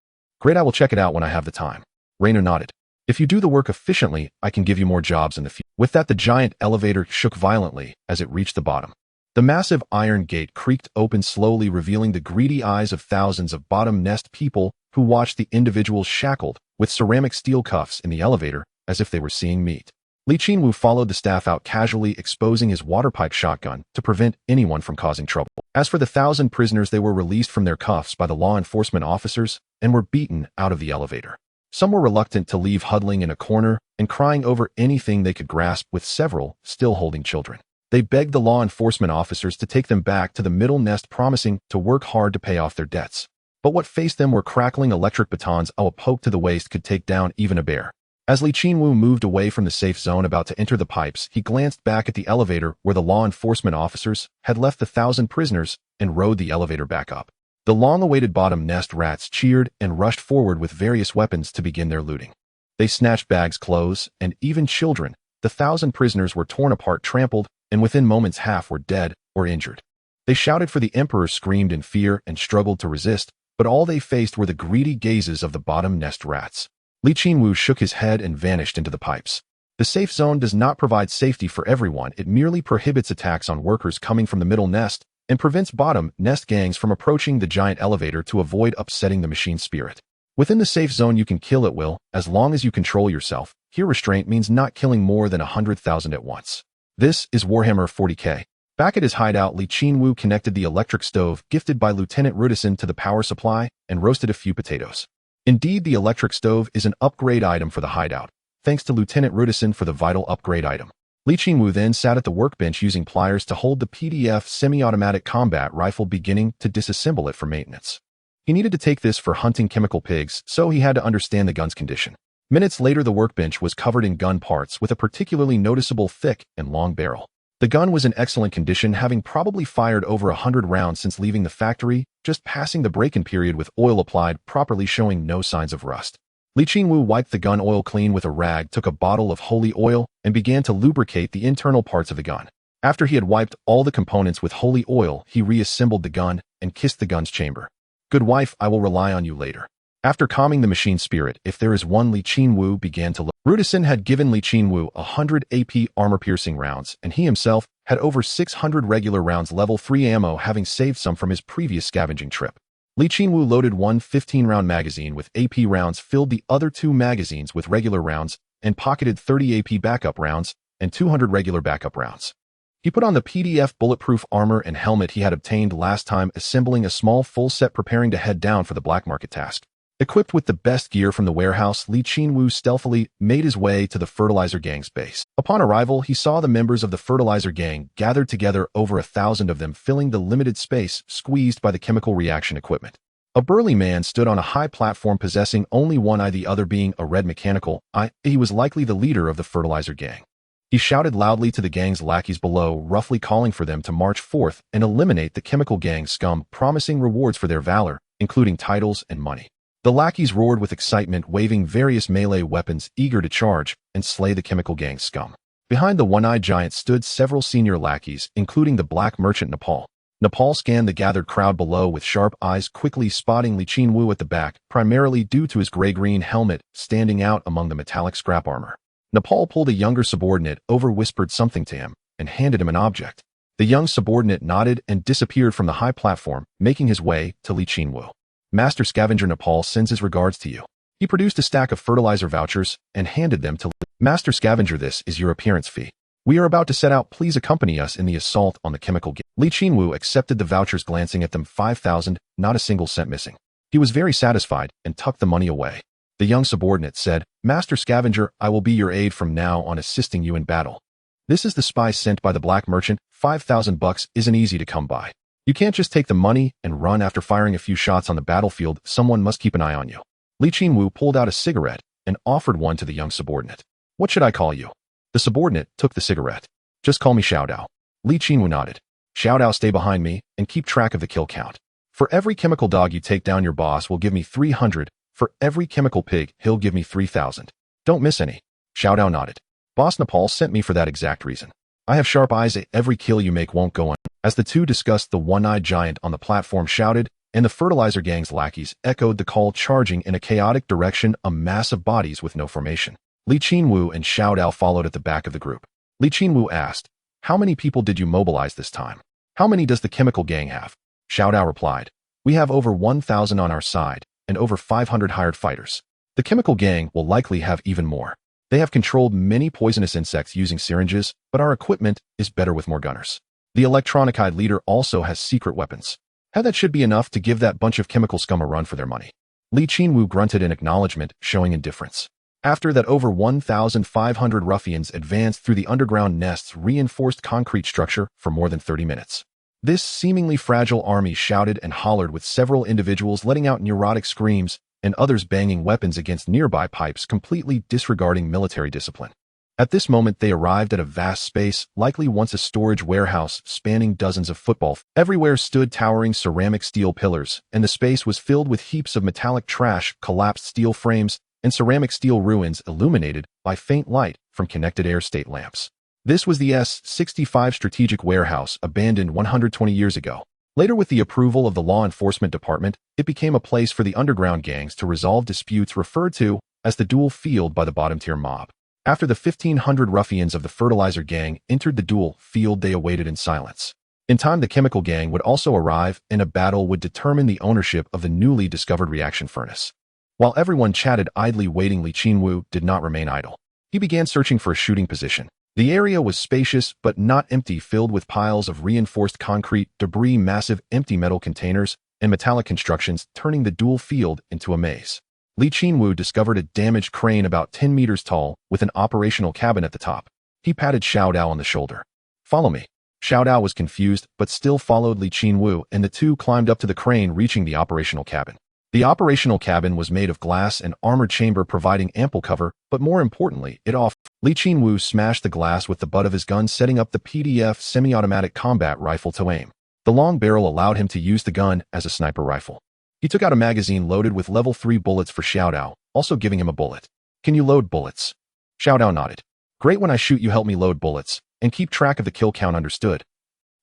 Great, I will check it out when I have the time. Raynor nodded. If you do the work efficiently, I can give you more jobs in the future. With that, the giant elevator shook violently as it reached the bottom. The massive iron gate creaked open slowly, revealing the greedy eyes of thousands of bottom nest people who watched the individuals shackled with ceramic steel cuffs in the elevator as if they were seeing meat. Qinwu followed the staff out casually, exposing his water pipe shotgun to prevent anyone from causing trouble. As for the 1,000 prisoners, they were released from their cuffs by the law enforcement officers and were beaten out of the elevator. Some were reluctant to leave, huddling in a corner and crying over anything they could grasp, with several still holding children. They begged the law enforcement officers to take them back to the middle nest, promising to work hard to pay off their debts. But what faced them were crackling electric batons. A poke to the waist could take down even a bear. As Qinwu moved away from the safe zone, about to enter the pipes, he glanced back at the elevator where the law enforcement officers had left the 1,000 prisoners and rode the elevator back up. The long-awaited bottom nest rats cheered and rushed forward with various weapons to begin their looting. They snatched bags, clothes, and even children. The 1,000 prisoners were torn apart, trampled, and within moments half were dead or injured. They shouted for the emperor, screamed in fear, and struggled to resist, but all they faced were the greedy gazes of the bottom nest rats. Qinwu shook his head and vanished into the pipes. The safe zone does not provide safety for everyone. It merely prohibits attacks on workers coming from the middle nest and prevents bottom nest gangs from approaching the giant elevator to avoid upsetting the machine spirit. Within the safe zone, you can kill at will, as long as you control yourself. Here, restraint means not killing more than 100,000 at once. This is Warhammer 40k. Back at his hideout, Qinwu connected the electric stove gifted by Lieutenant Rustank to the power supply and roasted a few potatoes. Indeed, the electric stove is an upgrade item for the hideout, thanks to Lieutenant Rustank for the vital upgrade item. Qinwu then sat at the workbench using pliers to hold the PDF semi-automatic combat rifle, beginning to disassemble it for maintenance. He needed to take this for hunting chemical pigs, so he had to understand the gun's condition. Minutes later, the workbench was covered in gun parts with a particularly noticeable thick and long barrel. The gun was in excellent condition, having probably fired over 100 rounds since leaving the factory, just passing the break-in period with oil applied properly, showing no signs of rust. Qinwu wiped the gun oil clean with a rag, took a bottle of holy oil, and began to lubricate the internal parts of the gun. After he had wiped all the components with holy oil, he reassembled the gun and kissed the gun's chamber. Good wife, I will rely on you later. After calming the machine spirit, if there is one, Qinwu began to look. Rustank had given Qinwu 100 AP armor-piercing rounds, and he himself had over 600 regular rounds, level 3 ammo, having saved some from his previous scavenging trip. Qinwu loaded one 15-round magazine with AP rounds, filled the other two magazines with regular rounds, and pocketed 30 AP backup rounds and 200 regular backup rounds. He put on the PDF bulletproof armor and helmet he had obtained last time, assembling a small full set, preparing to head down for the black market task. Equipped with the best gear from the warehouse, Qinwu stealthily made his way to the fertilizer gang's base. Upon arrival, he saw the members of the fertilizer gang gathered together, over 1,000 of them, filling the limited space squeezed by the chemical reaction equipment. A burly man stood on a high platform, possessing only one eye, the other being a red mechanical eye. He was likely the leader of the fertilizer gang. He shouted loudly to the gang's lackeys below, roughly calling for them to march forth and eliminate the chemical gang scum, promising rewards for their valor, including titles and money. The lackeys roared with excitement, waving various melee weapons, eager to charge and slay the chemical gang's scum. Behind the one-eyed giant stood several senior lackeys, including the black merchant Nepal. Nepal scanned the gathered crowd below with sharp eyes, quickly spotting Qinwu at the back, primarily due to his gray-green helmet standing out among the metallic scrap armor. Nepal pulled a younger subordinate over, whispered something to him, and handed him an object. The young subordinate nodded and disappeared from the high platform, making his way to Qinwu. Master Scavenger, Nepal sends his regards to you. He produced a stack of fertilizer vouchers and handed them to Master Scavenger. This is your appearance fee. We are about to set out. Please accompany us in the assault on the chemical gang. Qinwu accepted the vouchers, glancing at them. 5,000, not a single cent missing. He was very satisfied and tucked the money away. The young subordinate said, Master Scavenger, I will be your aide from now on, assisting you in battle. This is the spy sent by the black merchant. 5,000 bucks isn't easy to come by. You can't just take the money and run after firing a few shots on the battlefield. Someone must keep an eye on you. Qinwu pulled out a cigarette and offered one to the young subordinate. What should I call you? The subordinate took the cigarette. Just call me Xiao Dao. Qinwu nodded. Xiao Dao, stay behind me and keep track of the kill count. For every chemical dog you take down, your boss will give me 300. For every chemical pig, he'll give me 3,000. Don't miss any. Xiao Dao nodded. Boss Nepal sent me for that exact reason. I have sharp eyes. Every kill you make won't go on. As the two discussed, the one-eyed giant on the platform shouted, and the fertilizer gang's lackeys echoed the call, charging in a chaotic direction, a mass of bodies with no formation. Qinwu and Xiao Dao followed at the back of the group. Qinwu asked, how many people did you mobilize this time? How many does the chemical gang have? Xiao Dao replied, we have over 1,000 on our side and over 500 hired fighters. The chemical gang will likely have even more. They have controlled many poisonous insects using syringes, but our equipment is better with more gunners. The electronic-eyed leader also has secret weapons. How that should be enough to give that bunch of chemical scum a run for their money. Qinwu grunted in acknowledgement, showing indifference. After that, over 1,500 ruffians advanced through the underground nest's reinforced concrete structure for more than 30 minutes. This seemingly fragile army shouted and hollered, with several individuals letting out neurotic screams and others banging weapons against nearby pipes, completely disregarding military discipline. At this moment, they arrived at a vast space, likely once a storage warehouse, spanning dozens of football. Everywhere stood towering ceramic steel pillars, and the space was filled with heaps of metallic trash, collapsed steel frames, and ceramic steel ruins illuminated by faint light from connected air state lamps. This was the S-65 strategic warehouse, abandoned 120 years ago. Later, with the approval of the law enforcement department, it became a place for the underground gangs to resolve disputes, referred to as the duel field by the bottom-tier mob. After the 1,500 ruffians of the fertilizer gang entered the duel field, they awaited in silence. In time, the chemical gang would also arrive, and a battle would determine the ownership of the newly discovered reaction furnace. While everyone chatted idly waiting, Qinwu did not remain idle. He began searching for a shooting position. The area was spacious but not empty, filled with piles of reinforced concrete, debris, massive empty metal containers, and metallic constructions, turning the duel field into a maze. Qinwu discovered a damaged crane about 10 meters tall with an operational cabin at the top. He patted Xiao Dao on the shoulder. Follow me. Xiao Dao was confused but still followed Qinwu, and the two climbed up to the crane, reaching the operational cabin. The operational cabin was made of glass and armored chamber, providing ample cover, but more importantly, it offered. Qinwu smashed the glass with the butt of his gun, setting up the PDF semi-automatic combat rifle to aim. The long barrel allowed him to use the gun as a sniper rifle. He took out a magazine loaded with level 3 bullets for Xiao Dao, also giving him a bullet. Can you load bullets? Xiao Dao nodded. Great, when I shoot you, help me load bullets, and keep track of the kill count, understood?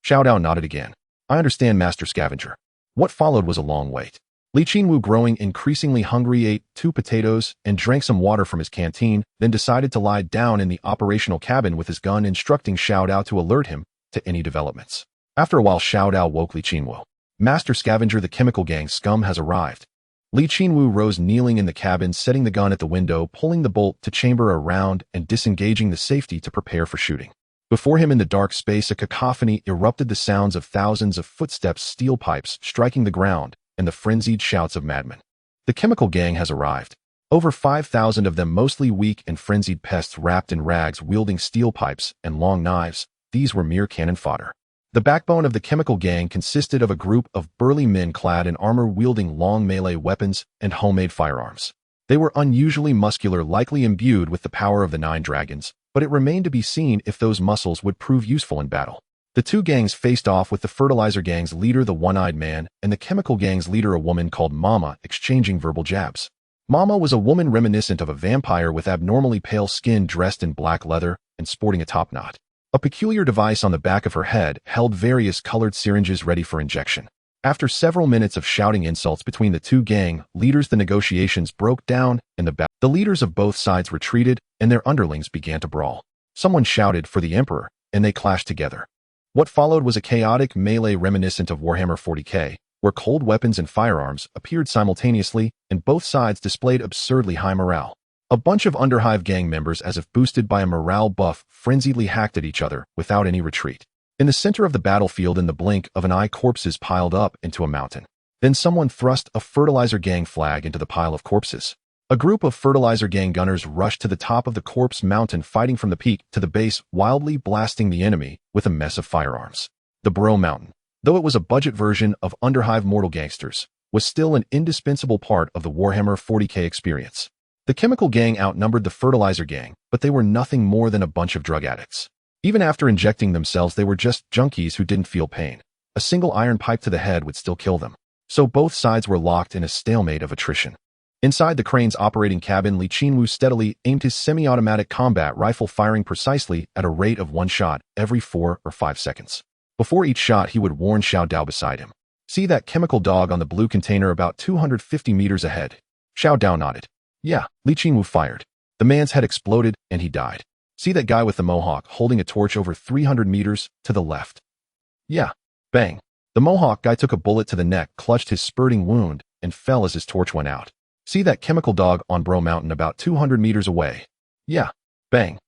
Xiao Dao nodded again. I understand, Master Scavenger. What followed was a long wait. Qinwu, growing increasingly hungry, ate 2 potatoes and drank some water from his canteen, then decided to lie down in the operational cabin with his gun, instructing Xiao Dao to alert him to any developments. After a while, Xiao Dao woke Qinwu. Master Scavenger, the chemical gang scum has arrived. Qinwu rose, kneeling in the cabin, setting the gun at the window, pulling the bolt to chamber around and disengaging the safety to prepare for shooting. Before him in the dark space, a cacophony erupted, the sounds of thousands of footsteps, steel pipes striking the ground, and the frenzied shouts of madmen. The chemical gang has arrived. Over 5,000 of them, mostly weak and frenzied pests wrapped in rags, wielding steel pipes and long knives. These were mere cannon fodder. The backbone of the chemical gang consisted of a group of burly men clad in armor, wielding long melee weapons and homemade firearms. They were unusually muscular, likely imbued with the power of the 9 dragons, but it remained to be seen if those muscles would prove useful in battle. The two gangs faced off with the fertilizer gang's leader, the one-eyed man, and the chemical gang's leader, a woman called Mama, exchanging verbal jabs. Mama was a woman reminiscent of a vampire with abnormally pale skin, dressed in black leather and sporting a topknot. A peculiar device on the back of her head held various colored syringes ready for injection. After several minutes of shouting insults between the two gang leaders, the negotiations broke down and the leaders of both sides retreated and their underlings began to brawl. Someone shouted for the Emperor, and they clashed together. What followed was a chaotic melee reminiscent of Warhammer 40k, where cold weapons and firearms appeared simultaneously, and both sides displayed absurdly high morale. A bunch of Underhive gang members, as if boosted by a morale buff, frenziedly hacked at each other without any retreat. In the center of the battlefield, in the blink of an eye, corpses piled up into a mountain. Then someone thrust a fertilizer gang flag into the pile of corpses. A group of fertilizer gang gunners rushed to the top of the corpse mountain, fighting from the peak to the base, wildly blasting the enemy with a mess of firearms. The Bro Mountain, though it was a budget version of Underhive Mortal Gangsters, was still an indispensable part of the Warhammer 40k experience. The chemical gang outnumbered the fertilizer gang, but they were nothing more than a bunch of drug addicts. Even after injecting themselves, they were just junkies who didn't feel pain. A single iron pipe to the head would still kill them. So both sides were locked in a stalemate of attrition. Inside the crane's operating cabin, Qinwu steadily aimed his semi-automatic combat rifle, firing precisely at a rate of one shot every 4 or 5 seconds. Before each shot, he would warn Xiao Dao beside him. "See that chemical dog on the blue container about 250 meters ahead?" Xiao Dao nodded. "Yeah." Qinwu fired. The man's head exploded, and he died. "See that guy with the mohawk holding a torch over 300 meters to the left?" "Yeah." Bang. The mohawk guy took a bullet to the neck, clutched his spurting wound, and fell as his torch went out. "See that chemical dog on Bro Mountain about 200 meters away?" "Yeah." Bang.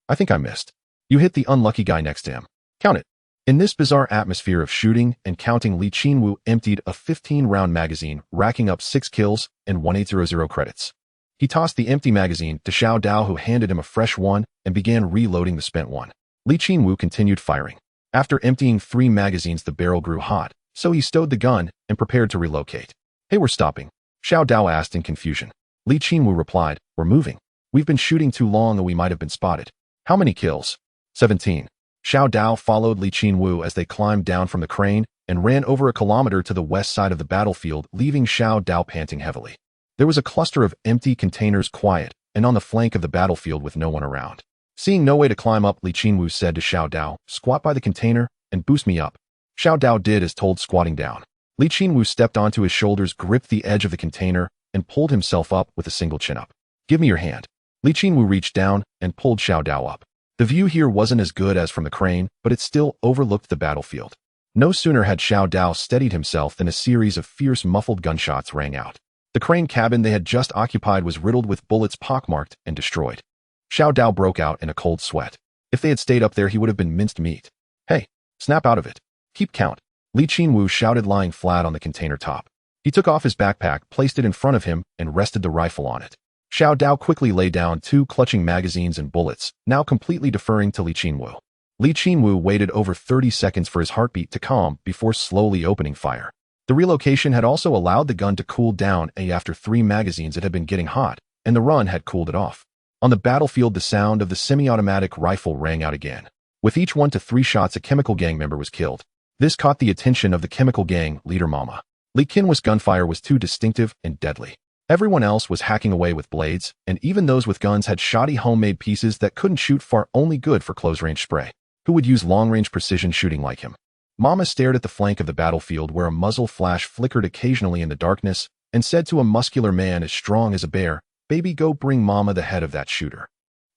I think I missed." "You hit the unlucky guy next to him. Count it." In this bizarre atmosphere of shooting and counting, Qinwu emptied a 15-round magazine, racking up 6 kills and 1800 credits. He tossed the empty magazine to Xiao Dao, who handed him a fresh one and began reloading the spent one. Qinwu continued firing. After emptying 3 magazines, the barrel grew hot, so he stowed the gun and prepared to relocate. "Hey, we're stopping," Xiao Dao asked in confusion. Qinwu replied, "We're moving. We've been shooting too long, and we might have been spotted." "How many kills?" 17. Xiao Dao followed Qinwu as they climbed down from the crane and ran over a kilometer to the west side of the battlefield, leaving Xiao Dao panting heavily. There was a cluster of empty containers, quiet and on the flank of the battlefield with no one around. Seeing no way to climb up, Qinwu said to Xiao Dao, "Squat by the container and boost me up." Xiao Dao did as told, squatting down. Qinwu stepped onto his shoulders, gripped the edge of the container, and pulled himself up with a single chin-up. "Give me your hand." Qinwu reached down and pulled Xiao Dao up. The view here wasn't as good as from the crane, but it still overlooked the battlefield. No sooner had Xiao Dao steadied himself than a series of fierce muffled gunshots rang out. The crane cabin they had just occupied was riddled with bullets, pockmarked and destroyed. Xiao Dao broke out in a cold sweat. If they had stayed up there, he would have been minced meat. "Hey, snap out of it. Keep count," Qinwu shouted, lying flat on the container top. He took off his backpack, placed it in front of him, and rested the rifle on it. Xiao Dao quickly lay down 2 clutching magazines and bullets, now completely deferring to Qinwu. Qinwu waited over 30 seconds for his heartbeat to calm before slowly opening fire. The relocation had also allowed the gun to cool down, and after 3 magazines it had been getting hot, and the run had cooled it off. On the battlefield, the sound of the semi-automatic rifle rang out again. With each 1 to 3 shots, a chemical gang member was killed. This caught the attention of the chemical gang leader, Mama. Qinwu's gunfire was too distinctive and deadly. Everyone else was hacking away with blades, and even those with guns had shoddy homemade pieces that couldn't shoot far, only good for close-range spray. Who would use long-range precision shooting like him? Mama stared at the flank of the battlefield, where a muzzle flash flickered occasionally in the darkness, and said to a muscular man as strong as a bear, "Baby, go bring Mama the head of that shooter."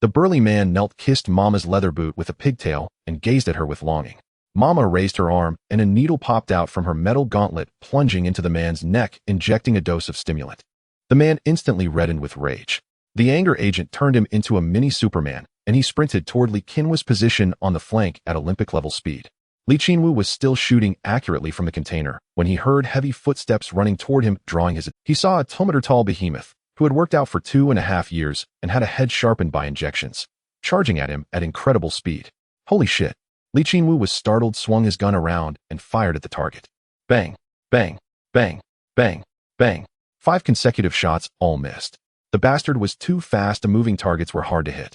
The burly man knelt, kissed Mama's leather boot with a pigtail, and gazed at her with longing. Mama raised her arm, and a needle popped out from her metal gauntlet, plunging into the man's neck, injecting a dose of stimulant. The man instantly reddened with rage. The anger agent turned him into a mini Superman, and he sprinted toward Qinwu's position on the flank at Olympic-level speed. Qinwu was still shooting accurately from the container when he heard heavy footsteps running toward him, drawing his... He saw a 2-meter-tall behemoth, who had worked out for 2.5 years and had a head sharpened by injections, charging at him at incredible speed. Holy shit. Qinwu was startled, swung his gun around, and fired at the target. Bang, bang, bang, bang, bang. 5 consecutive shots, all missed. The bastard was too fast, and moving targets were hard to hit.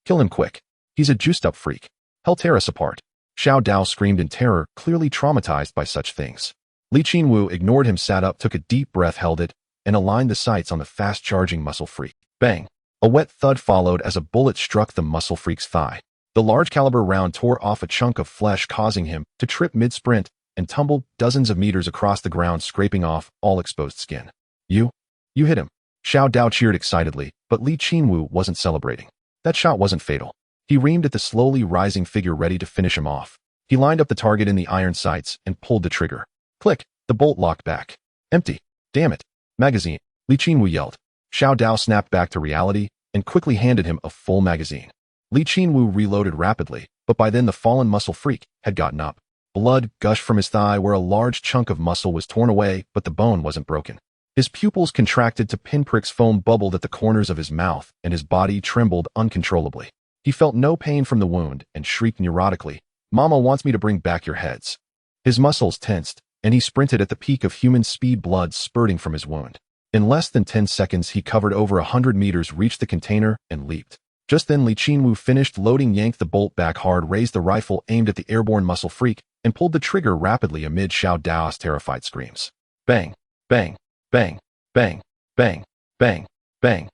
Kill him quick. He's a juiced-up freak. He'll tear us apart. Xiao Dao screamed in terror, clearly traumatized by such things. Li Qinwu ignored him, sat up, took a deep breath, held it, and aligned the sights on the fast-charging muscle freak. Bang! A wet thud followed as a bullet struck the muscle freak's thigh. The large-caliber round tore off a chunk of flesh, causing him to trip mid-sprint and tumble dozens of meters across the ground, scraping off all exposed skin. You hit him. Xiao Dao cheered excitedly, but Li Qinwu wasn't celebrating. That shot wasn't fatal. He reamed at the slowly rising figure, ready to finish him off. He lined up the target in the iron sights and pulled the trigger. Click! The bolt locked back. Empty. Damn it. Magazine. Li Qinwu yelled. Xiao Dao snapped back to reality and quickly handed him a full magazine. Li Qinwu reloaded rapidly, but by then the fallen muscle freak had gotten up. Blood gushed from his thigh where a large chunk of muscle was torn away, but the bone wasn't broken. His pupils contracted to pinpricks, foam bubbled at the corners of his mouth, and his body trembled uncontrollably. He felt no pain from the wound and shrieked neurotically, "Mama wants me to bring back your heads." His muscles tensed, and he sprinted at the peak of human speed, blood spurting from his wound. In less than 10 seconds, he covered over 100 meters, reached the container, and leaped. Just then, Li Qinwu finished loading, yanked the bolt back hard, raised the rifle, aimed at the airborne muscle freak, and pulled the trigger rapidly amid Xiao Dao's terrified screams. Bang! Bang! Bang! Bang! Bang! Bang! Bang!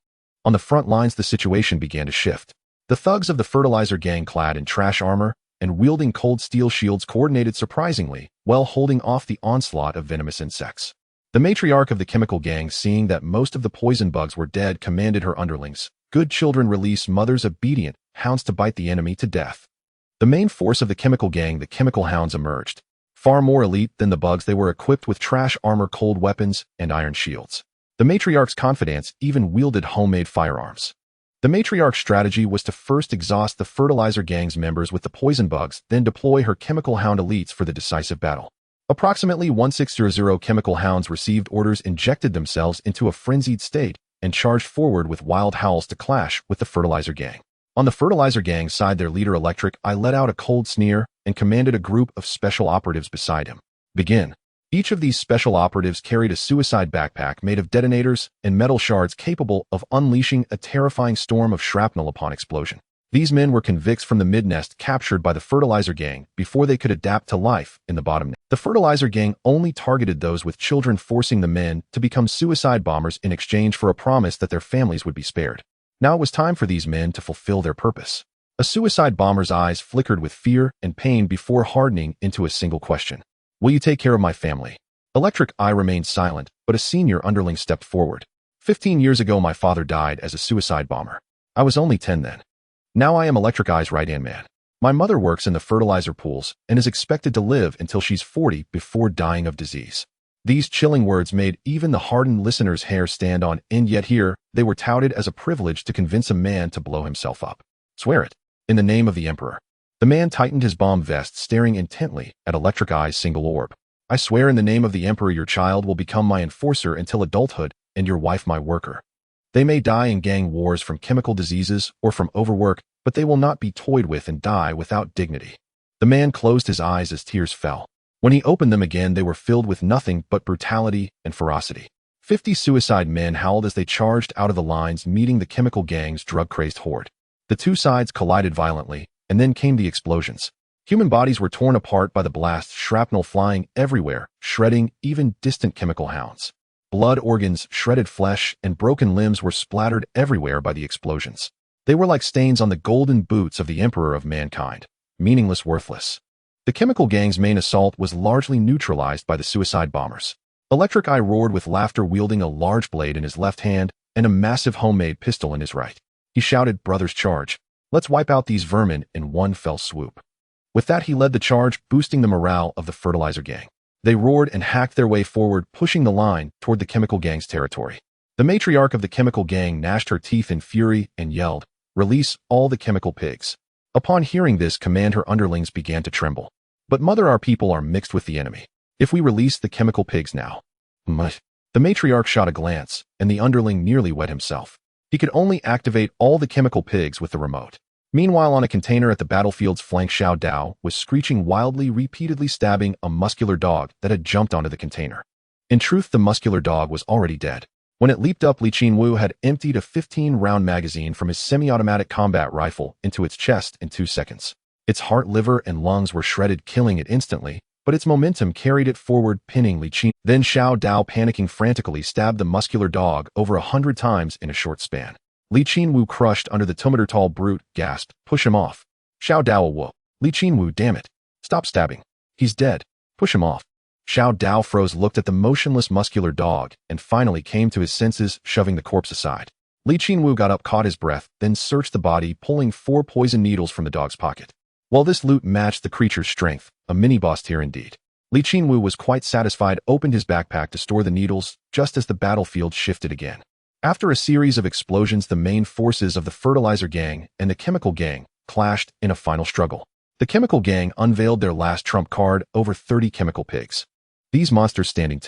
On the front lines, the situation began to shift. The thugs of the fertilizer gang, clad in trash armor and wielding cold steel shields, coordinated surprisingly well, holding off the onslaught of venomous insects. The matriarch of the chemical gang, seeing that most of the poison bugs were dead, commanded her underlings, "Good children, release mothers, obedient hounds to bite the enemy to death." The main force of the chemical gang, the chemical hounds, emerged. Far more elite than the bugs, they were equipped with trash armor, cold weapons, and iron shields. The matriarch's confidants even wielded homemade firearms. The matriarch's strategy was to first exhaust the fertilizer gang's members with the poison bugs, then deploy her chemical hound elites for the decisive battle. Approximately 1600 chemical hounds received orders, injected themselves into a frenzied state, and charged forward with wild howls to clash with the fertilizer gang. On the fertilizer gang side, their leader Electric Eye let out a cold sneer and commanded a group of special operatives beside him. Begin. Each of these special operatives carried a suicide backpack made of detonators and metal shards capable of unleashing a terrifying storm of shrapnel upon explosion. These men were convicts from the mid-nest captured by the fertilizer gang before they could adapt to life in the bottom nest. The fertilizer gang only targeted those with children, forcing the men to become suicide bombers in exchange for a promise that their families would be spared. Now it was time for these men to fulfill their purpose. A suicide bomber's eyes flickered with fear and pain before hardening into a single question. "Will you take care of my family?" Electric Eye remained silent, but a senior underling stepped forward. 15 years ago, my father died as a suicide bomber. I was only 10 then. Now I am Electric Eye's right-hand man. My mother works in the fertilizer pools and is expected to live until she's 40 before dying of disease. These chilling words made even the hardened listener's hair stand on end, yet here they were touted as a privilege to convince a man to blow himself up. "Swear it. In the name of the Emperor." The man tightened his bomb vest, staring intently at Electric Eye's single orb. "I swear in the name of the Emperor, your child will become my enforcer until adulthood, and your wife my worker. They may die in gang wars from chemical diseases or from overwork, but they will not be toyed with and die without dignity." The man closed his eyes as tears fell. When he opened them again, they were filled with nothing but brutality and ferocity. 50 suicide men howled as they charged out of the lines, meeting the chemical gang's drug-crazed horde. The two sides collided violently, and then came the explosions. Human bodies were torn apart by the blast, shrapnel flying everywhere, shredding even distant chemical hounds. Blood, organs, shredded flesh, and broken limbs were splattered everywhere by the explosions. They were like stains on the golden boots of the Emperor of mankind, meaningless, worthless. The chemical gang's main assault was largely neutralized by the suicide bombers. Electric Eye roared with laughter, wielding a large blade in his left hand and a massive homemade pistol in his right. He shouted, "Brothers, charge. Let's wipe out these vermin in one fell swoop." With that, he led the charge, boosting the morale of the fertilizer gang. They roared and hacked their way forward, pushing the line toward the chemical gang's territory. The matriarch of the chemical gang gnashed her teeth in fury and yelled, "Release all the chemical pigs." Upon hearing this command, her underlings began to tremble. "But mother, our people are mixed with the enemy. If we release the chemical pigs now..." The matriarch shot a glance, and the underling nearly wet himself. He could only activate all the chemical pigs with the remote. Meanwhile, on a container at the battlefield's flank, Xiao Dao was screeching wildly, repeatedly stabbing a muscular dog that had jumped onto the container. In truth, the muscular dog was already dead. When it leaped up, Li Qinwu had emptied a 15-round magazine from his semi-automatic combat rifle into its chest in 2 seconds. Its heart, liver, and lungs were shredded, killing it instantly, but its momentum carried it forward, pinning Li Qinwu. Then Xiao Dao, panicking frantically, stabbed the muscular dog over 100 times in a short span. Li Qinwu, crushed under the tumor. Tall brute, gasped, "Push him off." Xiao Dao awoke. Li Qinwu, damn it. Stop stabbing. He's dead. Push him off. Xiao Dao froze, looked at the motionless muscular dog, and finally came to his senses, shoving the corpse aside. Li Qinwu got up, caught his breath, then searched the body, pulling 4 poison needles from the dog's pocket. While this loot matched the creature's strength, a mini-boss tier indeed, Li Qinwu was quite satisfied, opened his backpack to store the needles, just as the battlefield shifted again. After a series of explosions, the main forces of the Fertilizer Gang and the Chemical Gang clashed in a final struggle. The Chemical Gang unveiled their last trump card, over 30 chemical pigs. These monsters, standing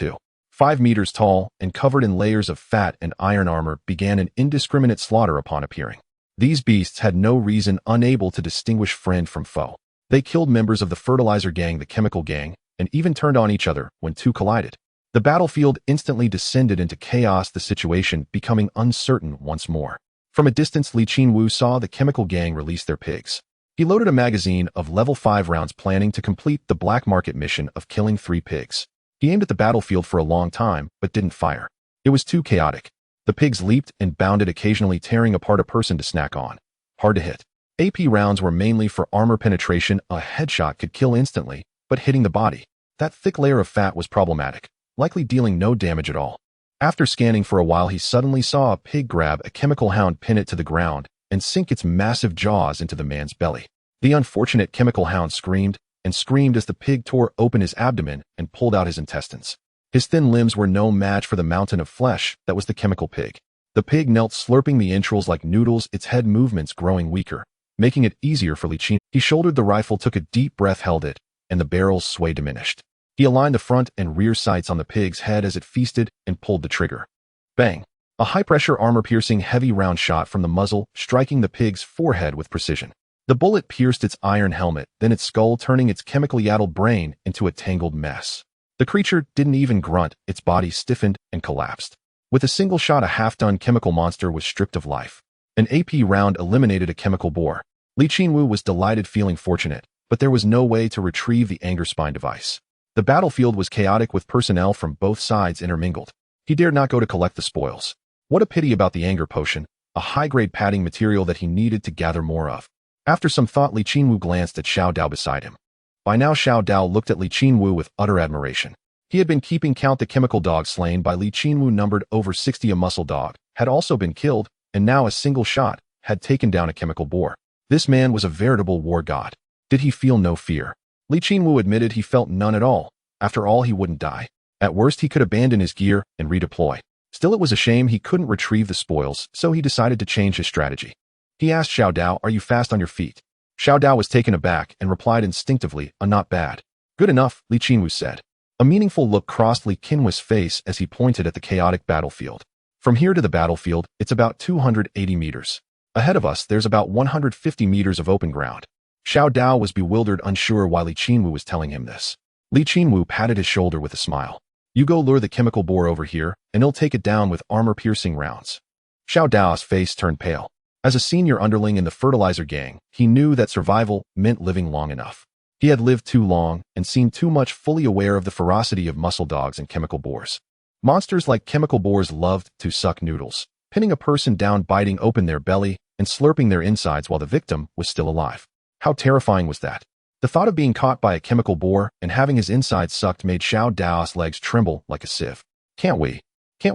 5 meters tall and covered in layers of fat and iron armor, began an indiscriminate slaughter upon appearing. These beasts had no reason, unable to distinguish friend from foe. They killed members of the Fertilizer Gang, the Chemical Gang, and even turned on each other when two collided. The battlefield instantly descended into chaos, the situation becoming uncertain once more. From a distance, Li Qinwu saw the Chemical Gang release their pigs. He loaded a magazine of level 5 rounds, planning to complete the black market mission of killing 3 pigs. He aimed at the battlefield for a long time, but didn't fire. It was too chaotic. The pigs leaped and bounded, occasionally tearing apart a person to snack on. Hard to hit. AP rounds were mainly for armor penetration. A headshot could kill instantly, but hitting the body, that thick layer of fat, was problematic, likely dealing no damage at all. After scanning for a while, he suddenly saw a pig grab a chemical hound, pin it to the ground, and sink its massive jaws into the man's belly. The unfortunate chemical hound screamed and screamed as the pig tore open his abdomen and pulled out his intestines. His thin limbs were no match for the mountain of flesh that was the chemical pig. The pig knelt, slurping the entrails like noodles, its head movements growing weaker, making it easier for Li Qinwu. He shouldered the rifle, took a deep breath, held it, and the barrel's sway diminished. He aligned the front and rear sights on the pig's head as it feasted and pulled the trigger. Bang! A high-pressure, armor-piercing, heavy round shot from the muzzle, striking the pig's forehead with precision. The bullet pierced its iron helmet, then its skull, turning its chemically-addled brain into a tangled mess. The creature didn't even grunt, its body stiffened and collapsed. With a single shot, a half-done chemical monster was stripped of life. An AP round eliminated a chemical boar. Li Qinwu was delighted, feeling fortunate, but there was no way to retrieve the anger spine device. The battlefield was chaotic, with personnel from both sides intermingled. He dared not go to collect the spoils. What a pity about the anger potion, a high-grade padding material that he needed to gather more of. After some thought, Li Qinwu glanced at Xiao Dao beside him. By now, Xiao Dao looked at Li Qinwu with utter admiration. He had been keeping count. The chemical dog slain by Li Qinwu numbered over 60. A muscle dog had also been killed, and now a single shot had taken down a chemical boar. This man was a veritable war god. Did he feel no fear? Li Qinwu admitted he felt none at all. After all, he wouldn't die. At worst, he could abandon his gear and redeploy. Still, it was a shame he couldn't retrieve the spoils, so he decided to change his strategy. He asked Xiao Dao, "Are you fast on your feet?" Xiao Dao was taken aback and replied instinctively, "Not bad." "Good enough," Li Qinwu said. A meaningful look crossed Li Qinwu's face as he pointed at the chaotic battlefield. "From here to the battlefield, it's about 280 meters. Ahead of us, there's about 150 meters of open ground." Xiao Dao was bewildered, unsure why Li Qinwu was telling him this. Li Qinwu patted his shoulder with a smile. "You go lure the chemical boar over here, and he'll take it down with armor-piercing rounds." Xiao Dao's face turned pale. As a senior underling in the Fertilizer Gang, he knew that survival meant living long enough. He had lived too long and seen too much, fully aware of the ferocity of muscle dogs and chemical boars. Monsters like chemical boars loved to suck noodles, pinning a person down, biting open their belly, and slurping their insides while the victim was still alive. How terrifying was that? The thought of being caught by a chemical boar and having his insides sucked made Xiao Dao's legs tremble like a sieve. Can't we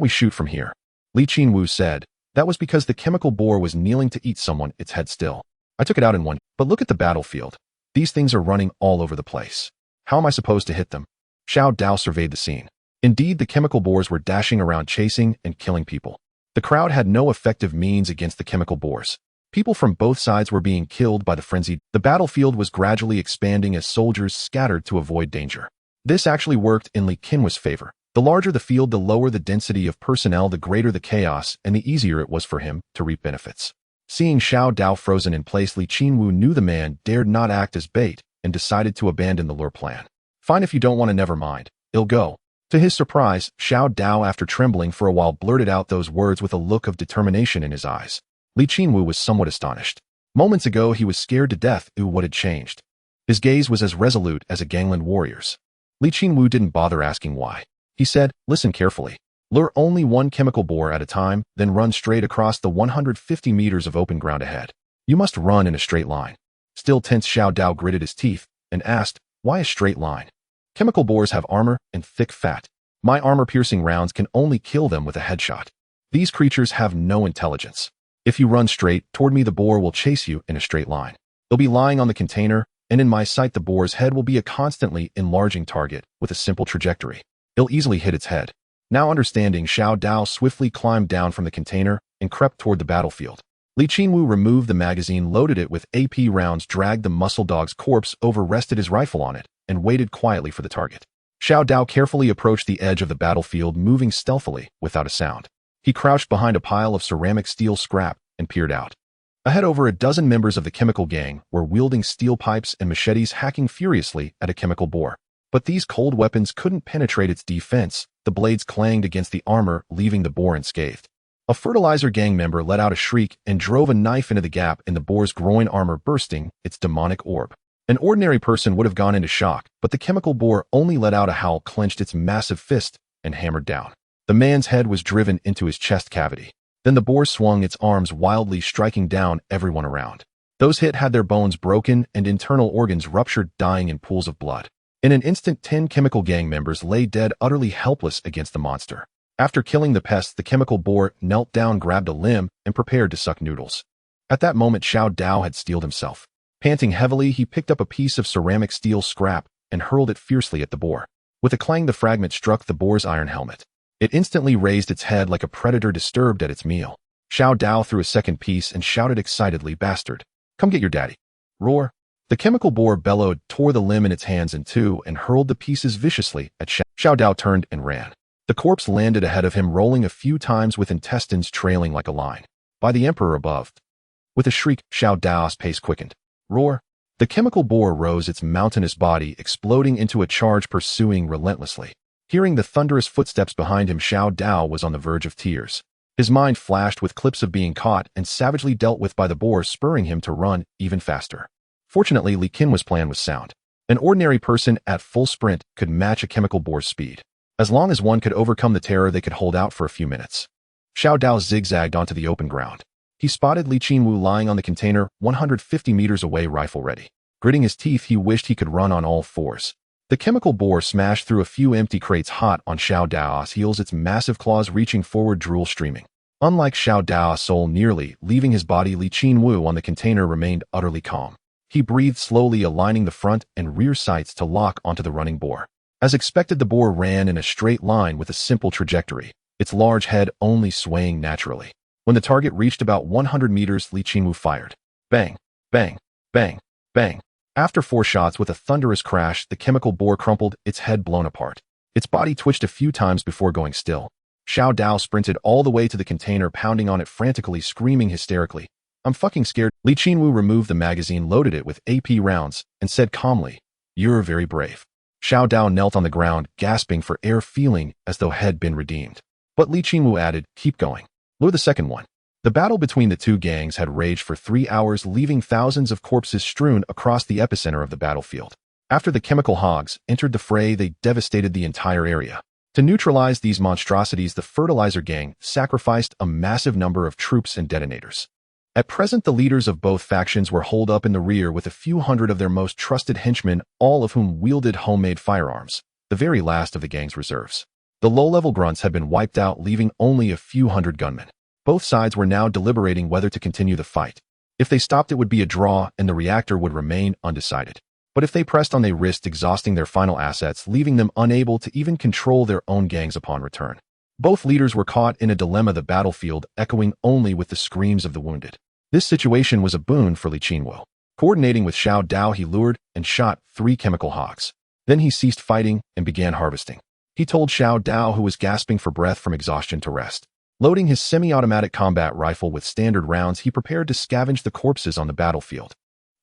shoot from here?" Li Qinwu said. "That was because the chemical boar was kneeling to eat someone, its head still. I took it out in one. But look at the battlefield. These things are running all over the place. How am I supposed to hit them?" Xiao Dao surveyed the scene. Indeed, the chemical boars were dashing around, chasing and killing people. The crowd had no effective means against the chemical boars. People from both sides were being killed by the frenzy. The battlefield was gradually expanding as soldiers scattered to avoid danger. This actually worked in Li Qinwu's favor. The larger the field, the lower the density of personnel, the greater the chaos, and the easier it was for him to reap benefits. Seeing Xiao Dao frozen in place, Li Qinwu knew the man dared not act as bait and decided to abandon the lure plan. "Fine, if you don't want to, never mind. I'll go." To his surprise, Xiao Dao, after trembling for a while, blurted out those words with a look of determination in his eyes. Li Qinwu was somewhat astonished. Moments ago, he was scared to death. What had changed? His gaze was as resolute as a gangland warrior's. Qinwu didn't bother asking why. He said, "Listen carefully. Lure only one chemical boar at a time, then run straight across the 150 meters of open ground ahead. You must run in a straight line." Still tense, Xiao Dao gritted his teeth and asked, "Why a straight line? Chemical boars have armor and thick fat. My armor-piercing rounds can only kill them with a headshot. These creatures have no intelligence. If you run straight toward me, the boar will chase you in a straight line. They'll be lying on the container, and in my sight the boar's head will be a constantly enlarging target with a simple trajectory. It'll easily hit its head." Now understanding, Xiao Dao swiftly climbed down from the container and crept toward the battlefield. Qinwu removed the magazine, loaded it with AP rounds, dragged the muscle dog's corpse over, rested his rifle on it, and waited quietly for the target. Xiao Dao carefully approached the edge of the battlefield, moving stealthily without a sound. He crouched behind a pile of ceramic steel scrap and peered out. Ahead, over a dozen members of the chemical gang were wielding steel pipes and machetes, hacking furiously at a chemical boar. But these cold weapons couldn't penetrate its defense. The blades clanged against the armor, leaving the boar unscathed. A fertilizer gang member let out a shriek and drove a knife into the gap in the boar's groin, armor bursting its demonic orb. An ordinary person would have gone into shock, but the chemical boar only let out a howl, clenched its massive fist, and hammered down. The man's head was driven into his chest cavity. Then the boar swung its arms wildly, striking down everyone around. Those hit had their bones broken and internal organs ruptured, dying in pools of blood. In an instant, 10 chemical gang members lay dead, utterly helpless against the monster. After killing the pests, the chemical boar knelt down, grabbed a limb, and prepared to suck noodles. At that moment, Xiao Dao had steeled himself. Panting heavily, he picked up a piece of ceramic steel scrap and hurled it fiercely at the boar. With a clang, the fragment struck the boar's iron helmet. It instantly raised its head like a predator disturbed at its meal. Xiao Dao threw a second piece and shouted excitedly, "Bastard, come get your daddy." Roar. The chemical boar bellowed, tore the limb in its hands in two, and hurled the pieces viciously at Xiao. Xiao Dao turned and ran. The corpse landed ahead of him, rolling a few times with intestines trailing like a line. By the emperor above. With a shriek, Xiao Dao's pace quickened. Roar. The chemical boar rose, its mountainous body exploding into a charge, pursuing relentlessly. Hearing the thunderous footsteps behind him, Xiao Dao was on the verge of tears. His mind flashed with clips of being caught and savagely dealt with by the boar, spurring him to run even faster. Fortunately, Li Qinwu's plan was sound. An ordinary person at full sprint could match a chemical boar's speed. As long as one could overcome the terror, they could hold out for a few minutes. Xiao Dao zigzagged onto the open ground. He spotted Qinwu lying on the container, 150 meters away, rifle ready. Gritting his teeth, he wished he could run on all fours. The chemical boar smashed through a few empty crates, hot on Xiao Dao's heels, its massive claws reaching forward, drool streaming. Unlike Xiao Dao's soul nearly leaving his body, Qinwu on the container remained utterly calm. He breathed slowly, aligning the front and rear sights to lock onto the running boar. As expected, the boar ran in a straight line with a simple trajectory, its large head only swaying naturally. When the target reached about 100 meters, Qinwu fired. Bang, bang, bang, bang. After 4 shots, with a thunderous crash, the chemical boar crumpled, its head blown apart. Its body twitched a few times before going still. Xiao Dao sprinted all the way to the container, pounding on it frantically, screaming hysterically, "I'm fucking scared." Qinwu removed the magazine, loaded it with AP rounds, and said calmly, "You're very brave." Xiao Dao knelt on the ground, gasping for air, feeling as though had been redeemed. But Qinwu added, "Keep going. Lure the second one." The battle between the two gangs had raged for 3 hours, leaving thousands of corpses strewn across the epicenter of the battlefield. After the chemical hogs entered the fray, they devastated the entire area. To neutralize these monstrosities, the fertilizer gang sacrificed a massive number of troops and detonators. At present, the leaders of both factions were holed up in the rear with a few hundred of their most trusted henchmen, all of whom wielded homemade firearms, the very last of the gang's reserves. The low-level grunts had been wiped out, leaving only a few hundred gunmen. Both sides were now deliberating whether to continue the fight. If they stopped, it would be a draw and the reactor would remain undecided. But if they pressed on, they risked exhausting their final assets, leaving them unable to even control their own gangs upon return. Both leaders were caught in a dilemma, the battlefield echoing only with the screams of the wounded. This situation was a boon for Qinwu. Coordinating with Xiao Dao, he lured and shot 3 chemical hogs. Then he ceased fighting and began harvesting. He told Xiao Dao, who was gasping for breath from exhaustion, to rest. Loading his semi-automatic combat rifle with standard rounds, he prepared to scavenge the corpses on the battlefield.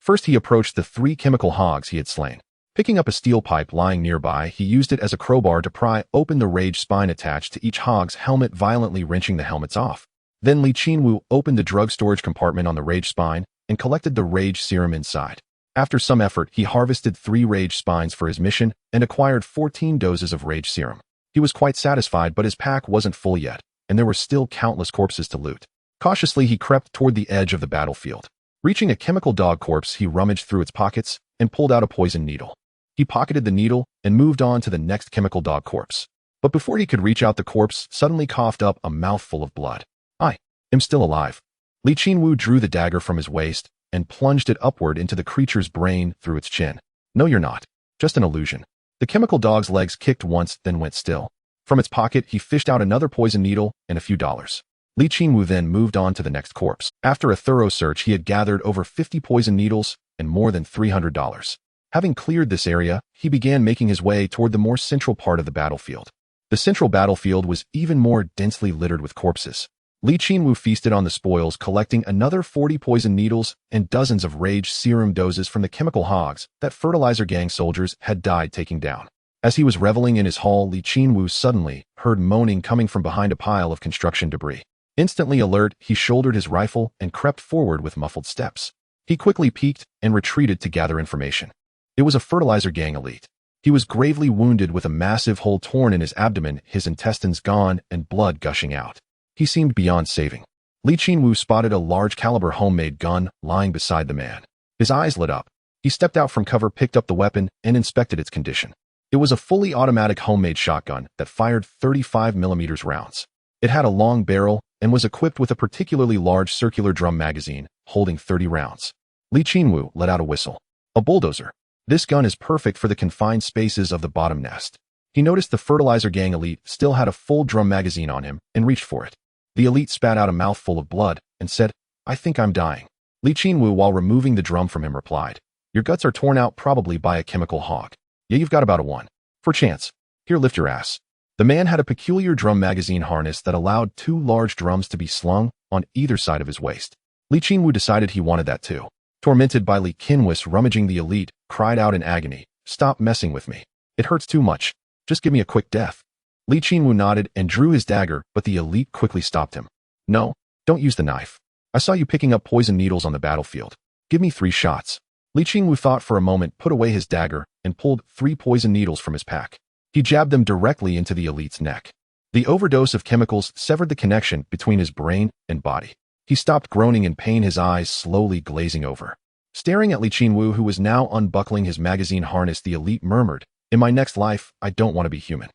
First, he approached the 3 chemical hogs he had slain. Picking up a steel pipe lying nearby, he used it as a crowbar to pry open the rage spine attached to each hog's helmet, violently wrenching the helmets off. Then Qinwu opened the drug storage compartment on the rage spine and collected the rage serum inside. After some effort, he harvested 3 rage spines for his mission and acquired 14 doses of rage serum. He was quite satisfied, but his pack wasn't full yet, and there were still countless corpses to loot. Cautiously, he crept toward the edge of the battlefield. Reaching a chemical dog corpse, he rummaged through its pockets and pulled out a poison needle. He pocketed the needle and moved on to the next chemical dog corpse. But before he could reach out, the corpse suddenly coughed up a mouthful of blood. I am still alive. Qinwu drew the dagger from his waist and plunged it upward into the creature's brain through its chin. No, you're not. Just an illusion. The chemical dog's legs kicked once, then went still. From its pocket, he fished out another poison needle and a few dollars. Qinwu then moved on to the next corpse. After a thorough search, he had gathered over 50 poison needles and more than $300. Having cleared this area, he began making his way toward the more central part of the battlefield. The central battlefield was even more densely littered with corpses. Qinwu feasted on the spoils, collecting another 40 poison needles and dozens of rage serum doses from the chemical hogs that fertilizer gang soldiers had died taking down. As he was reveling in his haul, Qinwu suddenly heard moaning coming from behind a pile of construction debris. Instantly alert, he shouldered his rifle and crept forward with muffled steps. He quickly peeked and retreated to gather information. It was a fertilizer gang elite. He was gravely wounded with a massive hole torn in his abdomen, his intestines gone, and blood gushing out. He seemed beyond saving. Qinwu spotted a large caliber homemade gun lying beside the man. His eyes lit up. He stepped out from cover, picked up the weapon, and inspected its condition. It was a fully automatic homemade shotgun that fired 35mm rounds. It had a long barrel and was equipped with a particularly large circular drum magazine holding 30 rounds. Qinwu let out a whistle. A bulldozer. This gun is perfect for the confined spaces of the bottom nest. He noticed the fertilizer gang elite still had a full drum magazine on him and reached for it. The elite spat out a mouthful of blood and said, "I think I'm dying." Qinwu, while removing the drum from him, replied, "Your guts are torn out probably by a chemical hog. Yeah, you've got about a 1 for chance. Here, lift your ass." The man had a peculiar drum magazine harness that allowed 2 large drums to be slung on either side of his waist. Qinwu decided he wanted that too. Tormented by Qinwu rummaging, the elite cried out in agony, "Stop messing with me. It hurts too much. Just give me a quick death." Qinwu nodded and drew his dagger, but the elite quickly stopped him. "No, don't use the knife. I saw you picking up poison needles on the battlefield. Give me 3 shots." Qinwu thought for a moment, put away his dagger, and pulled 3 poison needles from his pack. He jabbed them directly into the elite's neck. The overdose of chemicals severed the connection between his brain and body. He stopped groaning in pain, his eyes slowly glazing over. Staring at Qinwu, who was now unbuckling his magazine harness, the elite murmured, "In my next life, I don't want to be human."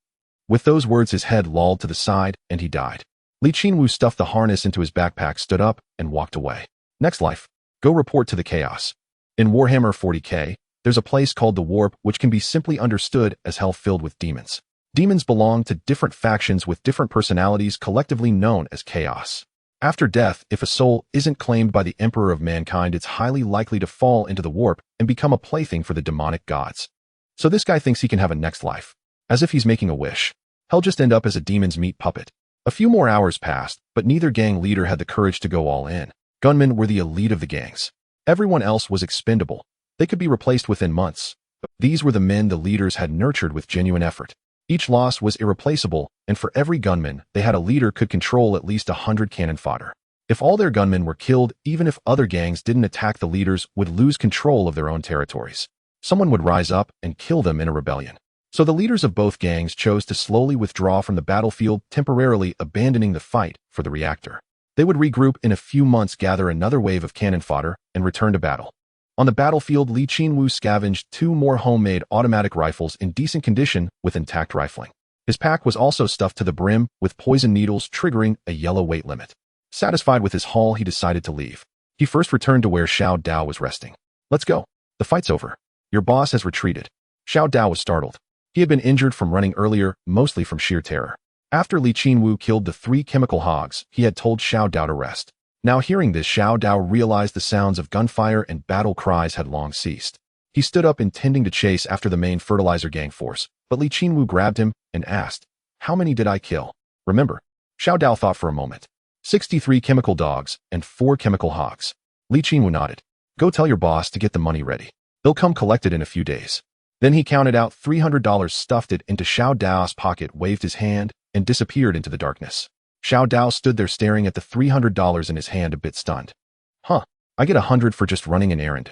With those words, his head lolled to the side, and he died. Qinwu stuffed the harness into his backpack, stood up, and walked away. Next life. Go report to the chaos. In Warhammer 40k, there's a place called the Warp, which can be simply understood as hell filled with demons. Demons belong to different factions with different personalities, collectively known as chaos. After death, if a soul isn't claimed by the Emperor of Mankind, it's highly likely to fall into the Warp and become a plaything for the demonic gods. So this guy thinks he can have a next life. As if he's making a wish. He'll just end up as a demon's meat puppet. A few more hours passed, but neither gang leader had the courage to go all in. Gunmen were the elite of the gangs. Everyone else was expendable. They could be replaced within months. But these were the men the leaders had nurtured with genuine effort. Each loss was irreplaceable, and for every gunman, they had a leader could control at least 100 cannon fodder. If all their gunmen were killed, even if other gangs didn't attack, the leaders would lose control of their own territories. Someone would rise up and kill them in a rebellion. So the leaders of both gangs chose to slowly withdraw from the battlefield, temporarily abandoning the fight for the reactor. They would regroup in a few months, gather another wave of cannon fodder, and return to battle. On the battlefield, Qinwu scavenged 2 more homemade automatic rifles in decent condition with intact rifling. His pack was also stuffed to the brim with poison needles, triggering a yellow weight limit. Satisfied with his haul, he decided to leave. He first returned to where Xiao Dao was resting. "Let's go. The fight's over. Your boss has retreated." Xiao Dao was startled. He had been injured from running earlier, mostly from sheer terror. After Qinwu killed the 3 chemical hogs, he had told Xiao Dao to rest. Now hearing this, Xiao Dao realized the sounds of gunfire and battle cries had long ceased. He stood up, intending to chase after the main fertilizer gang force, but Qinwu grabbed him and asked, "How many did I kill?" "Remember?" Xiao Dao thought for a moment. 63 chemical dogs and 4 chemical hogs. Qinwu nodded. "Go tell your boss to get the money ready. They'll come collect it in a few days." Then he counted out $300, stuffed it into Xiao Dao's pocket, waved his hand, and disappeared into the darkness. Xiao Dao stood there staring at the $300 in his hand, a bit stunned. "Huh, I get 100 for just running an errand.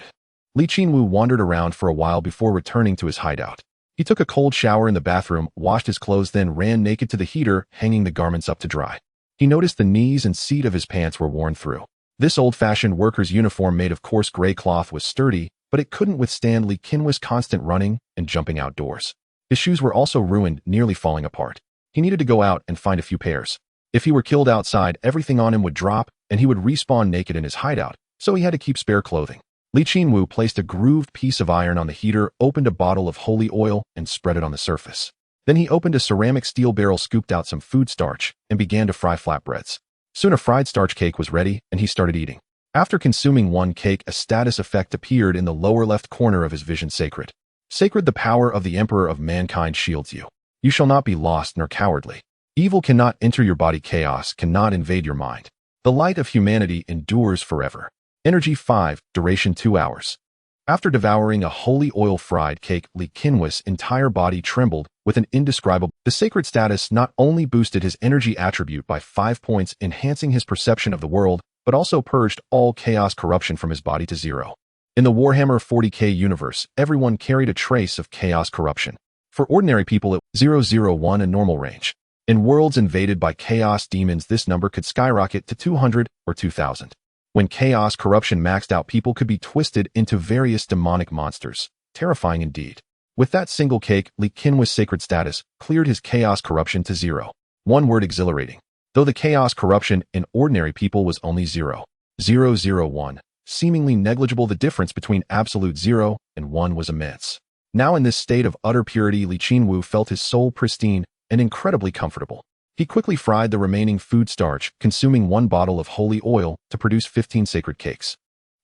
Li Qinwu wandered around for a while before returning to his hideout. He took a cold shower in the bathroom, washed his clothes, then ran naked to the heater, hanging the garments up to dry. He noticed the knees and seat of his pants were worn through. This old-fashioned worker's uniform made of coarse gray cloth was sturdy, but it couldn't withstand Li Qinwu's constant running and jumping outdoors. His shoes were also ruined, nearly falling apart. He needed to go out and find a few pairs. If he were killed outside, everything on him would drop, and he would respawn naked in his hideout, so he had to keep spare clothing. Li Qinwu placed a grooved piece of iron on the heater, opened a bottle of holy oil, and spread it on the surface. Then he opened a ceramic steel barrel, scooped out some food starch, and began to fry flatbreads. Soon a fried starch cake was ready, and he started eating. After consuming one cake, a status effect appeared in the lower left corner of his vision. Sacred. Sacred, the power of the Emperor of Mankind shields you. You shall not be lost nor cowardly. Evil cannot enter your body. Chaos cannot invade your mind. The light of humanity endures forever. Energy 5, duration 2 hours. After devouring a holy oil fried cake, Li Qinwu's entire body trembled with an indescribable. The sacred status not only boosted his energy attribute by 5 points, enhancing his perception of the world, but also purged all chaos corruption from his body to 0. In the Warhammer 40k universe, everyone carried a trace of chaos corruption. For ordinary people, it was 001 in normal range. In worlds invaded by chaos demons, this number could skyrocket to 200 or 2000. When chaos corruption maxed out, people could be twisted into various demonic monsters. Terrifying indeed. With that single cake, Li Qinwu's sacred status cleared his chaos corruption to 0. One word: exhilarating. Though the chaos corruption in ordinary people was only 0.001, seemingly negligible, the difference between absolute 0 and 1 was immense. Now in this state of utter purity, Li Qinwu felt his soul pristine and incredibly comfortable. He quickly fried the remaining food starch, consuming 1 bottle of holy oil to produce 15 sacred cakes.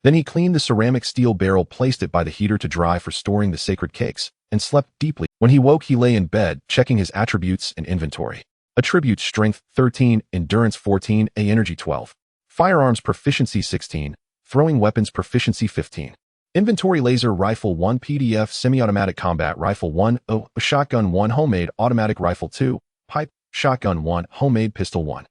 Then he cleaned the ceramic steel barrel, placed it by the heater to dry for storing the sacred cakes, and slept deeply. When he woke, he lay in bed, checking his attributes and inventory. Attributes: Strength 13, Endurance 14, Energy 12. Firearms Proficiency 16, Throwing Weapons Proficiency 15. Inventory: Laser Rifle 1, PDF Semi-Automatic Combat Rifle 1, Shotgun 1, Homemade Automatic Rifle 2, Pipe Shotgun 1, Homemade Pistol 1.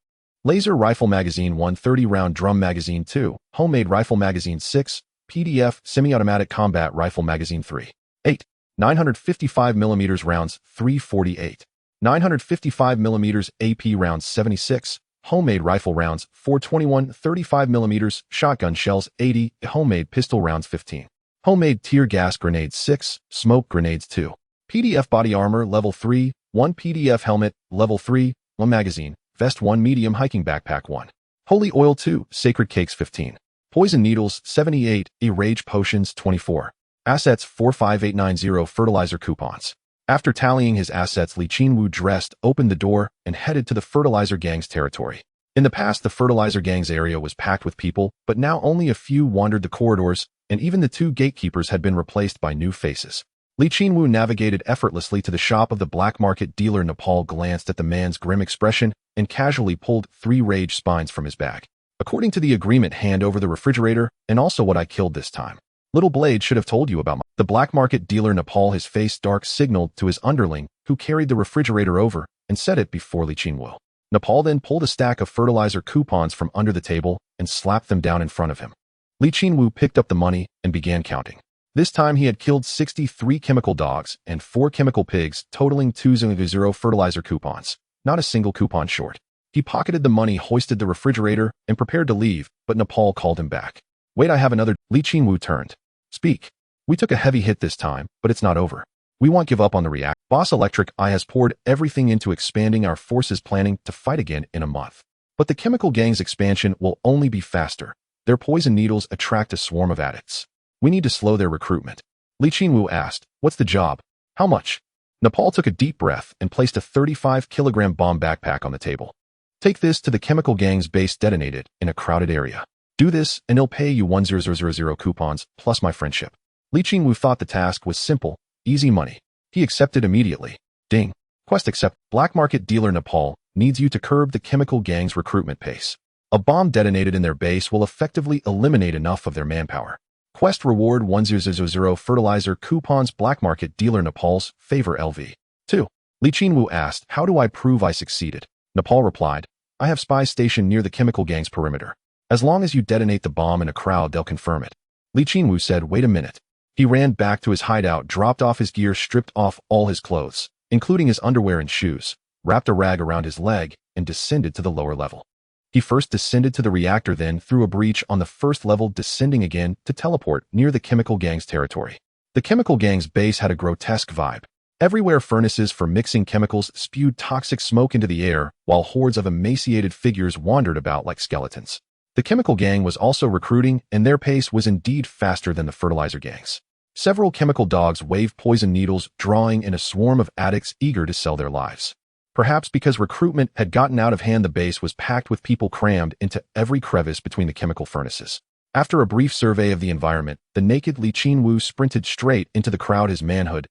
Laser Rifle Magazine 1, 30-round Drum Magazine 2, Homemade Rifle Magazine 6, PDF Semi-Automatic Combat Rifle Magazine 3. 8. 955mm rounds 348. 955mm AP rounds 76. Homemade rifle rounds 421. 35mm shotgun shells 80. Homemade pistol rounds 15. Homemade tear gas grenades 6. Smoke grenades 2. PDF body armor level 3. 1 PDF helmet level 3. 1 magazine. Vest 1 medium hiking backpack 1. Holy oil 2. Sacred cakes 15. Poison needles 78. Rage potions 24. Assets 45890. Fertilizer coupons. After tallying his assets, Li Qinwu dressed, opened the door, and headed to the fertilizer gang's territory. In the past, the fertilizer gang's area was packed with people, but now only a few wandered the corridors, and even the 2 gatekeepers had been replaced by new faces. Li Qinwu navigated effortlessly to the shop of the black market dealer. Nepal glanced at the man's grim expression and casually pulled 3 rage spines from his bag. According to the agreement, hand over the refrigerator, and also what I killed this time. Little Blade should have told you about the black market dealer. Nepal, his face dark, signaled to his underling, who carried the refrigerator over, and set it before Li Qinwu. Nepal then pulled a stack of fertilizer coupons from under the table and slapped them down in front of him. Li Qinwu picked up the money and began counting. This time he had killed 63 chemical dogs and 4 chemical pigs, totaling 200 fertilizer coupons. Not a single coupon short. He pocketed the money, hoisted the refrigerator, and prepared to leave, but Nepal called him back. Wait, I have another. Li Qinwu turned. Speak. We took a heavy hit this time, but it's not over. We won't give up on the react. Boss Electric Eye has poured everything into expanding our forces, planning to fight again in a month. But the chemical gang's expansion will only be faster. Their poison needles attract a swarm of addicts. We need to slow their recruitment. Li Qinwu asked, what's the job? How much? Nepal took a deep breath and placed a 35-kilogram bomb backpack on the table. Take this to the chemical gang's base, detonate it in a crowded area. Do this, and they'll pay you 1000 coupons, plus my friendship. Li Qinwu thought the task was simple, easy money. He accepted immediately. Ding. Quest accept. Black market dealer Nepal needs you to curb the chemical gang's recruitment pace. A bomb detonated in their base will effectively eliminate enough of their manpower. Quest reward 1000 fertilizer coupons. Black market dealer Nepal's favor LV. 2. Li Qinwu asked, how do I prove I succeeded? Nepal replied, I have spies stationed near the chemical gang's perimeter. As long as you detonate the bomb in a crowd, they'll confirm it. Qinwu said, wait a minute. He ran back to his hideout, dropped off his gear, stripped off all his clothes, including his underwear and shoes, wrapped a rag around his leg, and descended to the lower level. He first descended to the reactor, then through a breach on the first level, descending again to teleport near the chemical gang's territory. The chemical gang's base had a grotesque vibe. Everywhere furnaces for mixing chemicals spewed toxic smoke into the air, while hordes of emaciated figures wandered about like skeletons. The chemical gang was also recruiting, and their pace was indeed faster than the fertilizer gangs. Several chemical dogs waved poison needles, drawing in a swarm of addicts eager to sell their lives. Perhaps because recruitment had gotten out of hand, the base was packed with people crammed into every crevice between the chemical furnaces. After a brief survey of the environment, the naked Qinwu sprinted straight into the crowd, his manhood.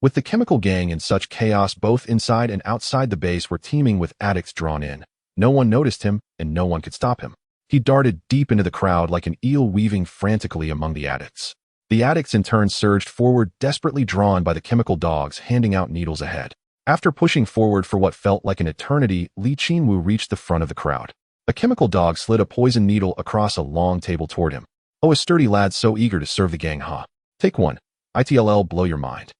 With the chemical gang in such chaos, both inside and outside the base were teeming with addicts drawn in. No one noticed him, and no one could stop him. He darted deep into the crowd like an eel, weaving frantically among the addicts. The addicts in turn surged forward, desperately drawn by the chemical dogs handing out needles ahead. After pushing forward for what felt like an eternity, Qinwu reached the front of the crowd. A chemical dog slid a poison needle across a long table toward him. Oh, a sturdy lad so eager to serve the gang, huh? Take one. It'll blow your mind.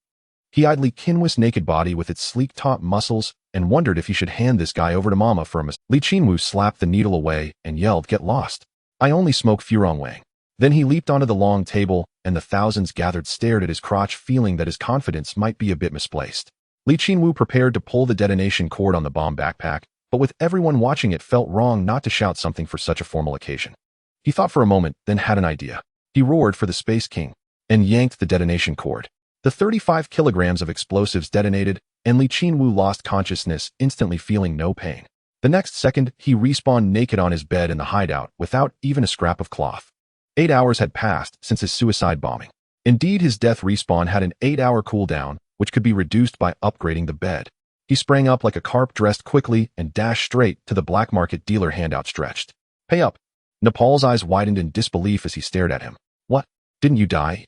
He eyed Qinwu's naked body with its sleek taut muscles and wondered if he should hand this guy over to mama for a massage. Qinwu slapped the needle away and yelled, get lost. I only smoke Furong Wang. Then he leaped onto the long table, and the thousands gathered stared at his crotch, feeling that his confidence might be a bit misplaced. Qinwu prepared to pull the detonation cord on the bomb backpack, but with everyone watching, it felt wrong not to shout something for such a formal occasion. He thought for a moment, then had an idea. He roared for the Space King and yanked the detonation cord. The 35 kilograms of explosives detonated, and Qinwu lost consciousness, instantly feeling no pain. The next second, he respawned naked on his bed in the hideout without even a scrap of cloth. 8 hours had passed since his suicide bombing. Indeed, his death respawn had an 8-hour cooldown, which could be reduced by upgrading the bed. He sprang up like a carp, dressed quickly, and dashed straight to the black market dealer, hand outstretched. Pay up. Nepal's eyes widened in disbelief as he stared at him. What? Didn't you die?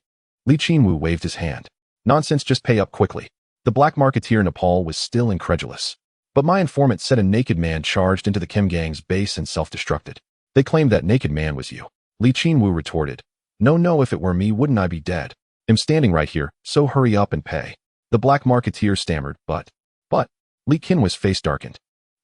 Qinwu waved his hand. Nonsense, just pay up quickly. The black marketeer Nepal was still incredulous. But my informant said a naked man charged into the Chem Gang's base and self-destructed. They claimed that naked man was you. Qinwu retorted. No, if it were me, wouldn't I be dead? I'm standing right here, so hurry up and pay. The black marketeer stammered, but, Qinwu's face darkened.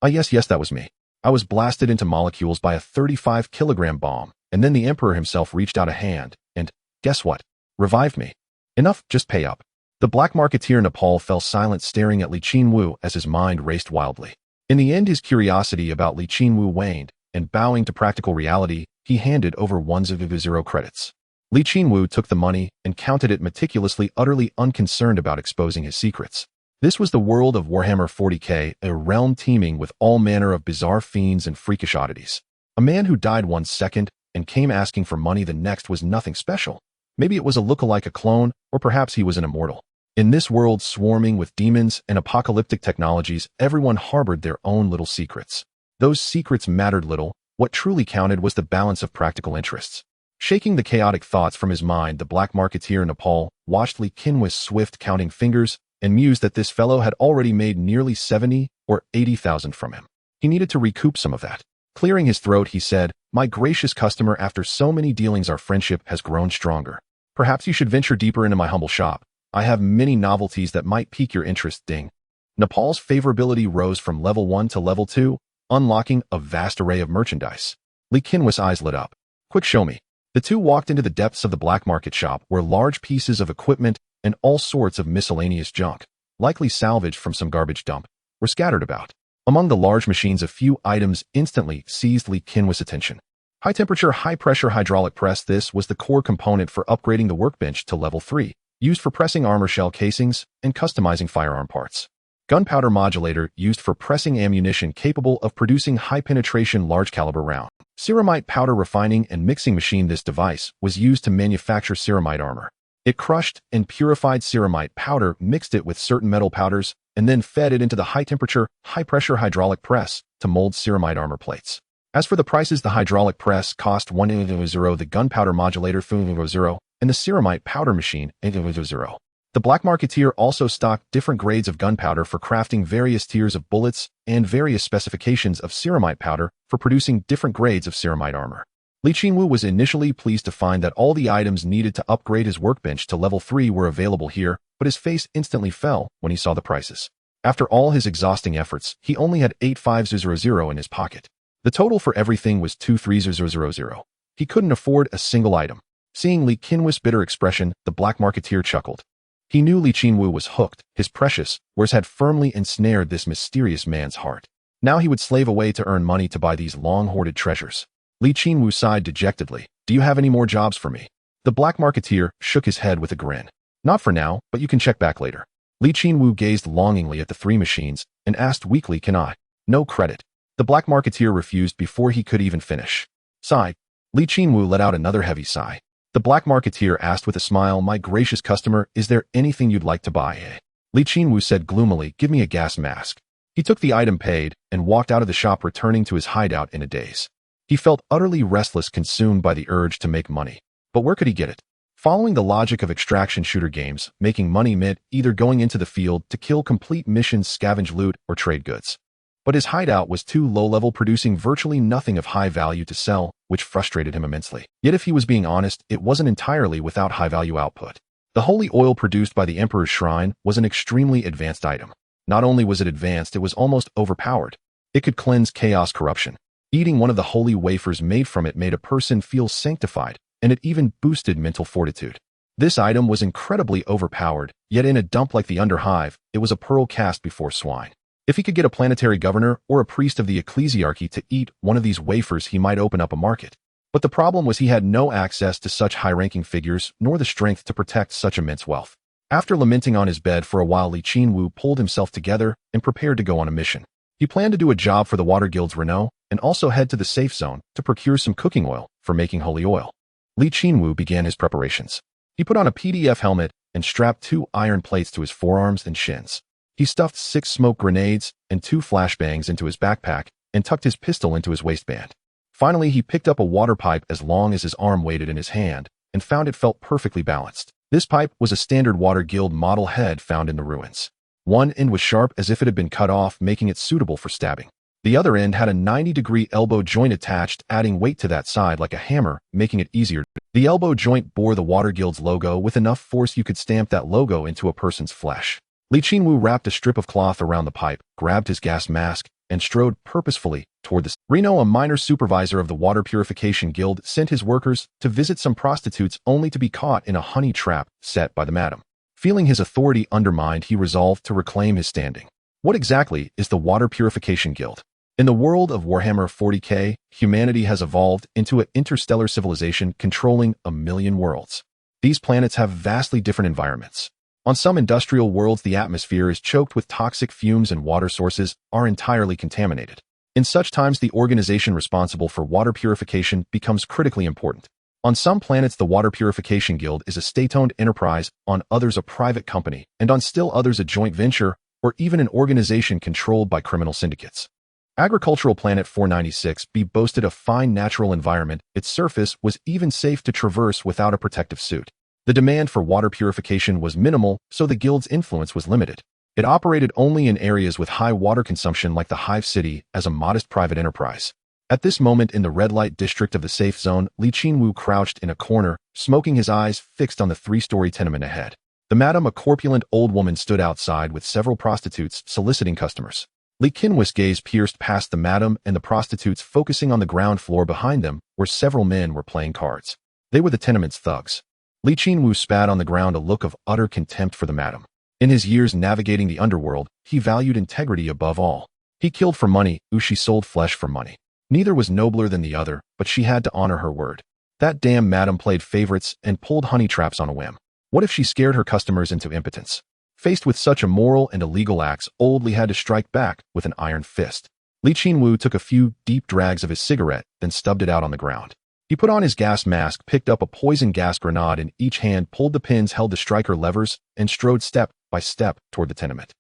Yes, that was me. I was blasted into molecules by a 35-kilogram bomb, and then the Emperor himself reached out a hand, and, guess what? Revived me. Enough, just pay up. The black marketeer Nepal fell silent, staring at Qinwu as his mind raced wildly. In the end, his curiosity about Qinwu waned, and bowing to practical reality, he handed over 100 credits. Qinwu took the money and counted it meticulously, utterly unconcerned about exposing his secrets. This was the world of Warhammer 40k, a realm teeming with all manner of bizarre fiends and freakish oddities. A man who died one second and came asking for money the next was nothing special. Maybe it was a look-alike, a clone, or perhaps he was an immortal. In this world swarming with demons and apocalyptic technologies, everyone harbored their own little secrets. Those secrets mattered little. What truly counted was the balance of practical interests. Shaking the chaotic thoughts from his mind, the black marketeer Nepal watched Qinwu's swift counting fingers and mused that this fellow had already made nearly 70 or 80,000 from him. He needed to recoup some of that. Clearing his throat, he said, "My gracious customer, after so many dealings, our friendship has grown stronger. Perhaps you should venture deeper into my humble shop. I have many novelties that might pique your interest." Ding. Nepal's favorability rose from level 1 to level 2, unlocking a vast array of merchandise. Qinwu's eyes lit up. Quick, show me. The two walked into the depths of the black market shop, where large pieces of equipment and all sorts of miscellaneous junk, likely salvaged from some garbage dump, were scattered about. Among the large machines, a few items instantly seized Qinwu's attention. High-temperature, high-pressure hydraulic press. This was the core component for upgrading the workbench to level 3, used for pressing armor shell casings and customizing firearm parts. Gunpowder modulator, used for pressing ammunition capable of producing high-penetration large-caliber round. Ceramite powder refining and mixing machine. This device was used to manufacture ceramite armor. It crushed and purified ceramite powder, mixed it with certain metal powders, and then fed it into the high-temperature, high-pressure hydraulic press to mold ceramite armor plates. As for the prices, the hydraulic press cost 100, the gunpowder modulator 0, and the ceramite powder machine 0. The black marketeer also stocked different grades of gunpowder for crafting various tiers of bullets and various specifications of ceramite powder for producing different grades of ceramite armor. Li Qinwu was initially pleased to find that all the items needed to upgrade his workbench to level 3 were available here, but his face instantly fell when he saw the prices. After all his exhausting efforts, he only had 85000 in his pocket. The total for everything was 23000. He couldn't afford a single item. Seeing Li Qinwu's bitter expression, the black marketeer chuckled. He knew Li Qinwu was hooked. His precious wares had firmly ensnared this mysterious man's heart. Now he would slave away to earn money to buy these long-hoarded treasures. Li Qinwu sighed dejectedly. Do you have any more jobs for me? The black marketeer shook his head with a grin. Not for now, but you can check back later. Li Qinwu gazed longingly at the 3 machines and asked weakly, can I? No credit. The black marketeer refused before he could even finish. Sigh. Li Qinwu let out another heavy sigh. The black marketeer asked with a smile, my gracious customer, is there anything you'd like to buy? Li Qinwu said gloomily, give me a gas mask. He took the item paid and walked out of the shop, returning to his hideout in a daze. He felt utterly restless, consumed by the urge to make money. But where could he get it? Following the logic of extraction shooter games, making money meant either going into the field to kill, complete missions, scavenge loot, or trade goods. But his hideout was too low-level, producing virtually nothing of high value to sell, which frustrated him immensely. Yet if he was being honest, it wasn't entirely without high-value output. The holy oil produced by the Emperor's Shrine was an extremely advanced item. Not only was it advanced, it was almost overpowered. It could cleanse chaos corruption. Eating one of the holy wafers made from it made a person feel sanctified, and it even boosted mental fortitude. This item was incredibly overpowered, yet in a dump like the Underhive, it was a pearl cast before swine. If he could get a planetary governor or a priest of the ecclesiarchy to eat one of these wafers, he might open up a market. But the problem was he had no access to such high-ranking figures, nor the strength to protect such immense wealth. After lamenting on his bed for a while, Li Qinwu pulled himself together and prepared to go on a mission. He planned to do a job for the Water Guild's Renault and also head to the safe zone to procure some cooking oil for making holy oil. Li Qinwu began his preparations. He put on a PDF helmet and strapped 2 iron plates to his forearms and shins. He stuffed 6 smoke grenades and 2 flashbangs into his backpack and tucked his pistol into his waistband. Finally, he picked up a water pipe as long as his arm weighted in his hand and found it felt perfectly balanced. This pipe was a standard Water Guild model head found in the ruins. One end was sharp as if it had been cut off, making it suitable for stabbing. The other end had a 90-degree elbow joint attached, adding weight to that side like a hammer, making it easier. The elbow joint bore the Water Guild's logo with enough force you could stamp that logo into a person's flesh. Li Qinwu wrapped a strip of cloth around the pipe, grabbed his gas mask, and strode purposefully toward the Reno, a minor supervisor of the Water Purification Guild, sent his workers to visit some prostitutes only to be caught in a honey trap set by the madam. Feeling his authority undermined, he resolved to reclaim his standing. What exactly is the Water Purification Guild? In the world of Warhammer 40k, humanity has evolved into an interstellar civilization controlling 1,000,000 worlds. These planets have vastly different environments. On some industrial worlds, the atmosphere is choked with toxic fumes and water sources are entirely contaminated. In such times, the organization responsible for water purification becomes critically important. On some planets, the Water Purification Guild is a state-owned enterprise, on others a private company, and on still others a joint venture, or even an organization controlled by criminal syndicates. Agricultural Planet 496b boasted a fine natural environment. Its surface was even safe to traverse without a protective suit. The demand for water purification was minimal, so the guild's influence was limited. It operated only in areas with high water consumption like the Hive City as a modest private enterprise. At this moment in the red light district of the safe zone, Li Qinwu crouched in a corner, smoking, his eyes fixed on the 3-story tenement ahead. The madam, a corpulent old woman, stood outside with several prostitutes soliciting customers. Li Qinwu's gaze pierced past the madam and the prostitutes, focusing on the ground floor behind them, where several men were playing cards. They were the tenement's thugs. Li Qinwu spat on the ground, a look of utter contempt for the madam. In his years navigating the underworld, he valued integrity above all. He killed for money, she sold flesh for money. Neither was nobler than the other, but she had to honor her word. That damn madam played favorites and pulled honey traps on a whim. What if she scared her customers into impotence? Faced with such immoral and illegal acts, old Li had to strike back with an iron fist. Li Qinwu took a few deep drags of his cigarette, then stubbed it out on the ground. He put on his gas mask, picked up a poison gas grenade in each hand, pulled the pins held to striker levers, and strode step by step toward the tenement.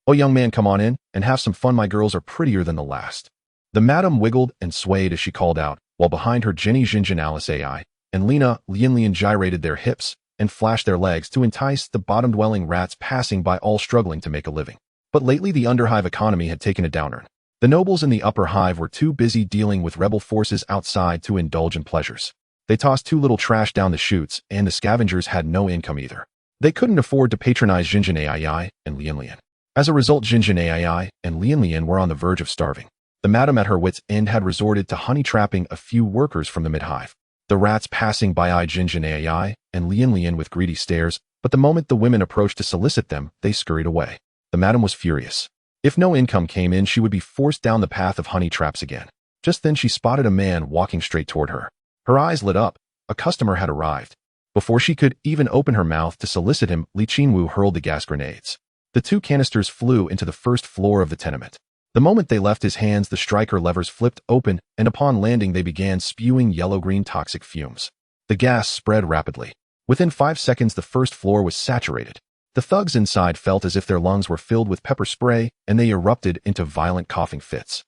"Oh, young man, come on in and have some fun. My girls are prettier than the last." The madam wiggled and swayed as she called out, while behind her Jenny Jinjin, Alice AI, and Lena Lianlian gyrated their hips and flashed their legs to entice the bottom-dwelling rats passing by, all struggling to make a living. But lately the Underhive economy had taken a downturn. The nobles in the upper hive were too busy dealing with rebel forces outside to indulge in pleasures. They tossed too little trash down the chutes, and the scavengers had no income either. They couldn't afford to patronize Jinjin Ai and Lian. As a result, Jinjin Ai and Lian were on the verge of starving. The madam at her wits' end had resorted to honey-trapping a few workers from the mid-hive. The rats passing by eyed Jinjin Ai and Lian with greedy stares, but the moment the women approached to solicit them, they scurried away. The madam was furious. If no income came in, she would be forced down the path of honey traps again. Just then she spotted a man walking straight toward her. Her eyes lit up. A customer had arrived. Before she could even open her mouth to solicit him, Qinwu hurled the gas grenades. The 2 canisters flew into the first floor of the tenement. The moment they left his hands, the striker levers flipped open, and upon landing they began spewing yellow-green toxic fumes. The gas spread rapidly. Within 5 seconds, the first floor was saturated. The thugs inside felt as if their lungs were filled with pepper spray, and they erupted into violent coughing fits.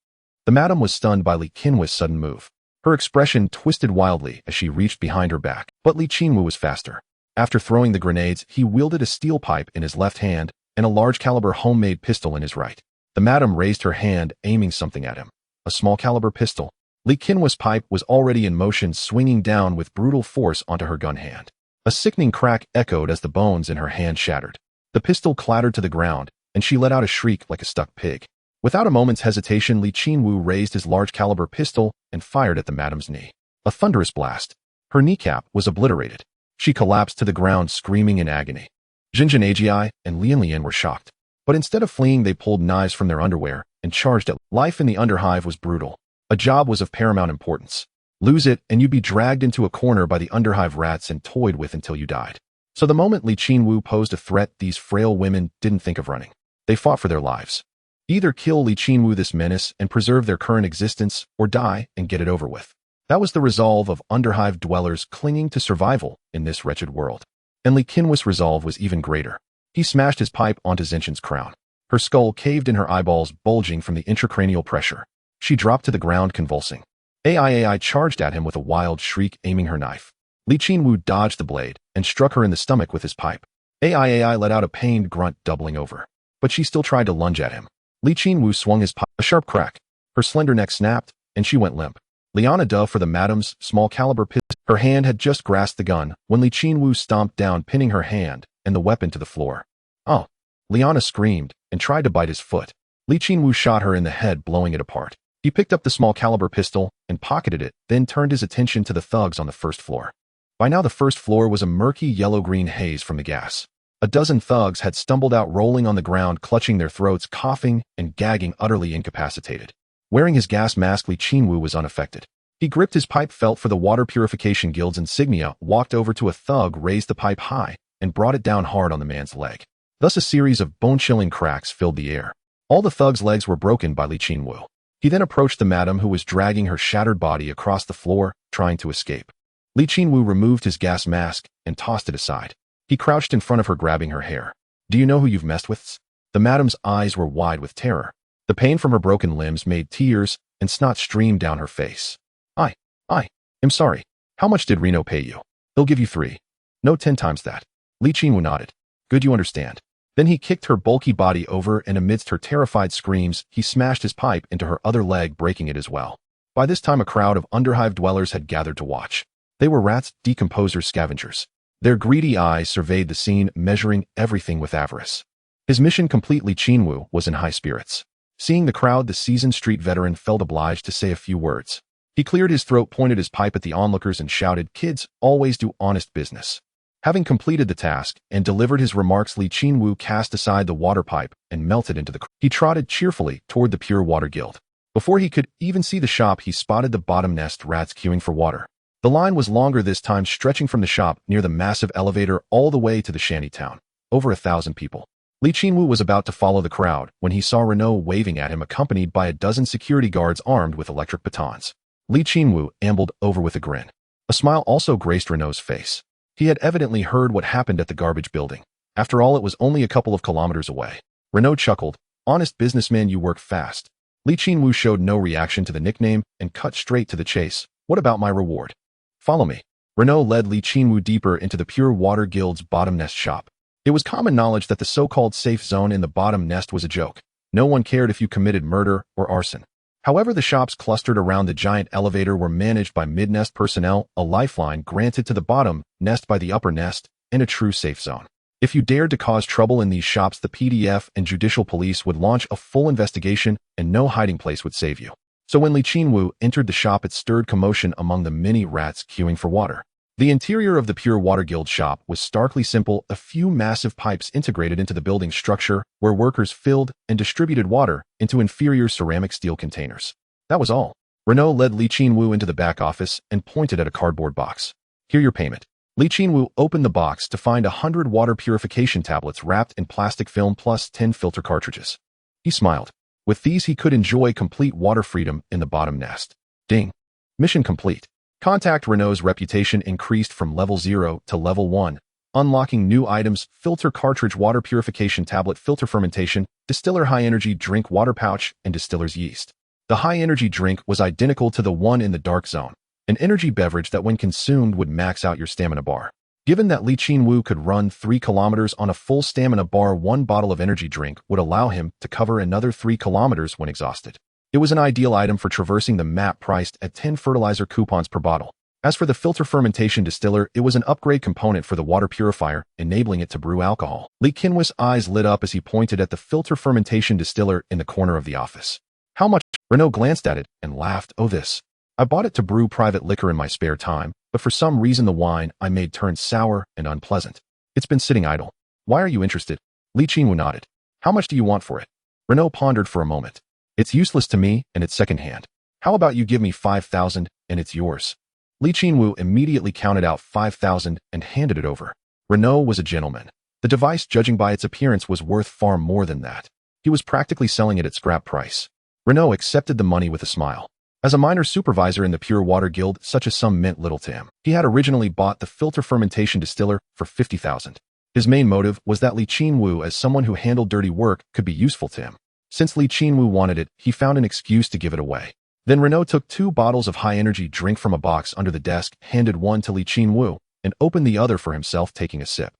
The madam was stunned by Qinwu's sudden move. Her expression twisted wildly as she reached behind her back, but Qinwu was faster. After throwing the grenades, he wielded a steel pipe in his left hand and a large-caliber homemade pistol in his right. The madam raised her hand, aiming something at him. A small-caliber pistol. Qinwu's pipe was already in motion, swinging down with brutal force onto her gun hand. A sickening crack echoed as the bones in her hand shattered. The pistol clattered to the ground, and she let out a shriek like a stuck pig. Without a moment's hesitation, Qinwu raised his large-caliber pistol and fired at the madam's knee. A thunderous blast. Her kneecap was obliterated. She collapsed to the ground, screaming in agony. Jinjin Agi and Lian were shocked. But instead of fleeing, they pulled knives from their underwear and charged at. Life in the underhive was brutal. A job was of paramount importance. Lose it, and you'd be dragged into a corner by the underhive rats and toyed with until you died. So the moment Qinwu posed a threat, these frail women didn't think of running. They fought for their lives. Either kill Qinwu, this menace, and preserve their current existence, or die and get it over with. That was the resolve of underhive dwellers clinging to survival in this wretched world. And Qinwu's resolve was even greater. He smashed his pipe onto Xinshan's crown. Her skull caved in, her eyeballs bulging from the intracranial pressure. She dropped to the ground, convulsing. Ai charged at him with a wild shriek, aiming her knife. Qinwu dodged the blade and struck her in the stomach with his pipe. Ai let out a pained grunt, doubling over. But she still tried to lunge at him. Qinwu swung his pipe. A sharp crack. Her slender neck snapped, and she went limp. Liana dove for the madam's small-caliber pistol. Her hand had just grasped the gun when Qinwu stomped down, pinning her hand and the weapon to the floor. Oh! Liana screamed and tried to bite his foot. Qinwu shot her in the head, blowing it apart. He picked up the small-caliber pistol and pocketed it, then turned his attention to the thugs on the first floor. By now the first floor was a murky yellow-green haze from the gas. A dozen thugs had stumbled out, rolling on the ground, clutching their throats, coughing and gagging, utterly incapacitated. Wearing his gas mask, Qinwu was unaffected. He gripped his pipe, felt for the Water Purification Guild's insignia, walked over to a thug, raised the pipe high, and brought it down hard on the man's leg. Thus a series of bone-chilling cracks filled the air. All the thugs' legs were broken by Qinwu. He then approached the madam, who was dragging her shattered body across the floor, trying to escape. Qinwu removed his gas mask and tossed it aside. He crouched in front of her, grabbing her hair. Do you know who you've messed with? The madam's eyes were wide with terror. The pain from her broken limbs made tears and snot stream down her face. I'm sorry. How much did Reno pay you? He'll give you 3. No, 10 times that. Qinwu nodded. Good, you understand. Then he kicked her bulky body over, and amidst her terrified screams, he smashed his pipe into her other leg, breaking it as well. By this time, a crowd of underhive dwellers had gathered to watch. They were rats, decomposers, scavengers. Their greedy eyes surveyed the scene, measuring everything with avarice. His mission complete, Qinwu was in high spirits. Seeing the crowd, the seasoned street veteran felt obliged to say a few words. He cleared his throat, pointed his pipe at the onlookers, and shouted, "Kids, always do honest business." Having completed the task and delivered his remarks, Qinwu cast aside the water pipe and melted into the crowd. He trotted cheerfully toward the Pure Water Guild. Before he could even see the shop, he spotted the bottom nest rats queuing for water. The line was longer this time, stretching from the shop near the massive elevator all the way to the shanty town. Over 1,000 people. Qinwu was about to follow the crowd when he saw Renault waving at him, accompanied by a dozen security guards armed with electric batons. Qinwu ambled over with a grin. A smile also graced Renault's face. He had evidently heard what happened at the garbage building. After all, it was only a couple of kilometers away. Renault chuckled. Honest businessman, you work fast. Qinwu showed no reaction to the nickname and cut straight to the chase. What about my reward? Follow me. Renault led Qinwu deeper into the Pure Water Guild's bottom nest shop. It was common knowledge that the so-called safe zone in the bottom nest was a joke. No one cared if you committed murder or arson. However, the shops clustered around the giant elevator were managed by mid-nest personnel, a lifeline granted to the bottom nest by the upper nest, and a true safe zone. If you dared to cause trouble in these shops, the PDF and judicial police would launch a full investigation and no hiding place would save you. So when Qinwu entered the shop, it stirred commotion among the many rats queuing for water. The interior of the Pure Water Guild shop was starkly simple, a few massive pipes integrated into the building structure where workers filled and distributed water into inferior ceramic steel containers. That was all. Renault led Qinwu into the back office and pointed at a cardboard box. Here your payment. Qinwu opened the box to find 100 water purification tablets wrapped in plastic film plus 10 filter cartridges. He smiled. With these he could enjoy complete water freedom in the bottom nest. Ding. Mission complete. Contact Renault's reputation increased from level 0 to level 1, unlocking new items: filter cartridge, water purification tablet, filter fermentation, distiller high-energy drink, water pouch, and distiller's yeast. The high-energy drink was identical to the one in the dark zone, an energy beverage that when consumed would max out your stamina bar. Given that Qinwu could run 3 kilometers on a full stamina bar, one bottle of energy drink would allow him to cover another 3 kilometers when exhausted. It was an ideal item for traversing the map, priced at 10 fertilizer coupons per bottle. As for the filter fermentation distiller, it was an upgrade component for the water purifier, enabling it to brew alcohol. Qinwu's eyes lit up as he pointed at the filter fermentation distiller in the corner of the office. How much? Renault glanced at it and laughed. Oh, this. I bought it to brew private liquor in my spare time, but for some reason the wine I made turned sour and unpleasant. It's been sitting idle. Why are you interested? Qinwu nodded. How much do you want for it? Renault pondered for a moment. It's useless to me and it's secondhand. How about you give me 5,000 and it's yours? Qinwu immediately counted out 5,000 and handed it over. Renault was a gentleman. The device, judging by its appearance, was worth far more than that. He was practically selling it at scrap price. Renault accepted the money with a smile. As a minor supervisor in the Pure Water Guild, such a sum meant little to him. He had originally bought the filter fermentation distiller for 50,000. His main motive was that Qinwu, as someone who handled dirty work, could be useful to him. Since Qinwu wanted it, he found an excuse to give it away. Then Renault took 2 bottles of high-energy drink from a box under the desk, handed one to Qinwu, and opened the other for himself, taking a sip.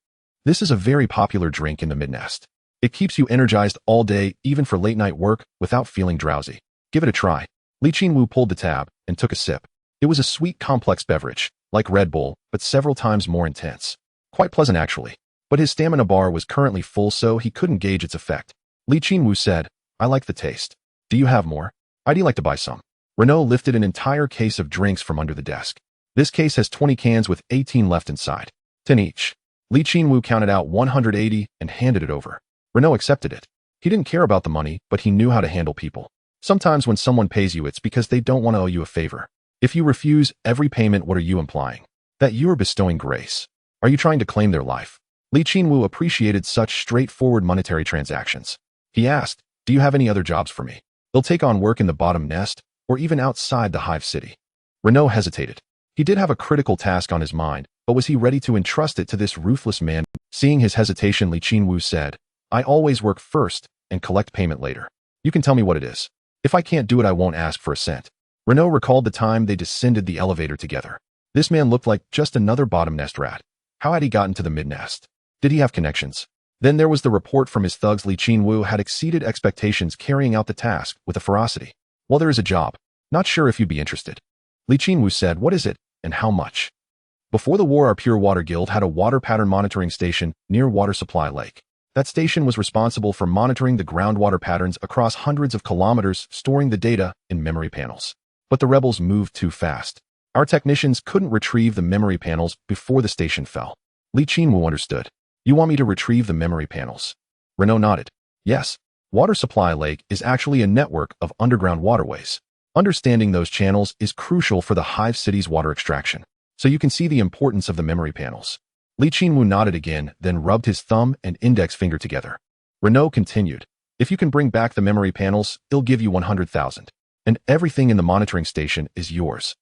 This is a very popular drink in the mid-nest. It keeps you energized all day, even for late-night work, without feeling drowsy. Give it a try. Qinwu pulled the tab and took a sip. It was a sweet, complex beverage, like Red Bull, but several times more intense. Quite pleasant, actually. But his stamina bar was currently full, so he couldn't gauge its effect. Qinwu said, I like the taste. Do you have more? I'd like to buy some. Renault lifted an entire case of drinks from under the desk. This case has 20 cans with 18 left inside. 10 each. Qinwu counted out 180 and handed it over. Renault accepted it. He didn't care about the money, but he knew how to handle people. Sometimes when someone pays you, it's because they don't want to owe you a favor. If you refuse every payment, what are you implying? That you are bestowing grace. Are you trying to claim their life? Qinwu appreciated such straightforward monetary transactions. He asked, do you have any other jobs for me? They'll take on work in the bottom nest, or even outside the hive city. Renault hesitated. He did have a critical task on his mind, but was he ready to entrust it to this ruthless man? Seeing his hesitation, Qinwu said, I always work first and collect payment later. You can tell me what it is. If I can't do it, I won't ask for a cent. Renault recalled the time they descended the elevator together. This man looked like just another bottom nest rat. How had he gotten to the mid-nest? Did he have connections? Then there was the report from his thugs. Qinwu had exceeded expectations, carrying out the task with a ferocity. Well, there is a job. Not sure if you'd be interested. Qinwu said, what is it, and how much? Before the war, our Pure Water Guild had a water pattern monitoring station near Water Supply Lake. That station was responsible for monitoring the groundwater patterns across hundreds of kilometers, storing the data in memory panels. But the rebels moved too fast. Our technicians couldn't retrieve the memory panels before the station fell. Qinwu understood. You want me to retrieve the memory panels? Renault nodded. Yes. Water Supply Lake is actually a network of underground waterways. Understanding those channels is crucial for the hive city's water extraction. So you can see the importance of the memory panels. Qinwu nodded again, then rubbed his thumb and index finger together. Renault continued. If you can bring back the memory panels, it'll give you 100,000. And everything in the monitoring station is yours.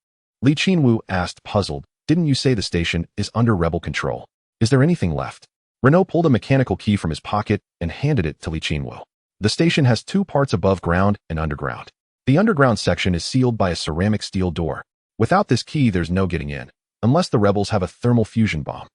Qinwu asked, puzzled, didn't you say the station is under rebel control? Is there anything left? Renault pulled a mechanical key from his pocket and handed it to Qinwu. The station has 2 parts, above ground and underground. The underground section is sealed by a ceramic steel door. Without this key, there's no getting in, unless the rebels have a thermal fusion bomb.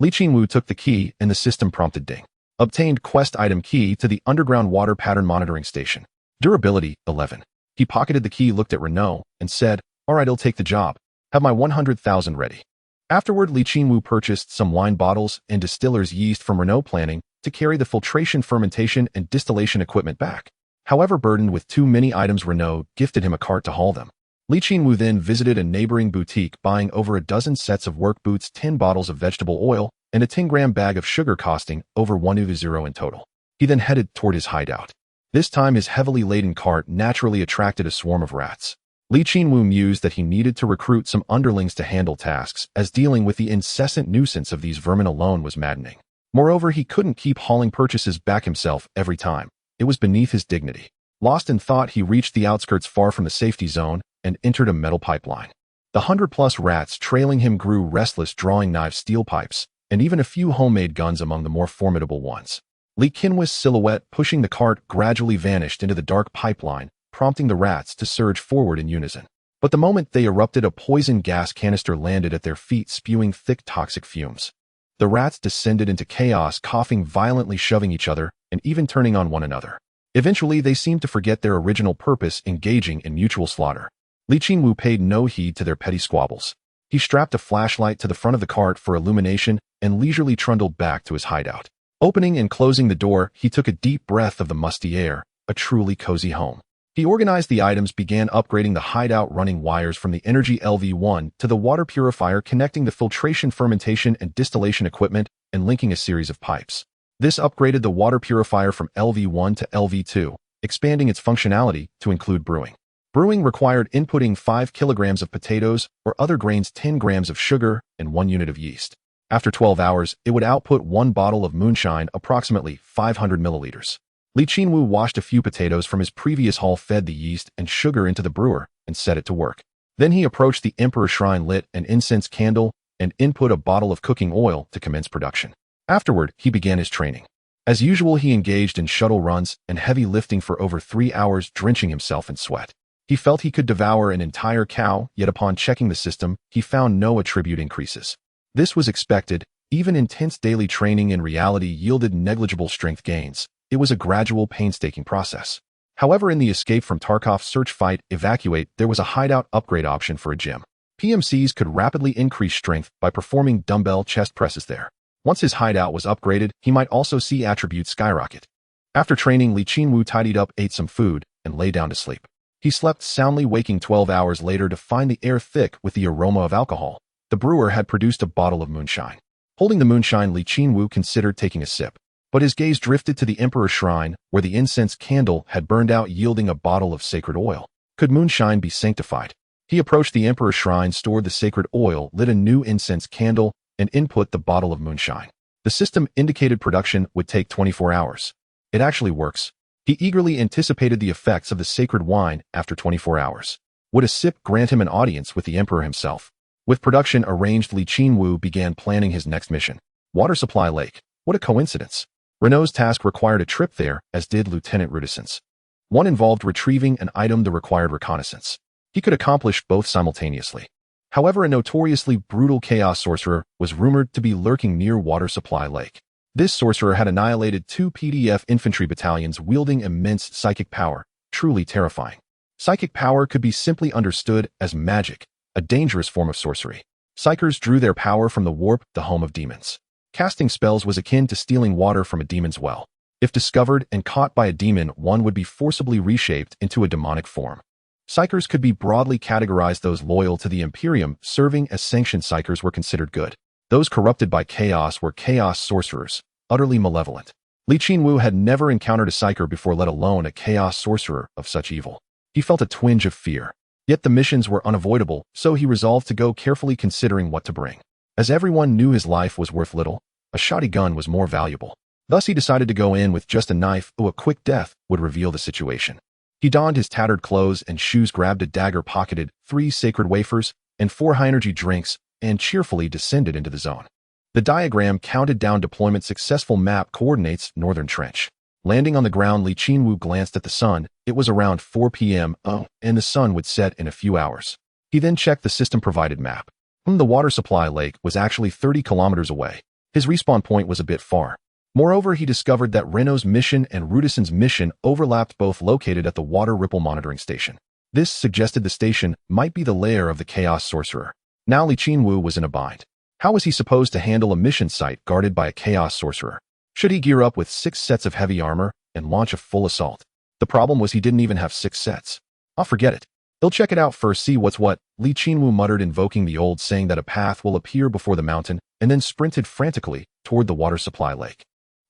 Qinwu took the key and the system prompted ding. Obtained quest item key to the underground water pattern monitoring station. Durability, 11. He pocketed the key, looked at Renault, and said, "Alright, I'll take the job. Have my 100,000 ready." Afterward, Qinwu purchased some wine bottles and distiller's yeast from Renault, planning to carry the filtration, fermentation, and distillation equipment back. However, burdened with too many items, Renault gifted him a cart to haul them. Qinwu then visited a neighboring boutique, buying over a dozen sets of work boots, 10 bottles of vegetable oil, and a 10-gram bag of sugar costing over 1,000 in total. He then headed toward his hideout. This time, his heavily laden cart naturally attracted a swarm of rats. Qinwu mused that he needed to recruit some underlings to handle tasks, as dealing with the incessant nuisance of these vermin alone was maddening. Moreover, he couldn't keep hauling purchases back himself every time. It was beneath his dignity. Lost in thought, he reached the outskirts far from the safety zone and entered a metal pipeline. The 100-plus rats trailing him grew restless, drawing knives, steel pipes, and even a few homemade guns among the more formidable ones. Qinwu's silhouette pushing the cart gradually vanished into the dark pipeline, prompting the rats to surge forward in unison. But the moment they erupted, a poison gas canister landed at their feet, spewing thick toxic fumes. The rats descended into chaos, coughing violently, shoving each other, and even turning on one another. Eventually, they seemed to forget their original purpose, engaging in mutual slaughter. Qinwu paid no heed to their petty squabbles. He strapped a flashlight to the front of the cart for illumination and leisurely trundled back to his hideout. Opening and closing the door, he took a deep breath of the musty air, a truly cozy home. He organized the items, began upgrading the hideout, running wires from the energy LV1 to the water purifier, connecting the filtration, fermentation, and distillation equipment, and linking a series of pipes. This upgraded the water purifier from LV1 to LV2, expanding its functionality to include brewing. Brewing required inputting 5 kilograms of potatoes or other grains, 10 grams of sugar, and 1 unit of yeast. After 12 hours, it would output 1 bottle of moonshine, approximately 500 milliliters. Qinwu washed a few potatoes from his previous haul, fed the yeast and sugar into the brewer, and set it to work. Then he approached the Emperor Shrine, lit an incense candle, and input a bottle of cooking oil to commence production. Afterward, he began his training. As usual, he engaged in shuttle runs and heavy lifting for over 3 hours, drenching himself in sweat. He felt he could devour an entire cow, yet upon checking the system, he found no attribute increases. This was expected. Even intense daily training in reality yielded negligible strength gains. It was a gradual, painstaking process. However, in the Escape from Tarkov Search Fight Evacuate, there was a hideout upgrade option for a gym. PMCs could rapidly increase strength by performing dumbbell chest presses there. Once his hideout was upgraded, he might also see attributes skyrocket. After training, Qinwu tidied up, ate some food, and lay down to sleep. He slept soundly, waking 12 hours later to find the air thick with the aroma of alcohol. The brewer had produced a bottle of moonshine. Holding the moonshine, Qinwu considered taking a sip, but his gaze drifted to the Emperor Shrine, where the incense candle had burned out, yielding a bottle of sacred oil. Could moonshine be sanctified? He approached the Emperor Shrine, stored the sacred oil, lit a new incense candle, and input the bottle of moonshine. The system indicated production would take 24 hours. It actually works. He eagerly anticipated the effects of the sacred wine after 24 hours. Would a sip grant him an audience with the Emperor himself? With production arranged, Qinwu began planning his next mission. Water supply lake. What a coincidence. Renault's task required a trip there, as did Lieutenant Rustank. One involved retrieving an item that required reconnaissance. He could accomplish both simultaneously. However, a notoriously brutal chaos sorcerer was rumored to be lurking near Water Supply Lake. This sorcerer had annihilated 2 PDF infantry battalions, wielding immense psychic power, truly terrifying. Psychic power could be simply understood as magic, a dangerous form of sorcery. Psychers drew their power from the warp, the home of demons. Casting spells was akin to stealing water from a demon's well. If discovered and caught by a demon, one would be forcibly reshaped into a demonic form. Psychers could be broadly categorized. Those loyal to the Imperium, serving as sanctioned psychers, were considered good. Those corrupted by chaos were chaos sorcerers, utterly malevolent. Qinwu had never encountered a psycher before, let alone a chaos sorcerer of such evil. He felt a twinge of fear. Yet the missions were unavoidable, so he resolved to go, carefully considering what to bring. As everyone knew his life was worth little, a shoddy gun was more valuable. Thus he decided to go in with just a knife, though a quick death would reveal the situation. He donned his tattered clothes and shoes, grabbed a dagger, pocketed 3 sacred wafers and 4 high-energy drinks, and cheerfully descended into the zone. The diagram counted down deployment successful. Map coordinates Northern Trench. Landing on the ground, Qinwu glanced at the sun. It was around 4 p.m. And the sun would set in a few hours. He then checked the system-provided map. The water supply lake was actually 30 kilometers away. His respawn point was a bit far. Moreover, he discovered that Renault's mission and Rudisen's mission overlapped, both located at the water ripple monitoring station. This suggested the station might be the lair of the Chaos Sorcerer. Now Qinwu was in a bind. How was he supposed to handle a mission site guarded by a Chaos Sorcerer? Should he gear up with 6 sets of heavy armor and launch a full assault? The problem was he didn't even have 6 sets. I'll forget it. He'll check it out first, see what's what, Qinwu muttered, invoking the old saying that a path will appear before the mountain, and then sprinted frantically toward the water supply lake.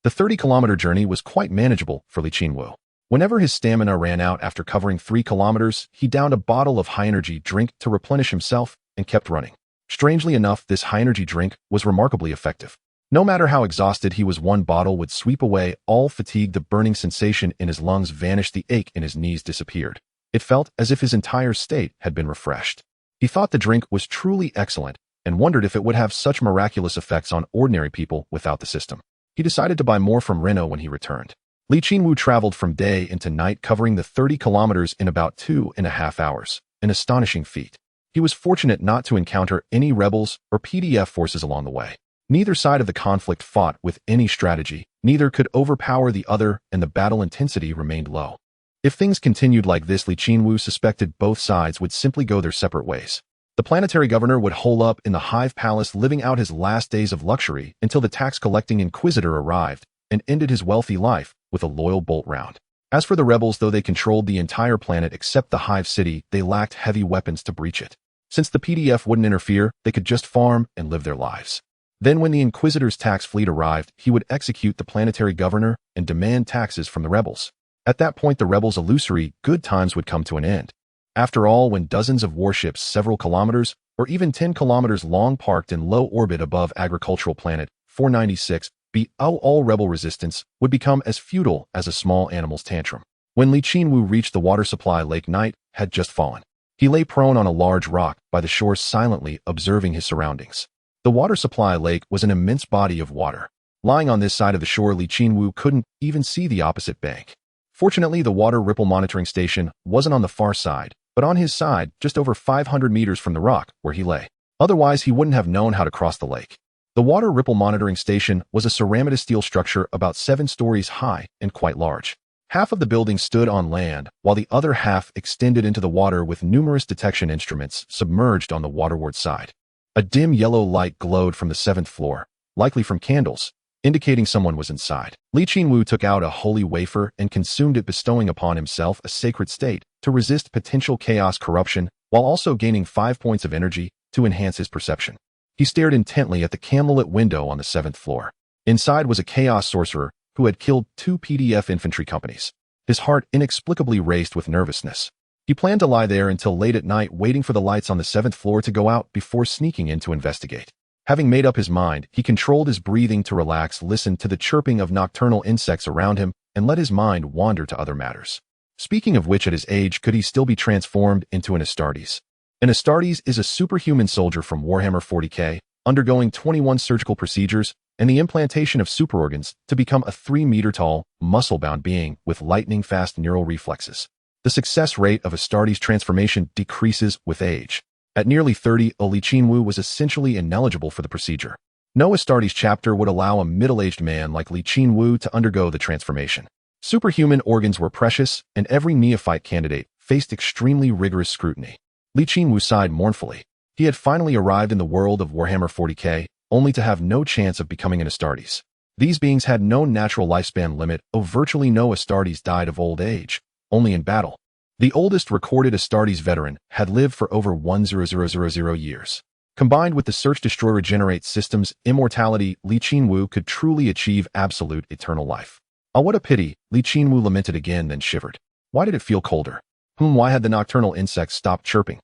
The 30-kilometer journey was quite manageable for Qinwu. Whenever his stamina ran out after covering 3 kilometers, he downed a bottle of high-energy drink to replenish himself and kept running. Strangely enough, this high-energy drink was remarkably effective. No matter how exhausted he was, one bottle would sweep away all fatigue. The burning sensation in his lungs vanished. The ache in his knees disappeared. It felt as if his entire state had been refreshed. He thought the drink was truly excellent and wondered if it would have such miraculous effects on ordinary people without the system. He decided to buy more from Renault when he returned. Qinwu traveled from day into night, covering the 30 kilometers in about 2.5 hours, an astonishing feat. He was fortunate not to encounter any rebels or PDF forces along the way. Neither side of the conflict fought with any strategy, neither could overpower the other, and the battle intensity remained low. If things continued like this, Qinwu suspected both sides would simply go their separate ways. The planetary governor would hole up in the Hive Palace, living out his last days of luxury until the tax-collecting inquisitor arrived and ended his wealthy life with a loyal bolt round. As for the rebels, though they controlled the entire planet except the Hive City, they lacked heavy weapons to breach it. Since the PDF wouldn't interfere, they could just farm and live their lives. Then when the Inquisitor's tax fleet arrived, he would execute the planetary governor and demand taxes from the rebels. At that point, the rebels' illusory good times would come to an end. After all, when dozens of warships several kilometers or even 10 kilometers long parked in low orbit above agricultural planet 496b, all rebel resistance would become as futile as a small animal's tantrum. When Qinwu reached the water supply lake, night had just fallen. He lay prone on a large rock by the shore, silently observing his surroundings. The water supply lake was an immense body of water. Lying on this side of the shore, Qinwu couldn't even see the opposite bank. Fortunately, the water ripple monitoring station wasn't on the far side, but on his side, just over 500 meters from the rock where he lay. Otherwise, he wouldn't have known how to cross the lake. The water ripple monitoring station was a ceramidal steel structure about 7 stories high and quite large. Half of the building stood on land, while the other half extended into the water with numerous detection instruments submerged on the waterward side. A dim yellow light glowed from the 7th floor, likely from candles, indicating someone was inside. Qinwu took out a holy wafer and consumed it, bestowing upon himself a sacred state to resist potential chaos corruption, while also gaining 5 points of energy to enhance his perception. He stared intently at the candlelit window on the 7th floor. Inside was a chaos sorcerer who had killed 2 PDF infantry companies. His heart inexplicably raced with nervousness. He planned to lie there until late at night, waiting for the lights on the 7th floor to go out before sneaking in to investigate. Having made up his mind, he controlled his breathing to relax, listened to the chirping of nocturnal insects around him, and let his mind wander to other matters. Speaking of which, at his age, could he still be transformed into an Astartes? An Astartes is a superhuman soldier from Warhammer 40k, undergoing 21 surgical procedures and the implantation of superorgans to become a 3-meter-tall, muscle-bound being with lightning-fast neural reflexes. The success rate of Astartes transformation decreases with age. At nearly 30, Qinwu was essentially ineligible for the procedure. No Astartes chapter would allow a middle-aged man like Qinwu to undergo the transformation. Superhuman organs were precious, and every neophyte candidate faced extremely rigorous scrutiny. Qinwu sighed mournfully. He had finally arrived in the world of Warhammer 40k, only to have no chance of becoming an Astartes. These beings had no natural lifespan limit, virtually no Astartes died of old age, only in battle. The oldest recorded Astartes veteran had lived for over 1,000 years. Combined with the Search-Destroy Regenerate system's immortality, Qinwu could truly achieve absolute eternal life. Oh, what a pity, Qinwu lamented again, then shivered. Why did it feel colder? Why had the nocturnal insects stopped chirping?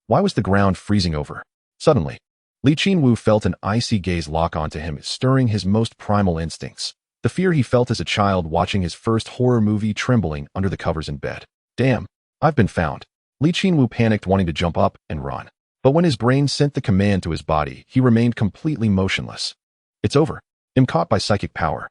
Why was the ground freezing over? Suddenly, Qinwu felt an icy gaze lock onto him, stirring his most primal instincts. The fear he felt as a child watching his first horror movie trembling under the covers in bed. Damn, I've been found. Qinwu panicked, wanting to jump up and run. But when his brain sent the command to his body, he remained completely motionless. It's over. I'm caught by psychic power.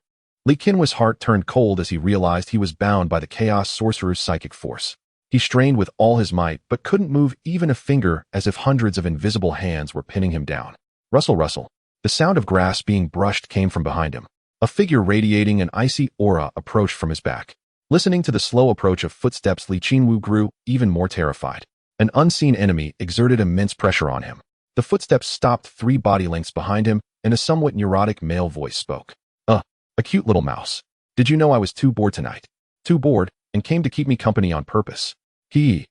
Qinwu's heart turned cold as he realized he was bound by the Chaos Sorcerer's psychic force. He strained with all his might, but couldn't move even a finger, as if hundreds of invisible hands were pinning him down. Rustle, rustle. The sound of grass being brushed came from behind him. A figure radiating an icy aura approached from his back. Listening to the slow approach of footsteps, Qinwu grew even more terrified. An unseen enemy exerted immense pressure on him. The footsteps stopped 3 body lengths behind him, and a somewhat neurotic male voice spoke. A cute little mouse. Did you know I was too bored tonight? Too bored, and came to keep me company on purpose. A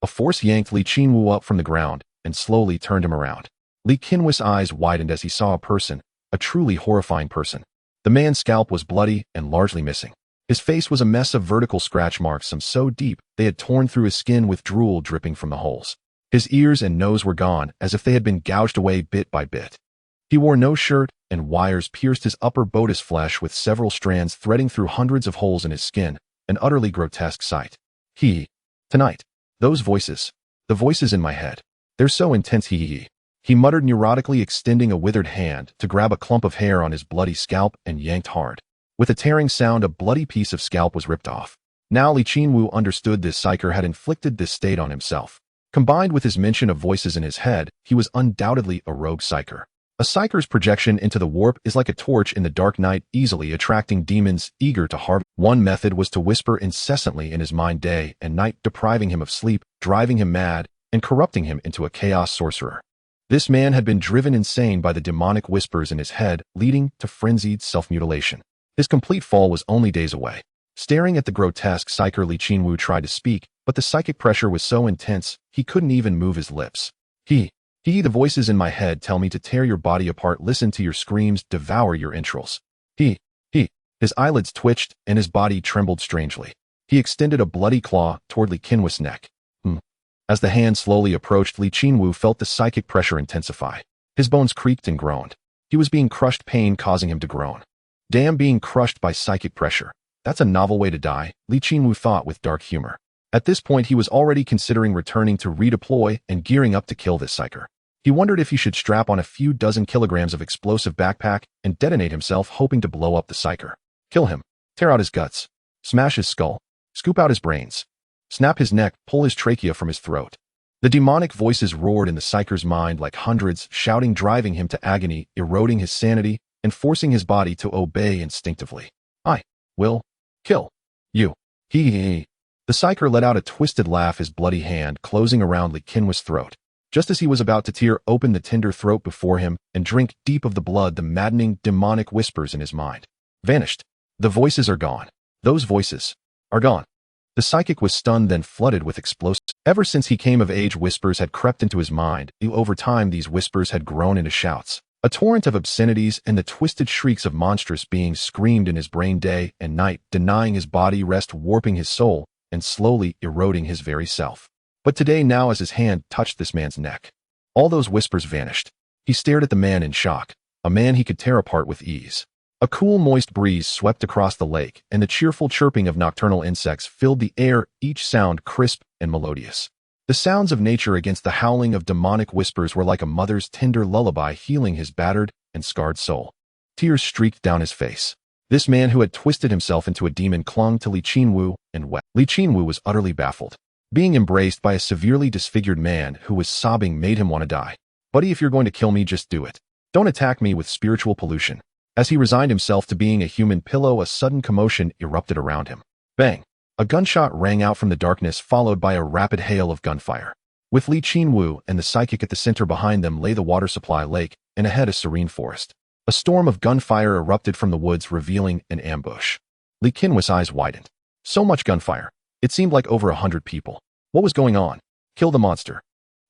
force yanked Qinwu up from the ground, and slowly turned him around. Qinwu's eyes widened as he saw a person, a truly horrifying person. The man's scalp was bloody and largely missing. His face was a mess of vertical scratch marks, some so deep they had torn through his skin with drool dripping from the holes. His ears and nose were gone, as if they had been gouged away bit by bit. He wore no shirt, and wires pierced his upper bodice flesh with several strands threading through hundreds of holes in his skin, an utterly grotesque sight. Tonight. Those voices. The voices in my head. They're so intense. He muttered neurotically, extending a withered hand to grab a clump of hair on his bloody scalp and yanked hard. With a tearing sound, a bloody piece of scalp was ripped off. Now Qinwu understood this psyker had inflicted this state on himself. Combined with his mention of voices in his head, he was undoubtedly a rogue psyker. A psyker's projection into the warp is like a torch in the dark night, easily attracting demons eager to harvest. One method was to whisper incessantly in his mind day and night, depriving him of sleep, driving him mad, and corrupting him into a chaos sorcerer. This man had been driven insane by the demonic whispers in his head, leading to frenzied self-mutilation. His complete fall was only days away. Staring at the grotesque psyker, Qinwu tried to speak, but the psychic pressure was so intense, he couldn't even move his lips. The voices in my head tell me to tear your body apart, listen to your screams, devour your entrails. His eyelids twitched, and his body trembled strangely. He extended a bloody claw toward Qinwu's neck. As the hand slowly approached, Qinwu felt the psychic pressure intensify. His bones creaked and groaned. He was being crushed, pain causing him to groan. Damn, being crushed by psychic pressure. That's a novel way to die, Qinwu thought with dark humor. At this point, he was already considering returning to redeploy and gearing up to kill this psyker. He wondered if he should strap on a few dozen kilograms of explosive backpack and detonate himself, hoping to blow up the psyker. Kill him. Tear out his guts. Smash his skull. Scoop out his brains. Snap his neck, pull his trachea from his throat. The demonic voices roared in the psyker's mind like hundreds, shouting, driving him to agony, eroding his sanity, and forcing his body to obey instinctively. I will kill you. The psyker let out a twisted laugh, his bloody hand closing around Qinwu's throat. Just as he was about to tear open the tender throat before him and drink deep of the blood, the maddening, demonic whispers in his mind vanished. The voices are gone. Those voices are gone. The psychic was stunned, then flooded with explosives. Ever since he came of age, whispers had crept into his mind. Over time, these whispers had grown into shouts. A torrent of obscenities and the twisted shrieks of monstrous beings screamed in his brain day and night, denying his body rest, warping his soul, and slowly eroding his very self. But today, now as his hand touched this man's neck, all those whispers vanished. He stared at the man in shock, a man he could tear apart with ease. A cool, moist breeze swept across the lake, and the cheerful chirping of nocturnal insects filled the air, each sound crisp and melodious. The sounds of nature against the howling of demonic whispers were like a mother's tender lullaby, healing his battered and scarred soul. Tears streaked down his face. This man who had twisted himself into a demon clung to Qinwu and wept. Qinwu was utterly baffled. Being embraced by a severely disfigured man who was sobbing made him want to die. Buddy, if you're going to kill me, just do it. Don't attack me with spiritual pollution. As he resigned himself to being a human pillow, a sudden commotion erupted around him. Bang! A gunshot rang out from the darkness, followed by a rapid hail of gunfire. With Qinwu and the psychic at the center, behind them lay the water supply lake, and ahead a serene forest. A storm of gunfire erupted from the woods, revealing an ambush. Qinwu's eyes widened. So much gunfire. It seemed like over 100 people. What was going on? Kill the monster.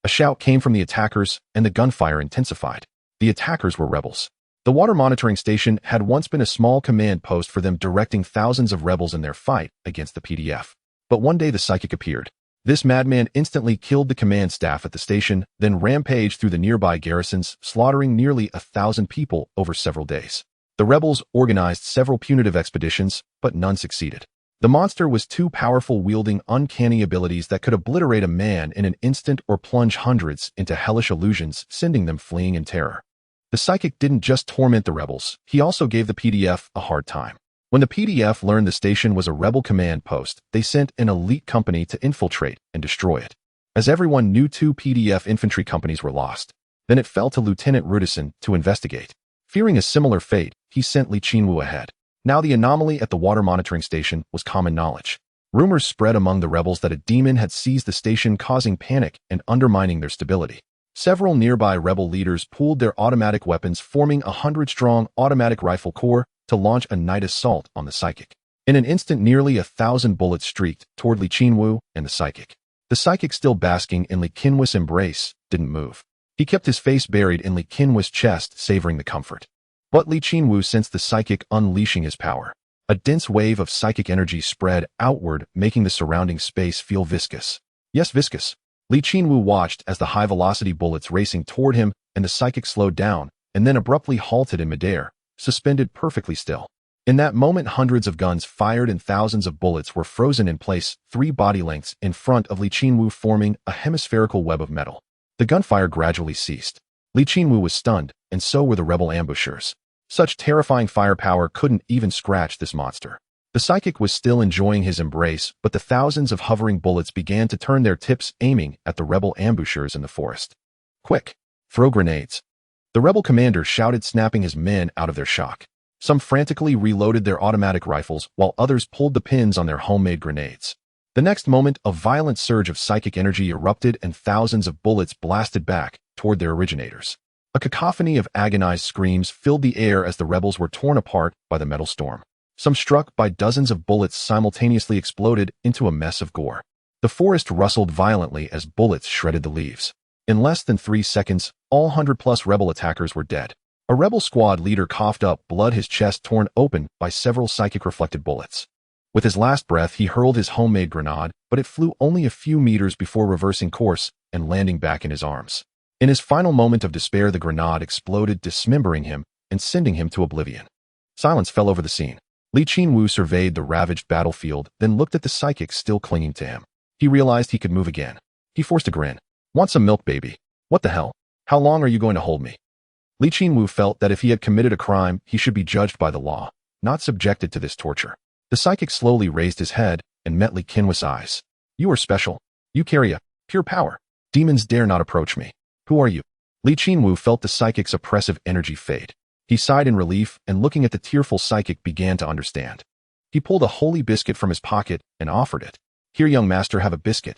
A shout came from the attackers, and the gunfire intensified. The attackers were rebels. The water monitoring station had once been a small command post for them, directing thousands of rebels in their fight against the PDF. But one day the psychic appeared. This madman instantly killed the command staff at the station, then rampaged through the nearby garrisons, slaughtering nearly 1,000 people over several days. The rebels organized several punitive expeditions, but none succeeded. The monster was too powerful, wielding uncanny abilities that could obliterate a man in an instant or plunge hundreds into hellish illusions, sending them fleeing in terror. The psychic didn't just torment the rebels, he also gave the PDF a hard time. When the PDF learned the station was a rebel command post, they sent an elite company to infiltrate and destroy it. As everyone knew, 2 PDF infantry companies were lost. Then it fell to Lieutenant Rustank to investigate. Fearing a similar fate, he sent Li Qinwu ahead. Now the anomaly at the water monitoring station was common knowledge. Rumors spread among the rebels that a demon had seized the station, causing panic and undermining their stability. Several nearby rebel leaders pooled their automatic weapons, forming a 100-strong automatic rifle corps to launch a night assault on the psychic. In an instant, nearly 1,000 bullets streaked toward Li Qinwu and the psychic. The psychic, still basking in Li Qinwu's embrace, didn't move. He kept his face buried in Li Qinwu's chest, savoring the comfort. But Li Qinwu sensed the psychic unleashing his power. A dense wave of psychic energy spread outward, making the surrounding space feel viscous. Yes, viscous. Li Qinwu watched as the high-velocity bullets racing toward him, and the psychic slowed down, and then abruptly halted in midair, suspended perfectly still. In that moment, hundreds of guns fired and thousands of bullets were frozen in place, 3 body lengths in front of Li Qinwu, forming a hemispherical web of metal. The gunfire gradually ceased. Li Qinwu was stunned, and so were the rebel ambushers. Such terrifying firepower couldn't even scratch this monster. The psychic was still enjoying his embrace, but the thousands of hovering bullets began to turn their tips, aiming at the rebel ambushers in the forest. Quick! Throw grenades! The rebel commander shouted, snapping his men out of their shock. Some frantically reloaded their automatic rifles, while others pulled the pins on their homemade grenades. The next moment, a violent surge of psychic energy erupted and thousands of bullets blasted back toward their originators. A cacophony of agonized screams filled the air as the rebels were torn apart by the metal storm. Some, struck by dozens of bullets, simultaneously exploded into a mess of gore. The forest rustled violently as bullets shredded the leaves. In less than 3 seconds, all 100+ rebel attackers were dead. A rebel squad leader coughed up blood, his chest torn open by several psychic-reflected bullets. With his last breath, he hurled his homemade grenade, but it flew only a few meters before reversing course and landing back in his arms. In his final moment of despair, the grenade exploded, dismembering him and sending him to oblivion. Silence fell over the scene. Li Qinwu surveyed the ravaged battlefield, then looked at the psychic still clinging to him. He realized he could move again. He forced a grin. Want some milk, baby? What the hell? How long are you going to hold me? Li Qinwu felt that if he had committed a crime, he should be judged by the law, not subjected to this torture. The psychic slowly raised his head and met Li Qinwu's eyes. You are special. You carry a pure power. Demons dare not approach me. Who are you? Li Qinwu felt the psychic's oppressive energy fade. He sighed in relief, and looking at the tearful psychic, began to understand. He pulled a holy biscuit from his pocket and offered it. Here, young master, have a biscuit.